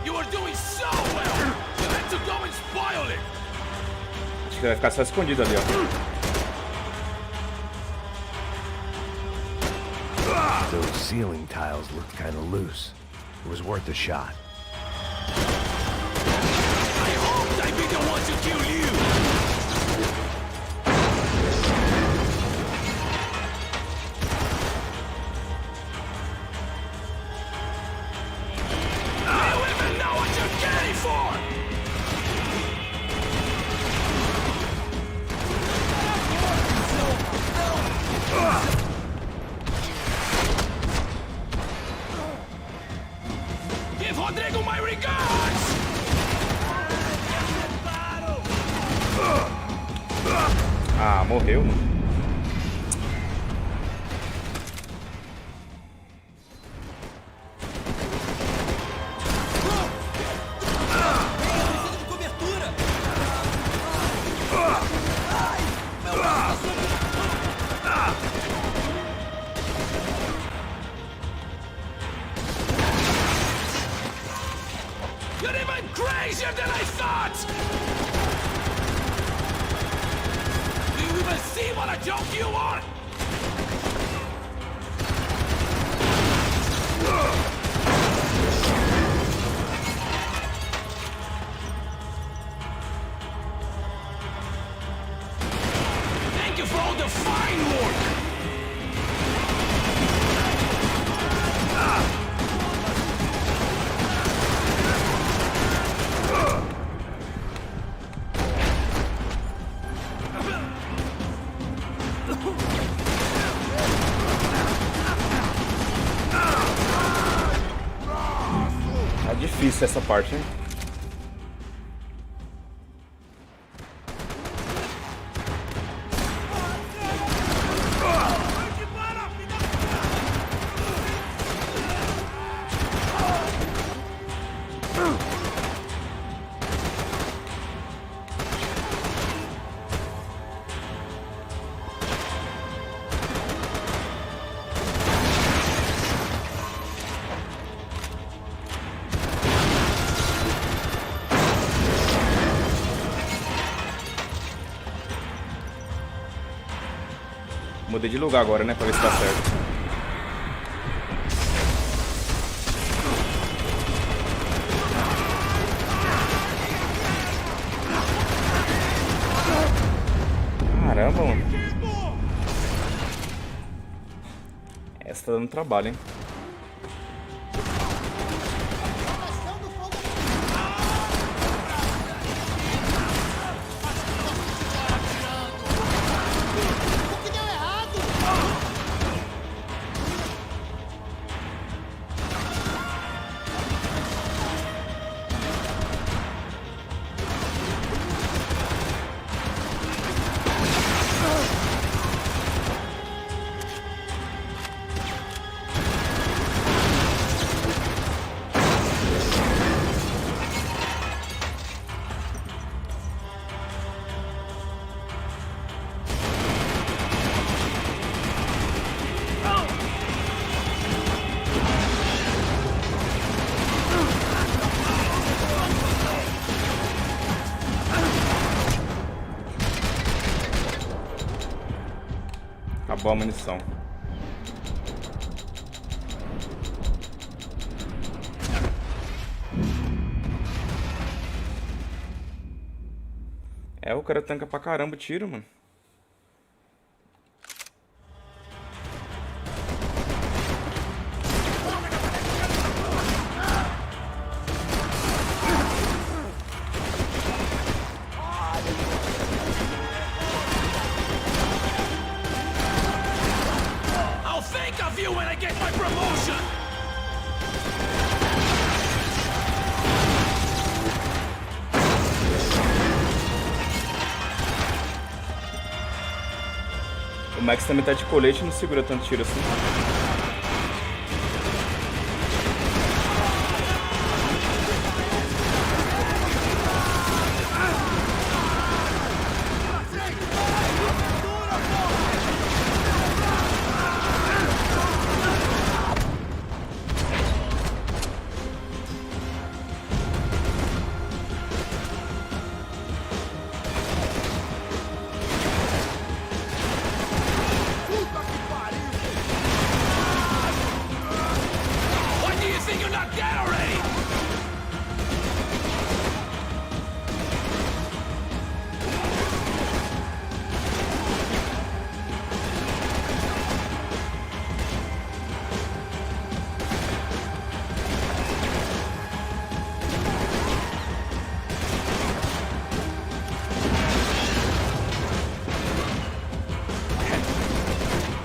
You were doing so well. You had to go and spoil it. Acho que vai ficar só escondido ali, ó. Those ceiling tiles looked kind of loose. It was worth a shot. I hoped I'd be the one to kill you! Do you even know what you're getting for? Give Rodrigo my regards! Ah, morreu, mano. You're even crazier than I thought! Do you even see what a joke you are? Thank you for all the fine work! ser essa parte, hein? Mudei de lugar agora, né? Pra ver se dá certo. Caramba, mano. Essa tá dando trabalho, hein? Acabou a munição. É, o cara tanca pra caramba o tiro, mano. O Max também tá de colete e não segura tanto tiro assim.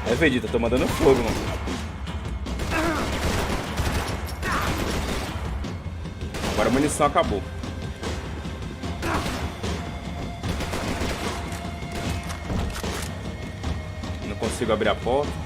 É, Vegeta, tô mandando fogo, mano. Agora a munição acabou. Não consigo abrir a porta.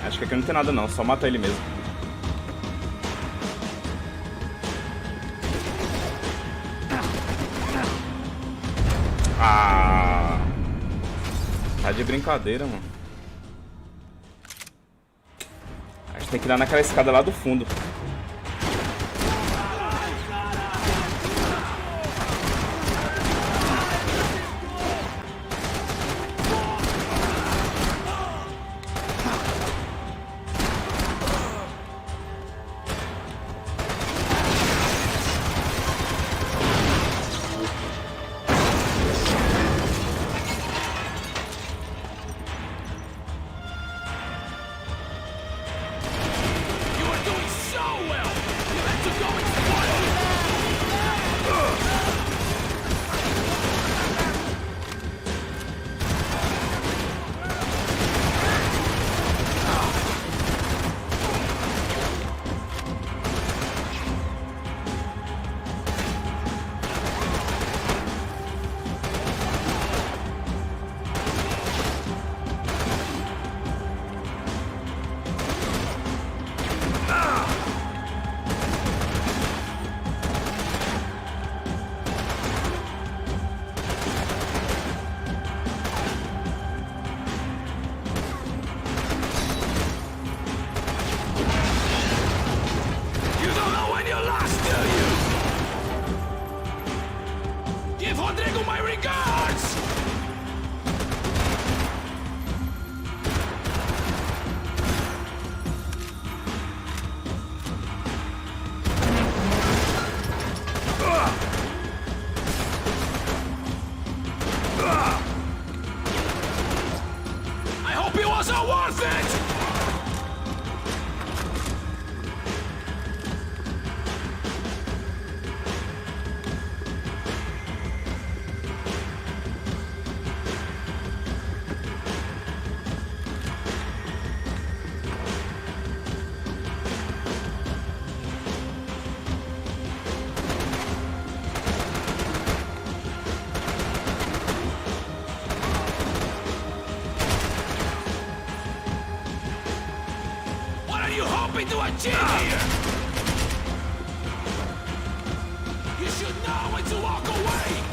Acho que aqui não tem nada não, só mata ele mesmo. Ah, tá de brincadeira, mano. A gente tem que ir lá naquela escada lá do fundo. hoping to achieve here? You should know when to walk away.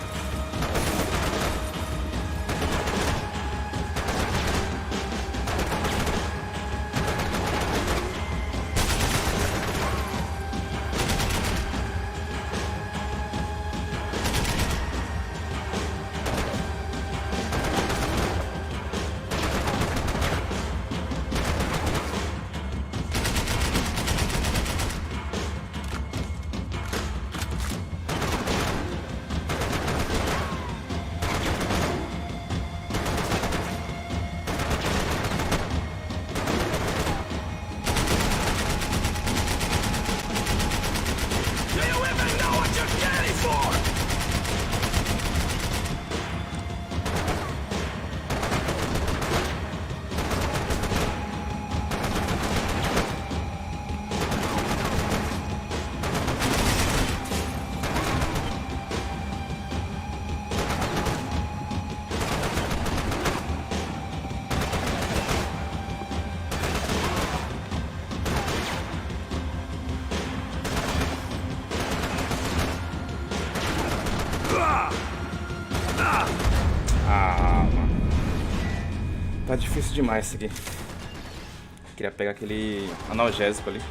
Tá difícil demais isso aqui. Queria pegar aquele analgésico ali.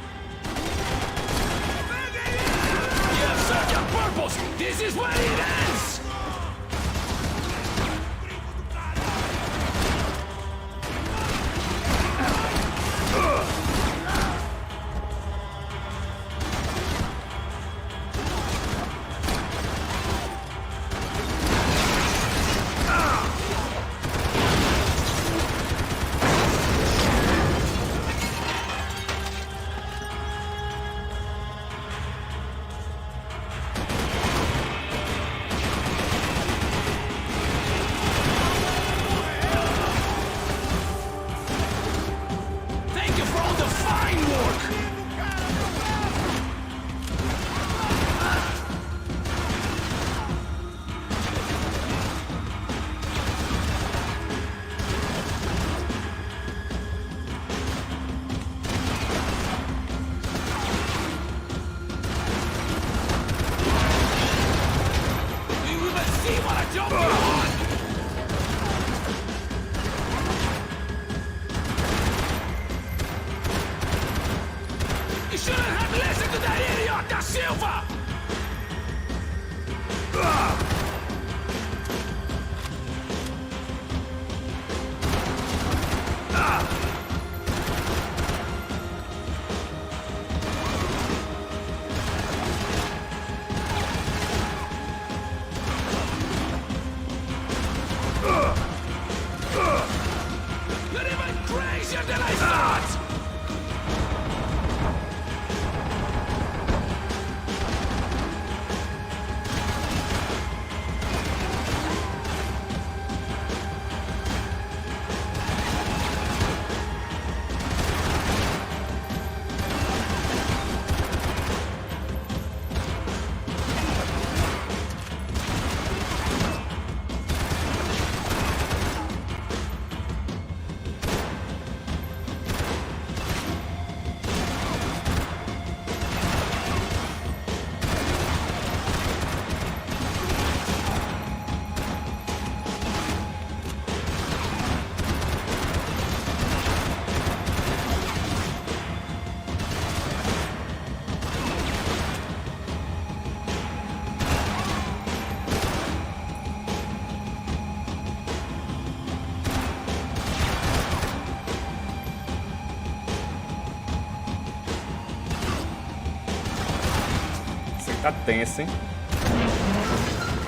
Tá tenso, hein?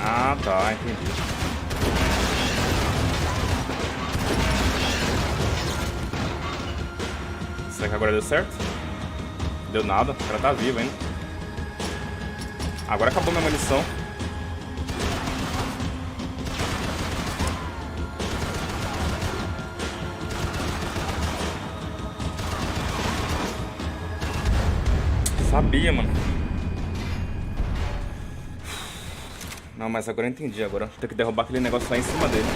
Ah, tá, entendi. Será que agora deu certo? Deu nada, o cara tá vivo ainda. Agora acabou minha munição. Sabia, mano. Não, mas agora eu entendi. Agora tem que derrubar aquele negócio lá em cima dele.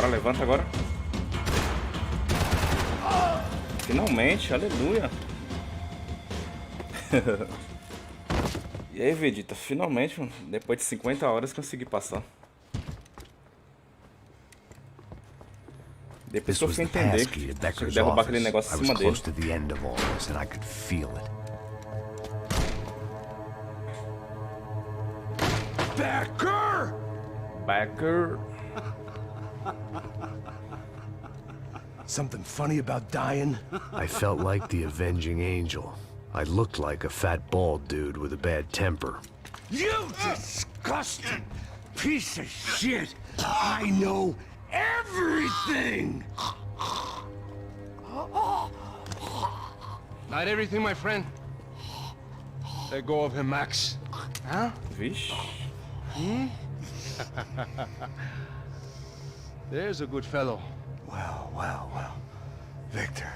Bora, levanta agora. Finalmente, aleluia. E aí, Vegeta, finalmente, mano, depois de 50 horas consegui passar. Depois que eu fui entender que derrubar aquele negócio em cima dele. Becker! Something funny about dying? I felt like the avenging angel. I looked like a fat bald dude with a bad temper. You disgusting piece of shit! I know everything! Not everything, my friend. Let go of him, Max. Huh? Vixe. There's a good fellow. Well. Victor,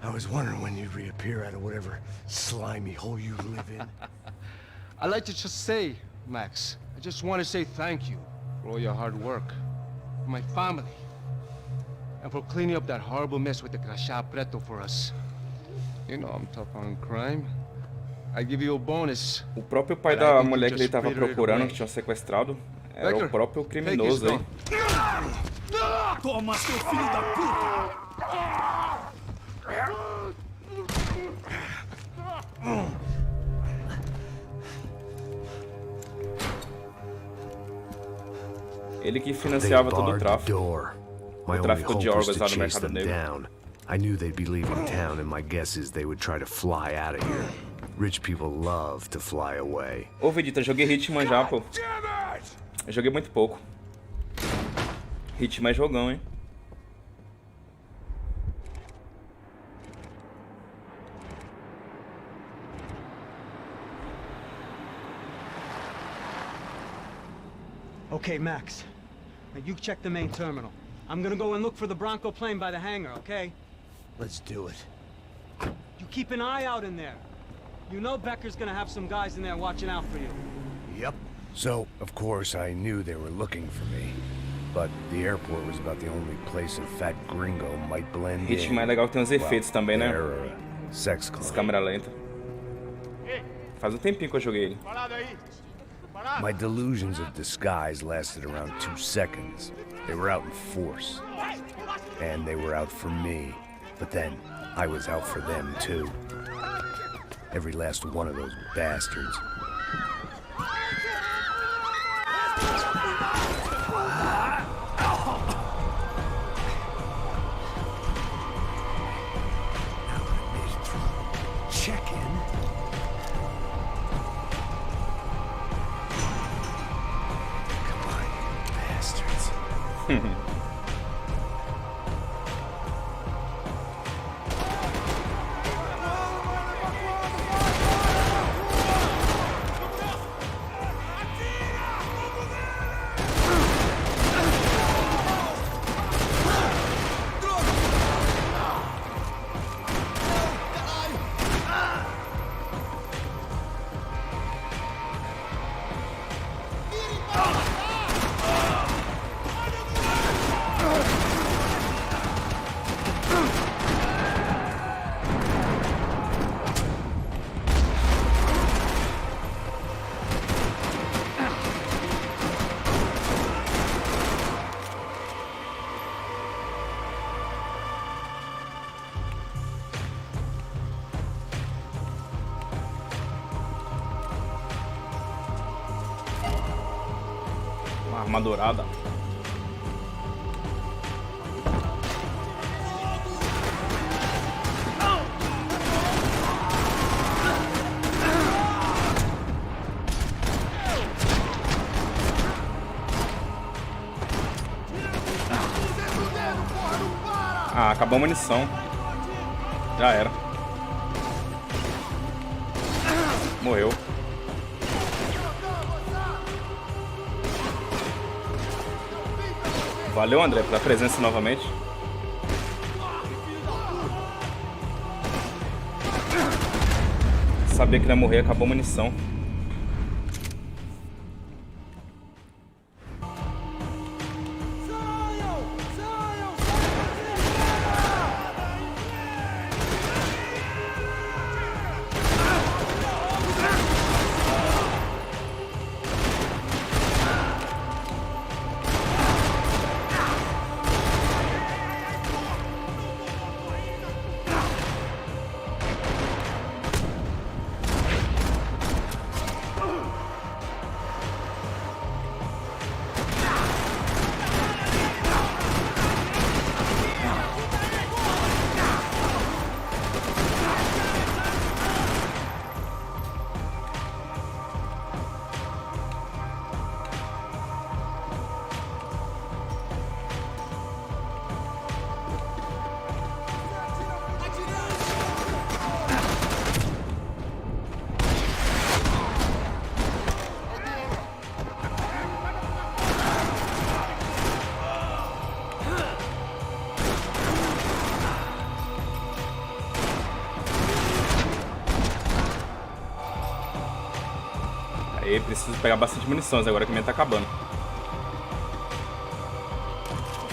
I was wondering when you'd reappear out of whatever slimy hole you live in. I'd like to just say, Max, I just want to say thank you for all your hard work, for my family, and for cleaning up that horrible mess with the crachá preto for us. You know I'm tough on crime. I give you a bonus. O próprio pai da mulher que ele tava procurando, que tinha sequestrado, era o próprio criminoso aí. Toma, seu filho da puta! Ele que financiava todo o tráfico. O tráfico de órgãos lá no mercado negro. I knew they'd be leaving town, and my guess is they would try to fly out of here. Rich people love to fly away. Ô, Vegeta, joguei Hitman já, pô. Eu joguei muito pouco. Hitman é jogão, hein? Okay, Max. Now you check the main terminal. I'm gonna go and look for the Bronco plane by the hangar, okay? Let's do it. You keep an eye out in there. You know Becker's gonna have some guys in there watching out for you. Yep. So, of course, I knew they were looking for me. But the airport was about the only place a fat gringo might blend in. Hitman é legal que tem uns efeitos também, né? Sex As câmera lenta. Faz um tempinho que eu joguei ele. My delusions of disguise lasted around 2 seconds. They were out in force. And they were out for me. But then, I was out for them too. Every last one of those bastards. Arma dourada. Ah, acabou a munição. Já era. Morreu. Valeu, André, pela presença novamente. Sabia que ele ia morrer, acabou a munição. Aí preciso pegar bastante munições agora que a minha tá acabando.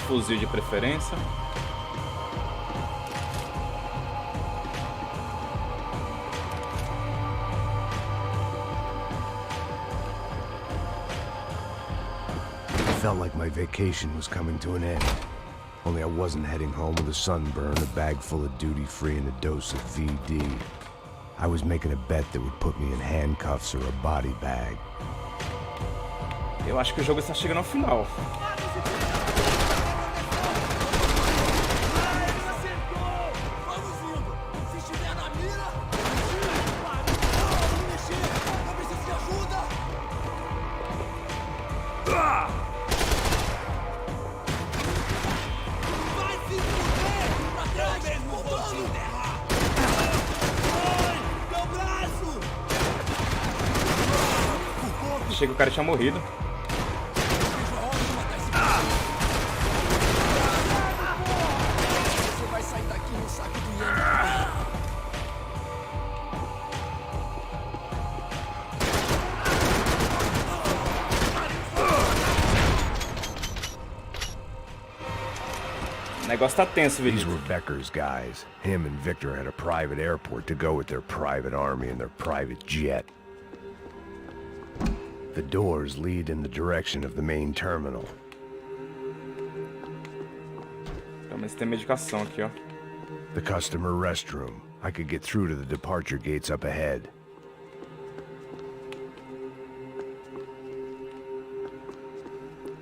Fuzil de preferência. Felt like my vacation was coming to an end. Only I wasn't heading home with a sunburn, a bag full of duty-free, and a dose of VD. I was making a bet that would put me in handcuffs or a body bag. Eu acho que o jogo está chegando ao final. Achei que o cara tinha morrido. Você vai sair daqui no saco de O negócio tá tenso, These Vitor. were Becker's guys. Him and Victor had a private airport to go with their private army and their private jet. The doors lead in the direction of the main terminal. Mas tem medicação aqui, ó. The customer restroom. I could get through to the departure gates up ahead.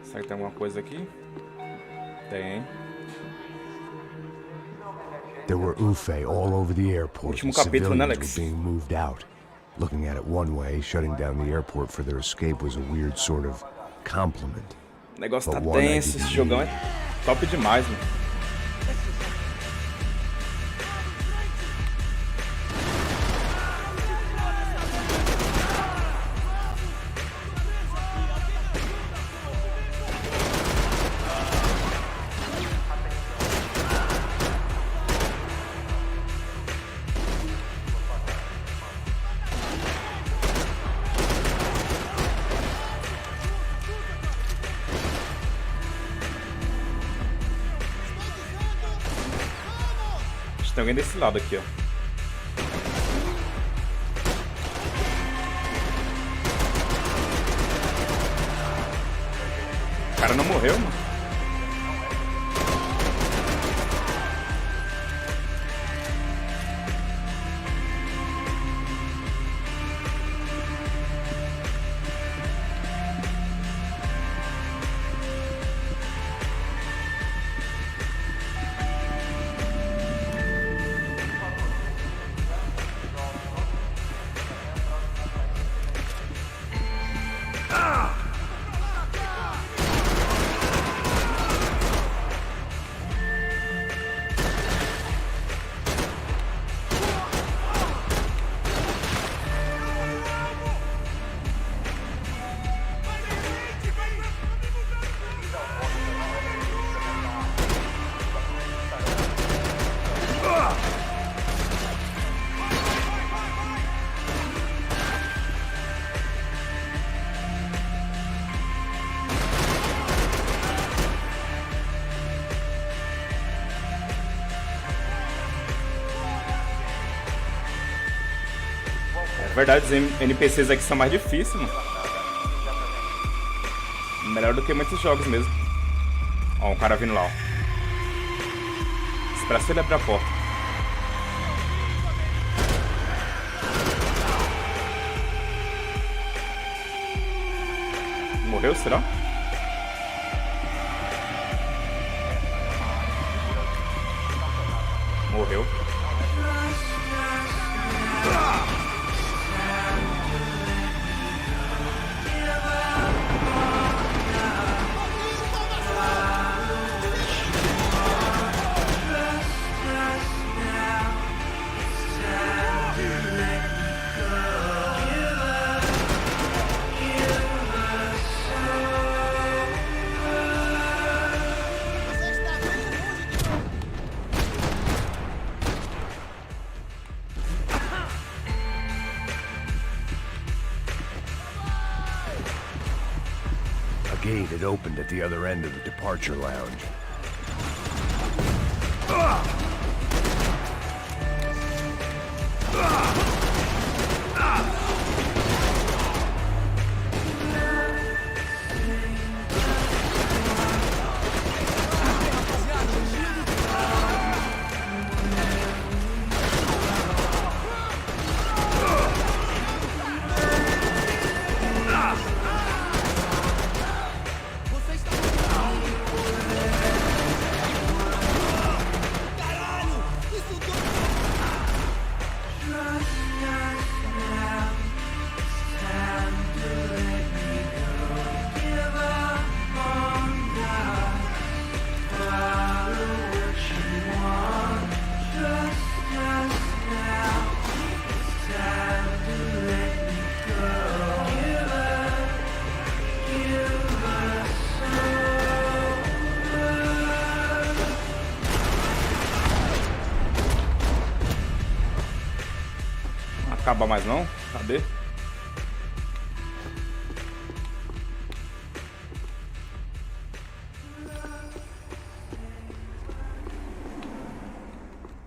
Será que tem alguma coisa aqui? Tem. There were UFE all over the airport. Último capítulo, né, Civilians Alex? were being moved out. Looking at it one way, shutting down the airport for their escape was a weird sort of compliment. O negócio tá But one I tenso, esse didn't jogão é need. top demais, mano. Tem alguém desse lado aqui, ó. O cara não morreu, mano. É verdade, os NPCs aqui são mais difíceis, mano. Melhor do que muitos jogos mesmo. Ó, um cara vindo lá, ó. Espera só ele abrir a porta. Morreu, será? Morreu. had opened at the other end of the departure lounge. Acaba mais não? Cadê?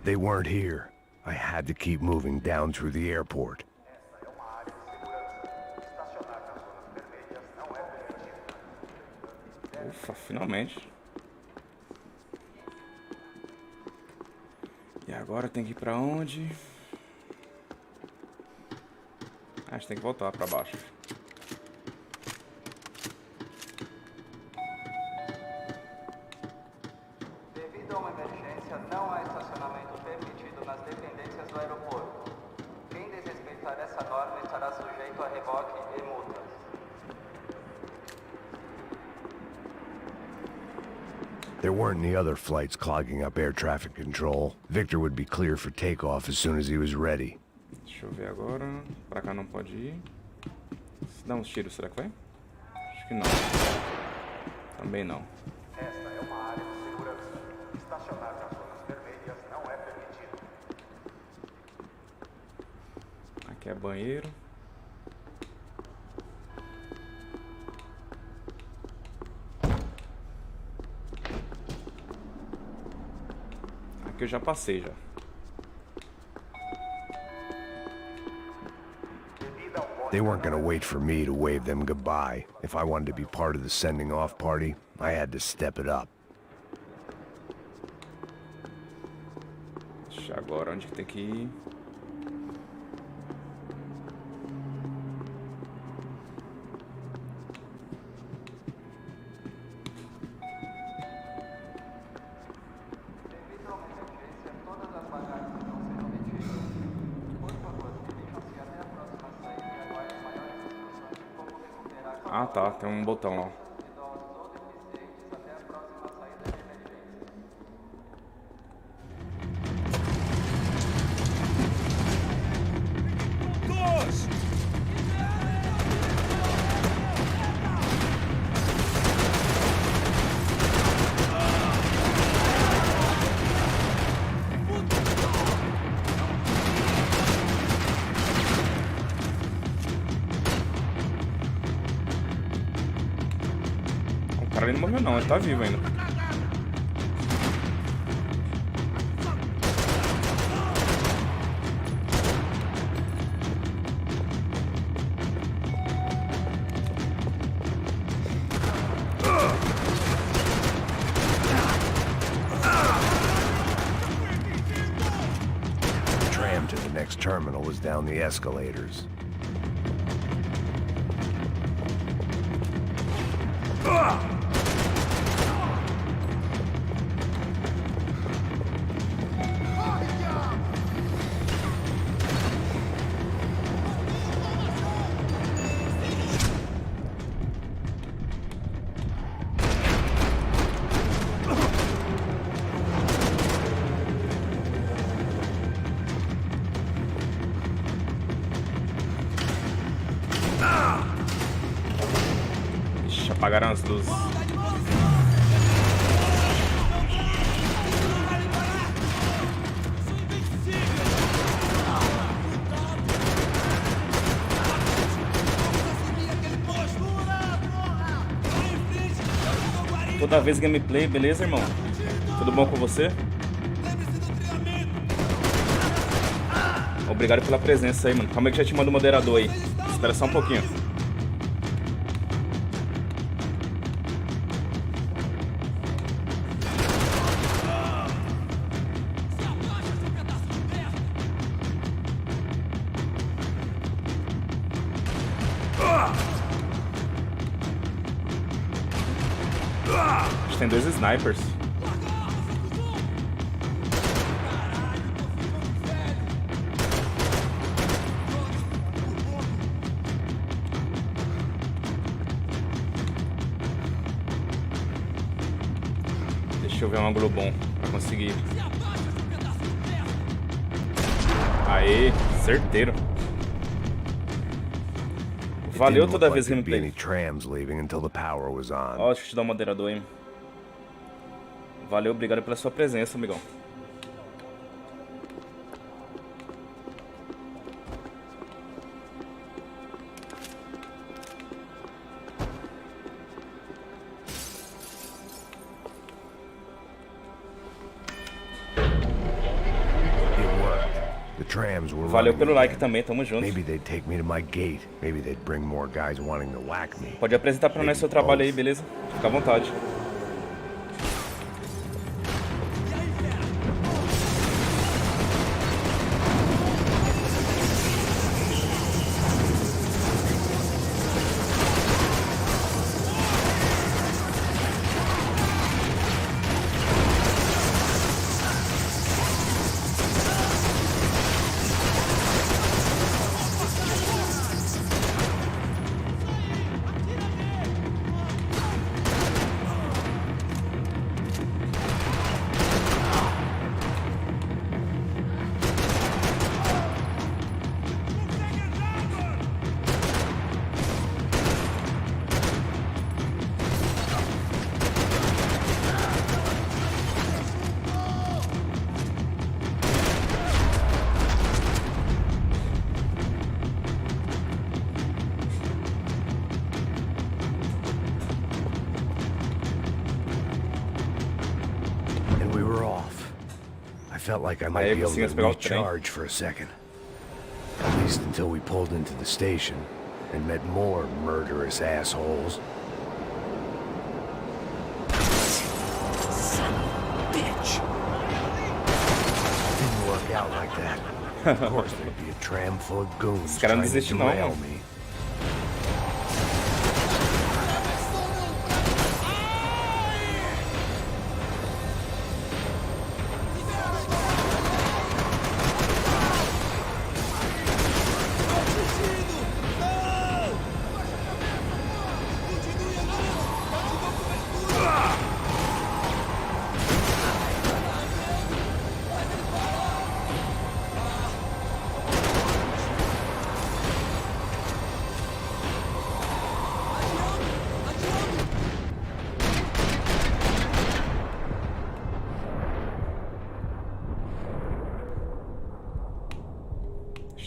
They weren't here. I had to keep moving down through the airport. Ufa, finalmente. E agora tem que ir pra onde? A gente tem que voltar pra baixo. Devido a uma emergência, não há estacionamento permitido nas dependências do aeroporto. Quem desrespeitar essa norma estará sujeito a reboque e multas. There weren't any other flights clogging up air traffic control. Victor would be clear for takeoff as soon as he was ready. Deixa eu ver agora. Pra cá não pode ir. Se dá uns tiros, será que vai? Acho que não. Também não. Esta é uma área de segurança. Estacionar nas zonas vermelhas não é permitido. Aqui é banheiro. Aqui eu já passei já. They weren't gonna wait for me to wave them goodbye. If I wanted to be part of the sending off party, I had to step it up. Deixa agora onde que tem que ir. Ah tá, tem um botão lá. O cara ele não morreu não, ele tá vivo ainda. The tram to the next terminal was down the escalators. Ixi, apagaram as luzes. Toda vez gameplay, beleza, irmão? Tudo bom com você? Obrigado pela presença aí, mano. Calma aí que já te mando o moderador aí. Espera só um pouquinho. Tem 2 snipers. Deixa eu ver um ângulo bom pra conseguir. Aê, certeiro. Valeu toda vez gameplay. Ó, deixa eu te dar um moderador aí. Valeu, obrigado pela sua presença, amigão. Valeu pelo like também, tamo junto. Pode apresentar pra nós seu trabalho aí, beleza? Fica à vontade. Felt like I might be able to recharge for a second. At least until we pulled into the station and met more murderous assholes. Son of a bitch! Didn't work out like that. Of course there'd be a tram full of goons trying to derail me.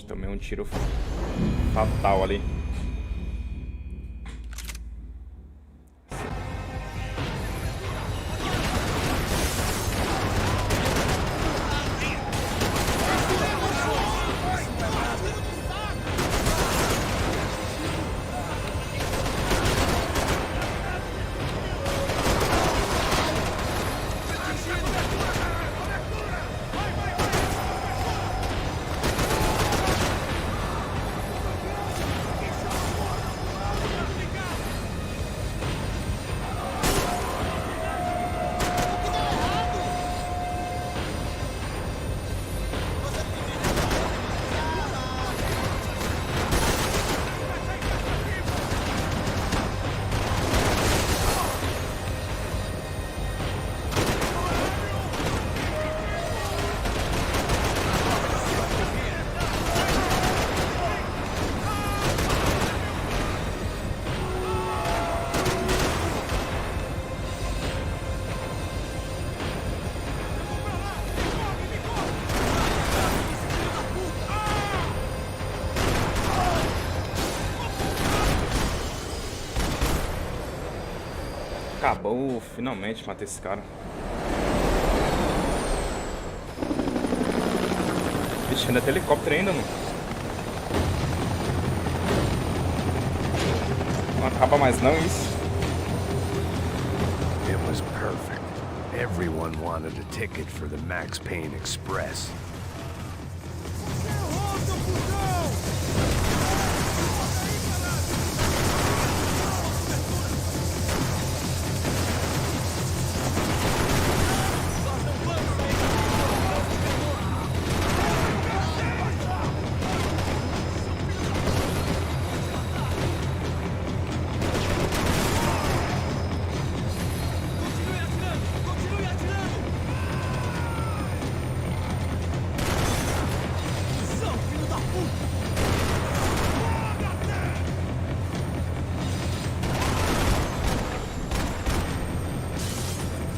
Tomei um tiro fatal ali. Acabou, finalmente matei esse cara. Vixe, ainda tem helicóptero ainda, mano. Não acaba mais não isso. It was perfect. Everyone wanted a ticket for the Max Payne Express.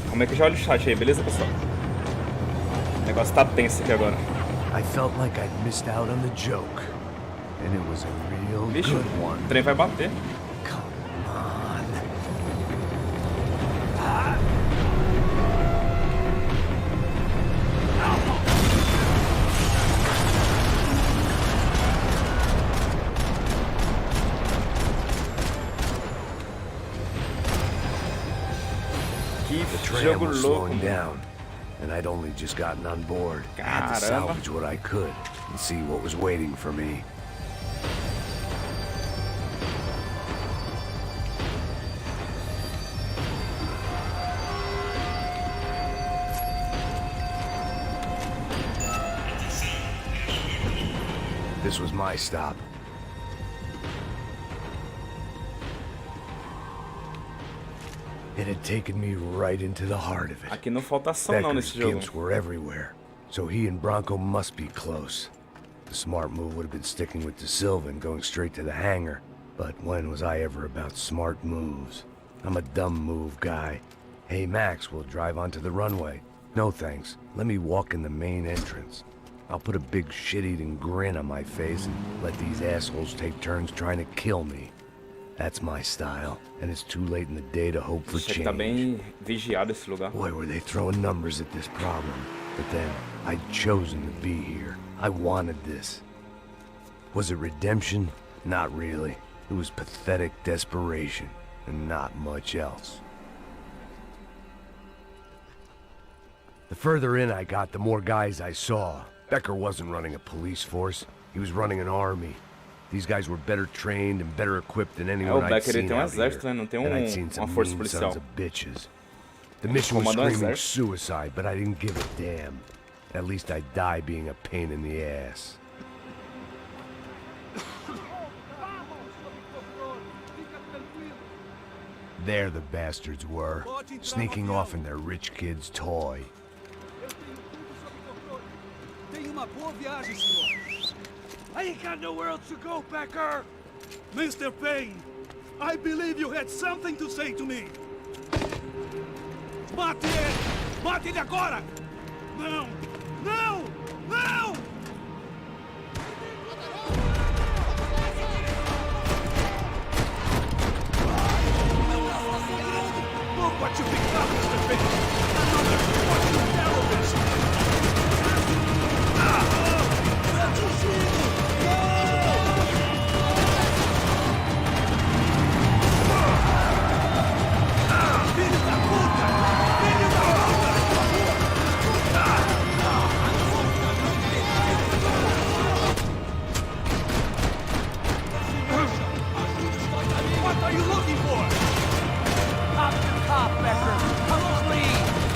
Como é que eu já olho o chat aí, beleza, pessoal? O negócio tá tenso aqui agora. I felt like I'd missed out on the joke. And it was a real Bicho, good one. o trem vai bater. Come on. Que The tram jogo was louco, slowing mano. down, and I'd only just gotten on board. I had to Caramba. salvage what I could and see what was waiting for me. This was my stop. It had taken me right into the heart of it. Aqui não falta ação não Becker's nesse jogo. gimps were everywhere, so he and Bronco must be close. The smart move would have been sticking with De Silva and going straight to the hangar. But when was I ever about smart moves? I'm a dumb move guy. Hey Max, we'll drive onto the runway. No thanks, let me walk in the main entrance. I'll put a big shit-eating grin on my face and let these assholes take turns trying to kill me. That's my style, and it's too late in the day to hope for Achei que change. tá bem vigiado esse lugar. Boy, were they throwing numbers at this problem. But then, I'd chosen to be here. I wanted this. Was it redemption? Not really. It was pathetic desperation, and not much else. The further in I got, the more guys I saw. Becker wasn't running a police force. He was running an army. These guys were better trained and better equipped than anyone I'd Becker, ele seen tem out exército, here. né? Não tem And I'd seen uma some força mean policial. sons of bitches. The mission was Comandou screaming exército. suicide, but I didn't give a damn. At least I'd die being a pain in the ass. There the bastards were, sneaking off in their rich kid's toy. Tenha uma boa viagem, senhor. I ain't got nowhere else to go, Becker. Mr. Payne, I believe you had something to say to me. Mate ele! Mate ele agora! Não! Não! Não! Look what you become, Mr. Payne! Another fucking terrorist! What are you looking for? Cop to cop, Becker. Come on, please.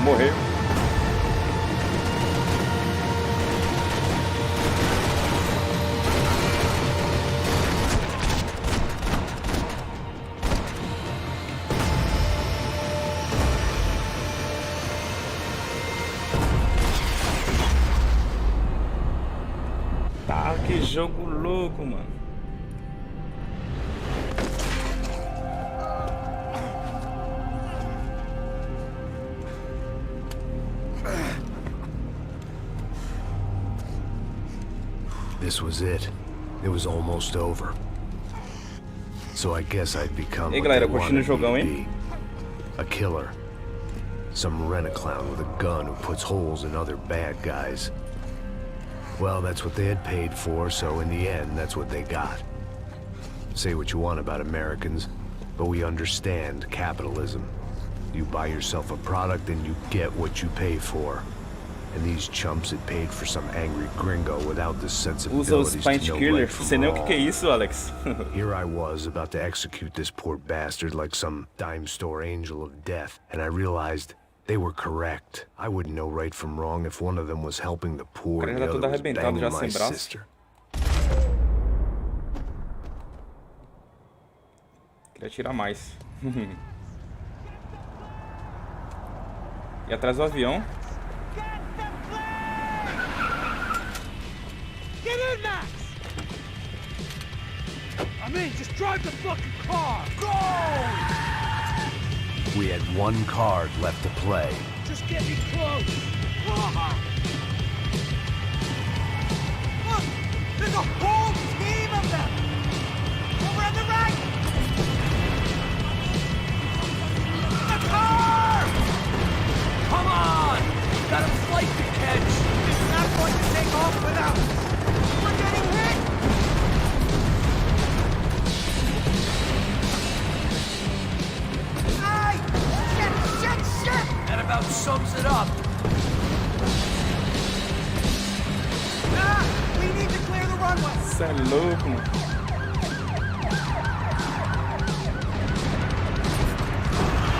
morrer. Tá, que jogo louco, mano. This was it. It was almost over. So I guess I'd become Ei, what galera, they curtindo o wanted jogão, me to hein? be. A killer. Some rent-a-clown with a gun who puts holes in other bad guys. Well, that's what they had paid for, so in the end, that's what they got. Say what you want about Americans, but we understand capitalism. You buy yourself a product and you get what you pay for. And these chumps had paid for some angry gringo without the Usa os sensibilities Pint to know Killer. right from Sei nem o que wrong. é isso, Alex. Here I was, about to execute this poor bastard like some dime store angel of death, and I realized they were correct. I wouldn't know right from wrong if one of them was helping the poor O cara and já the tá todo other was arrebentado, já banging my sem braço. sister. Queria tirar mais. E atrás do avião. Get in, Max! I'm in, just drive the fucking car! Go! We had one card left to play. Just get me close! Look! There's a whole team of them! Over on the right! The car! Come on! Got a flight to catch! It's not going to take off without us! We're getting hit! Hey! Shit! That about sums it up. We need to clear the runway! Cê é louco, mano.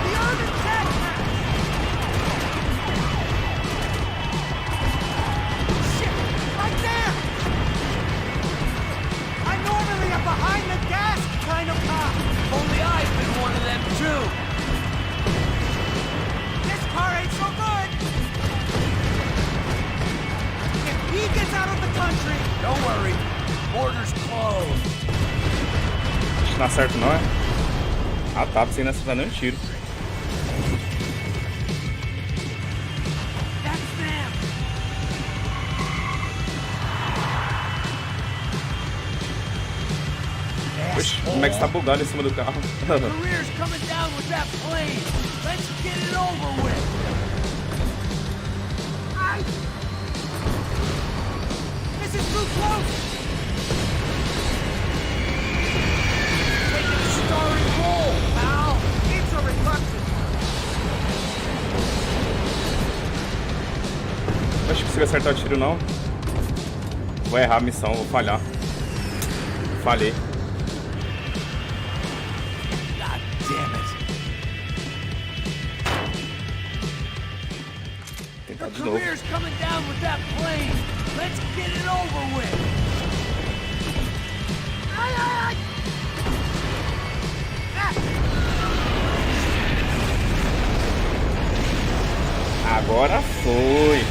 The Urban Tech! Shit! Right there! I'm normally a behind-the-gas kind of cop. Only I've been one of them, too. This car ain't so good. If he gets out of the country... Don't worry. Border's closed. Acho que não acerta não, é? Ah tá, sem acertar nem um tiro. That's them. Oxe, como é que você tá bugado em cima do carro? Career's coming down with that plane. Let's get it over with. This is too close. Taking a starring role, pal. It's a reluctant. Acho que consigo acertar o tiro não. Vou errar a missão, vou falhar. Falhei. God damn it. Tentar Your de novo. career's coming down with that plane. Let's get it over with. Ay, ay, ay. Agora foi.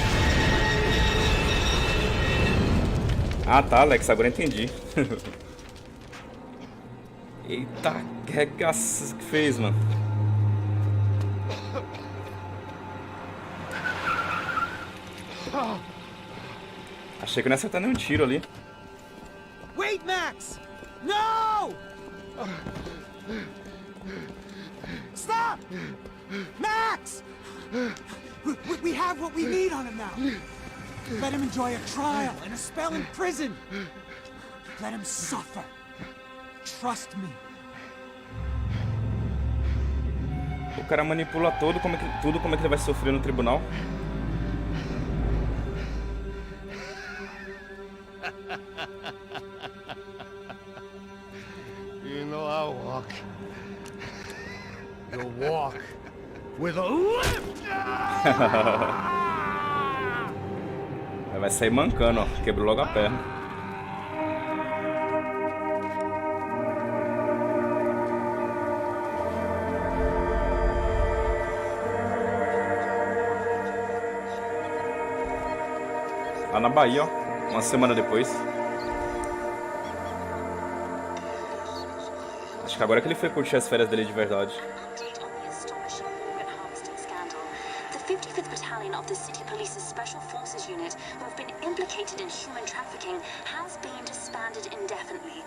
Ah tá, Alex, agora entendi. Eita, que regaço que fez, mano. Achei que eu não ia acertar nenhum tiro ali. Wait, Max! No! Stop! Max! We have what we need on him now. Let him enjoy a trial and a spell in prison. Let him suffer. Trust me. O cara manipula tudo, como é que ele vai sofrer no tribunal. You know I'll walk. You'll walk with a lift. Vai sair mancando, ó. Quebrou logo a perna. Lá na Bahia, ó. Uma semana depois. Acho que agora que ele foi curtir as férias dele de verdade. The 55th Battalion of the City Police's Special Forces Unit, who have been implicated in human trafficking, has been disbanded indefinitely.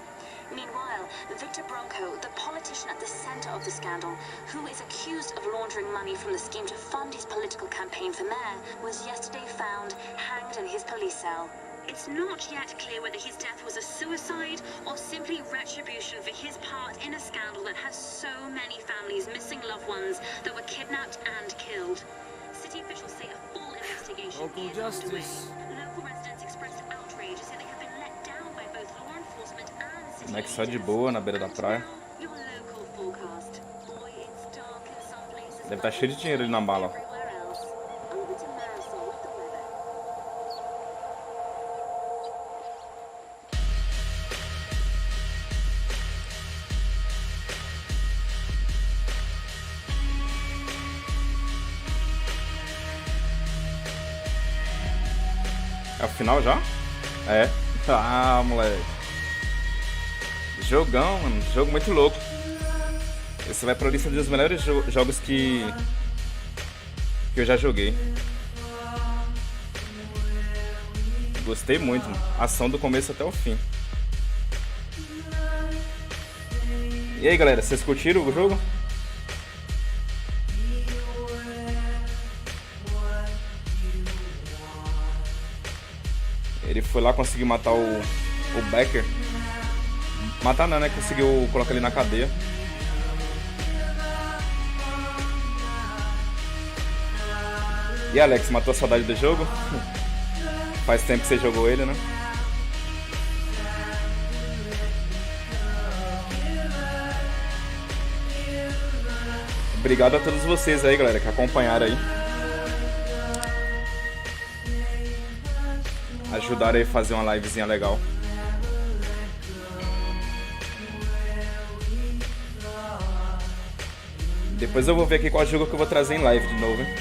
Meanwhile, Victor Bronco, the politician at the center of the scandal, who is accused of laundering money from the scheme to fund his political campaign for mayor, was yesterday found hanged in his police cell. It's not yet clear whether his death was a suicide or simply retribution for his part in a scandal that has so many families missing loved ones that were kidnapped and killed. City officials say a full investigation is underway. Local residents expressed outrage, saying they have been let down by both law enforcement and city Como é que só de boa na beira da praia? your local forecast. Boy, it's dark in some places. Deve estar cheio de dinheiro ali na bala. Everywhere else. Over to Marisol with the weather. É o final já? É. Ah, moleque. Jogão, mano. Jogo muito louco. Esse vai pra lista dos melhores jogos que eu já joguei. Gostei muito, mano. Ação do começo até o fim. E aí, galera, vocês curtiram o jogo? Ele foi lá, conseguiu matar o Becker. Matar não, né? Conseguiu colocar ele na cadeia. E Alex, matou a saudade do jogo? Faz tempo que você jogou ele, né? Obrigado a todos vocês aí, galera, que acompanharam aí. Ajudaram aí a fazer uma livezinha legal. Depois eu vou ver aqui qual jogo que eu vou trazer em live de novo, hein?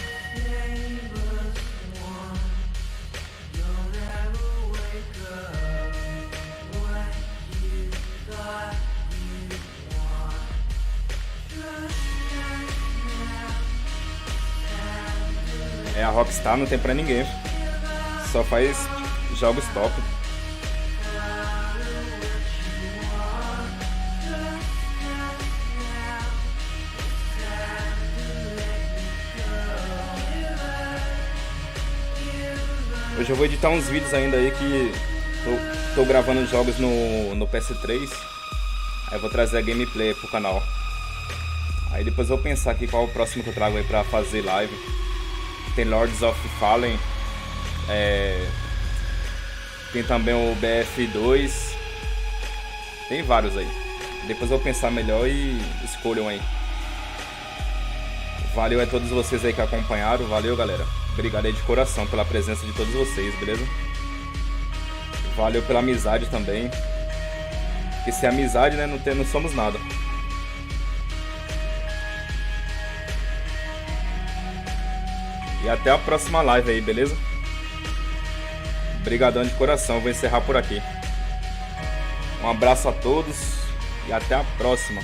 É, a Rockstar não tem pra ninguém. Só faz jogos top. Hoje eu vou editar uns vídeos ainda aí que tô gravando jogos no PS3. Aí eu vou trazer a gameplay pro canal. Aí depois eu vou pensar aqui qual é o próximo que eu trago aí pra fazer live. Tem Lords of Fallen. Tem também o BF2. Tem vários aí. Depois eu vou pensar melhor e escolham aí. Valeu a todos vocês aí que acompanharam. Valeu, galera. Obrigado aí de coração pela presença de todos vocês, beleza? Valeu pela amizade também. Porque sem amizade, né, não somos nada. E até a próxima live aí, beleza? Obrigadão de coração, vou encerrar por aqui. Um abraço a todos e até a próxima.